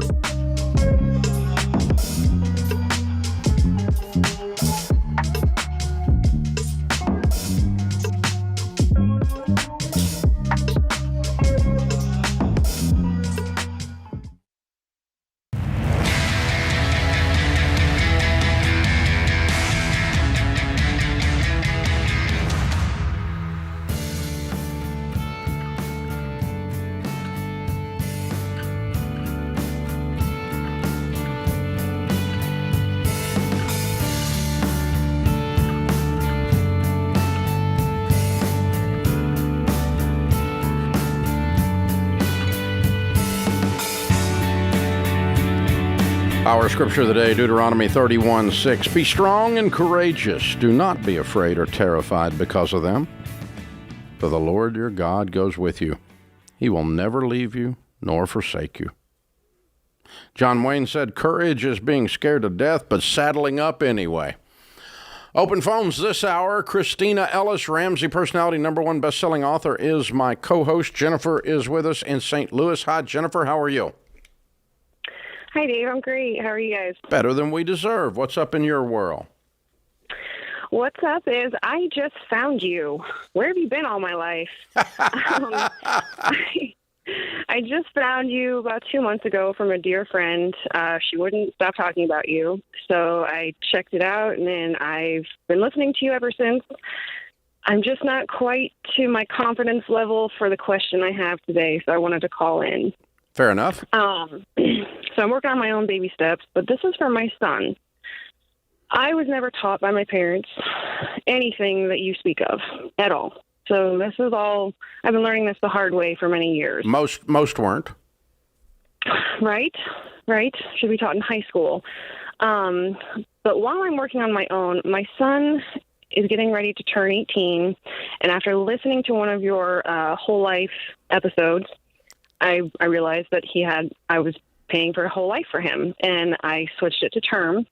Speaker 1: Our scripture of the day, Deuteronomy 31:6. Be strong and courageous. Do not be afraid or terrified because of them. For the Lord your God goes with you. He will never leave you nor forsake you. John Wayne said, courage is being scared to death, but saddling up anyway. Open phones this hour. Christina Ellis, Ramsey personality, #1 best-selling author, is my co-host. Jennifer is with us in St. Louis. Hi, Jennifer. How are you?
Speaker 17: Hi, Dave. I'm great. How are you guys?
Speaker 1: Better than we deserve. What's up in your world?
Speaker 17: What's up is I just found you. Where have you been all my life? I just found you about 2 months ago from a dear friend. She wouldn't stop talking about you. So I checked it out, and then I've been listening to you ever since. I'm just not quite to my confidence level for the question I have today, so I wanted to call in.
Speaker 1: Fair enough.
Speaker 17: So I'm working on my own baby steps, but this is for my son. I was never taught by my parents anything that you speak of at all. So this is all, I've been learning this the hard way for many years.
Speaker 1: Most weren't.
Speaker 17: Right. Should be taught in high school. But while I'm working on my own, my son is getting ready to turn 18. And after listening to one of your whole life episodes, I realized that I was paying for a whole life for him, and I switched it to term.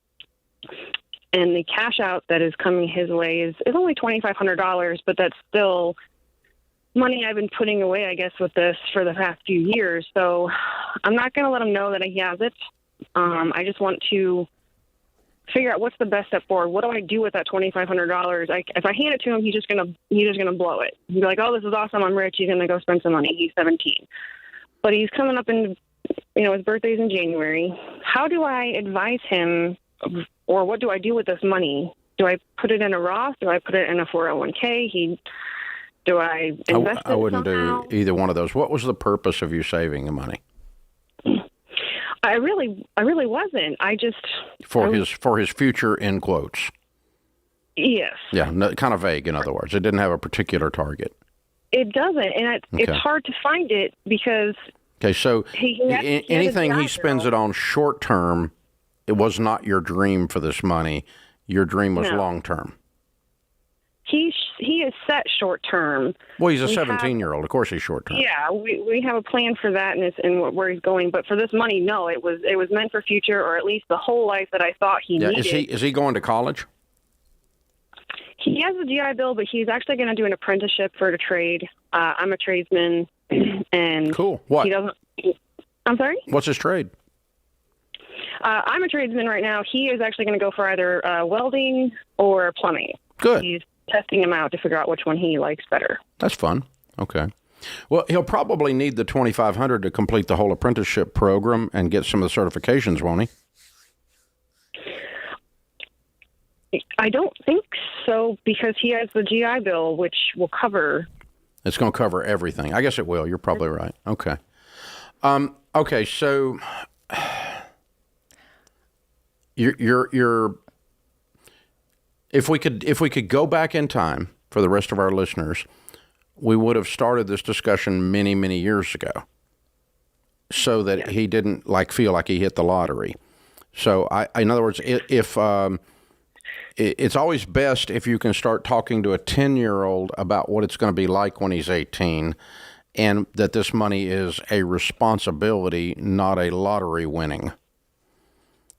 Speaker 17: And the cash out that is coming his way is only $2,500, but that's still money I've been putting away, I guess, with this for the past few years. So I'm not going to let him know that he has it. I just want to figure out what's the best step forward. What do I do with that $2,500? If I hand it to him, he's just gonna blow it. He'll be like, "Oh, this is awesome! I'm rich." He's gonna go spend some money. He's 17, but he's coming up in, his birthday's in January. How do I advise him, or what do I do with this money? Do I put it in a Roth? Do I put it in a 401k? Do I invest it?
Speaker 1: I wouldn't
Speaker 17: somehow?
Speaker 1: do either one of those. What was the purpose of you saving the money?
Speaker 17: I really wasn't. I just
Speaker 1: For his future, in quotes.
Speaker 17: Yes.
Speaker 1: Yeah, no, kind of vague. In other words, it didn't have a particular target.
Speaker 17: It doesn't, and it's hard to find it because.
Speaker 1: Okay, so anything he
Speaker 17: job,
Speaker 1: spends it on short term, it was not your dream for this money. Your dream was
Speaker 17: No.
Speaker 1: long term.
Speaker 17: He is set short term.
Speaker 1: Well, he's a 17-year-old. Of course, he's short term.
Speaker 17: Yeah, we have a plan for that and where he's going. But for this money, no, it was meant for future, or at least the whole life that I thought he needed.
Speaker 1: Is he going to college?
Speaker 17: He has a GI Bill, but he's actually going to do an apprenticeship for a trade. I'm a tradesman, and
Speaker 1: cool. What?
Speaker 17: He doesn't. I'm sorry.
Speaker 1: What's his trade?
Speaker 17: I'm a tradesman right now. He is actually going to go for either welding or plumbing.
Speaker 1: Good.
Speaker 17: He's testing him out to figure out which one he likes better.
Speaker 1: That's fun. Okay. Well, he'll probably need the $2,500 to complete the whole apprenticeship program and get some of the certifications, won't he?
Speaker 17: I don't think so, because he has the GI Bill, which will cover.
Speaker 1: It's going to cover everything. I guess it will. You're probably right. Okay. Okay. So you're if we could go back in time for the rest of our listeners, we would have started this discussion many, many years ago, so that he didn't feel like he hit the lottery. So in other words, if it's always best if you can start talking to a 10-year-old about what it's going to be like when he's 18, and that this money is a responsibility, not a lottery winning.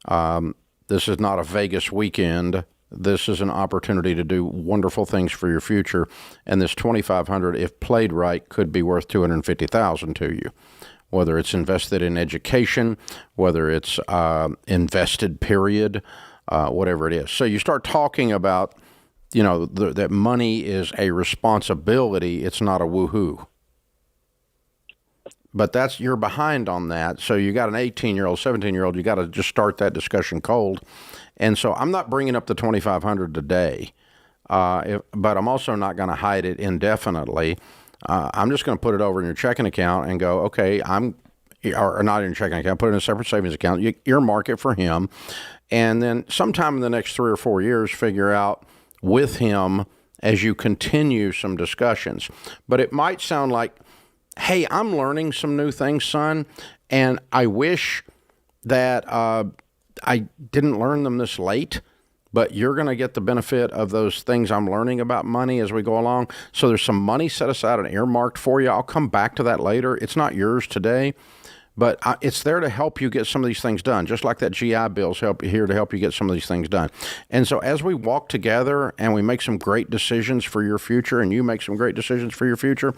Speaker 1: This is not a Vegas weekend. This is an opportunity to do wonderful things for your future, and this $2,500, if played right, could be worth $250,000 to you. Whether it's invested in education, whether it's invested, period, whatever it is. So you start talking about, that money is a responsibility. It's not a woohoo. But you're behind on that. So you got an 18-year-old, 17-year-old. You got to just start that discussion cold. And so I'm not bringing up the $2,500 today, but I'm also not going to hide it indefinitely. I'm just going to put it over in your checking account and go, okay, or not in your checking account, put it in a separate savings account. You earmark it for him. And then sometime in the next 3 or 4 years, figure out with him as you continue some discussions. But it might sound like, hey, I'm learning some new things, son, and I wish that I didn't learn them this late, but you're going to get the benefit of those things I'm learning about money as we go along. So there's some money set aside and earmarked for you. I'll come back to that later. It's not yours today, but it's there to help you get some of these things done, just like that GI Bill's here to help you get some of these things done. And so as we walk together and we make some great decisions for your future, and you make some great decisions for your future,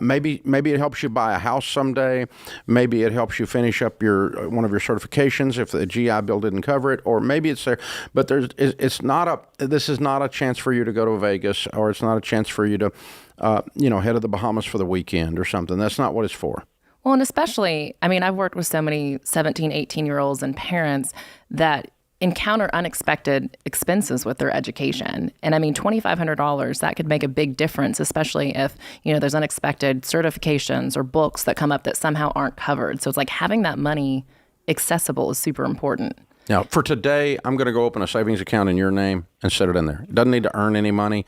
Speaker 1: maybe it helps you buy a house someday. Maybe it helps you finish up one of your certifications if the GI Bill didn't cover it, or maybe it's there. But this is not a chance for you to go to Vegas, or it's not a chance for you to, head to the Bahamas for the weekend or something. That's not what it's for.
Speaker 3: Well, and especially, I've worked with so many 17, 18-year-olds and parents that encounter unexpected expenses with their education. And $2,500, that could make a big difference, especially if, there's unexpected certifications or books that come up that somehow aren't covered. So it's like having that money accessible is super important.
Speaker 1: Now, for today, I'm going to go open a savings account in your name and set it in there. It doesn't need to earn any money.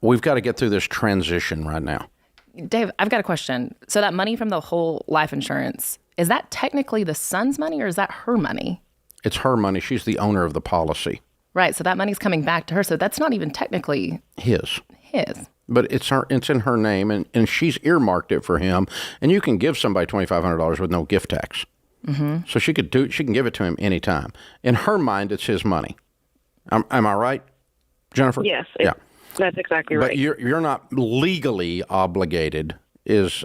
Speaker 1: We've got to get through this transition right now.
Speaker 3: Dave, I've got a question. So that money from the whole life insurance, is that technically the son's money, or is that her money?
Speaker 1: It's her money. She's the owner of the policy.
Speaker 3: Right. So that money's coming back to her. So that's not even technically
Speaker 1: his.
Speaker 3: But
Speaker 1: it's in her name, and she's earmarked it for him. And you can give somebody $2,500 with no gift tax.
Speaker 3: Mm-hmm.
Speaker 1: So she can give it to him anytime. In her mind, it's his money. Am I right, Jennifer?
Speaker 17: Yes.
Speaker 1: Yeah.
Speaker 17: That's exactly right.
Speaker 1: But you're not legally obligated, is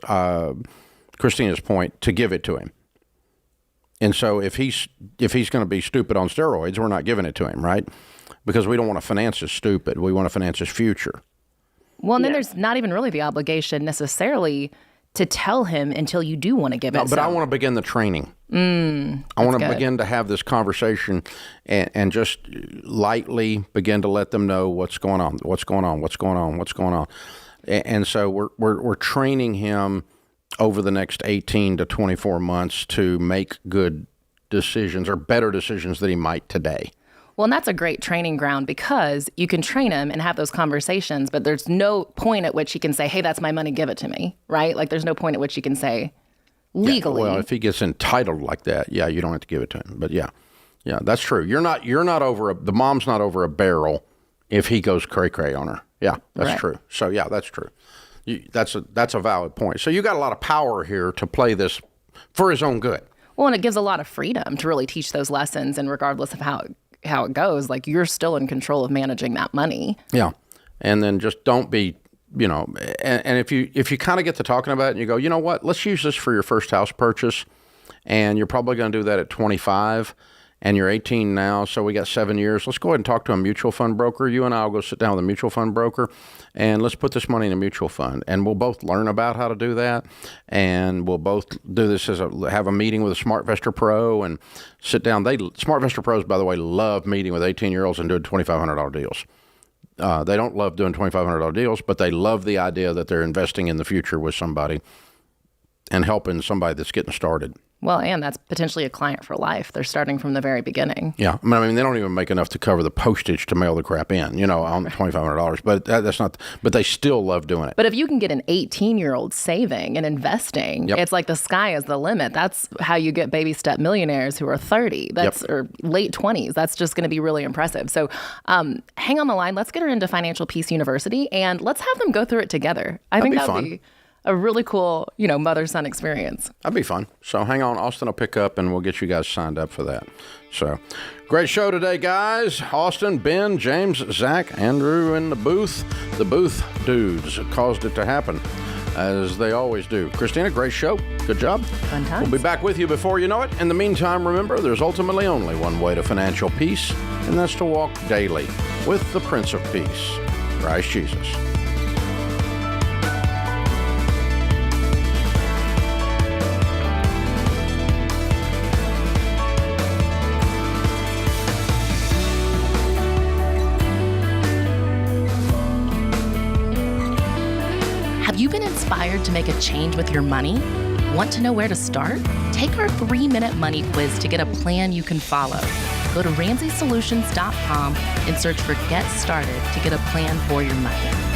Speaker 1: Christina's point, to give it to him. And so if he's going to be stupid on steroids, we're not giving it to him, right? Because we don't want to finance his stupid. We want to finance his future.
Speaker 3: Well, and then there's not even really the obligation necessarily to tell him until you do want to give it.
Speaker 1: No, but I want to begin the training. I want to begin to have this conversation and just lightly begin to let them know what's going on. And so we're training him over the next 18 to 24 months to make good decisions or better decisions than he might today.
Speaker 3: Well, and that's a great training ground because you can train him and have those conversations, but there's no point at which he can say, hey, that's my money, give it to me, right? Like there's no point at which he can say legally.
Speaker 1: Yeah, well, if he gets entitled like that, you don't have to give it to him. But yeah, that's true. You're not over the mom's not over a barrel if he goes cray-cray on her. Yeah, that's true. So yeah, that's true. That's a valid point. So you got a lot of power here to play this for his own good.
Speaker 3: Well, and it gives a lot of freedom to really teach those lessons, and regardless of how it goes, like you're still in control of managing that money. Yeah.
Speaker 1: And then just don't be, and if you kind of get to talking about it and you go, you know what, let's use this for your first house purchase. And you're probably going to do that at 25 and you're 18 now. So we got 7 years. Let's go ahead and talk to a mutual fund broker. You and I will go sit down with a mutual fund broker and let's put this money in a mutual fund. And we'll both learn about how to do that. And we'll both do this have a meeting with a SmartVestor Pro and sit down. SmartVestor Pros, by the way, love meeting with 18-year-olds and doing $2,500 deals. They don't love doing $2,500 deals, but they love the idea that they're investing in the future with somebody and helping somebody that's getting started.
Speaker 3: Well, and that's potentially a client for life. They're starting from the very beginning.
Speaker 1: Yeah. I mean, they don't even make enough to cover the postage to mail the crap in, on $2,500. But that's not, but they still love doing it.
Speaker 3: But if you can get an 18-year-old saving and investing, it's like the sky is the limit. That's how you get baby step millionaires who are 30. Or late 20s. That's just going to be really impressive. So hang on the line. Let's get her into Financial Peace University and let's have them go through it together. I think that'd be a really cool, mother-son experience.
Speaker 1: That'd be fun. So hang on. Austin will pick up and we'll get you guys signed up for that. So great show today, guys. Austin, Ben, James, Zach, Andrew in the booth. The booth dudes caused it to happen, as they always do. Christina, great show. Good job.
Speaker 3: Fun times.
Speaker 1: We'll be back with you before you know it. In the meantime, remember, there's ultimately only one way to financial peace, and that's to walk daily with the Prince of Peace, Christ Jesus.
Speaker 3: Have you been inspired to make a change with your money? Want to know where to start? Take our 3-minute money quiz to get a plan you can follow. Go to RamseySolutions.com and search for Get Started to get a plan for your money.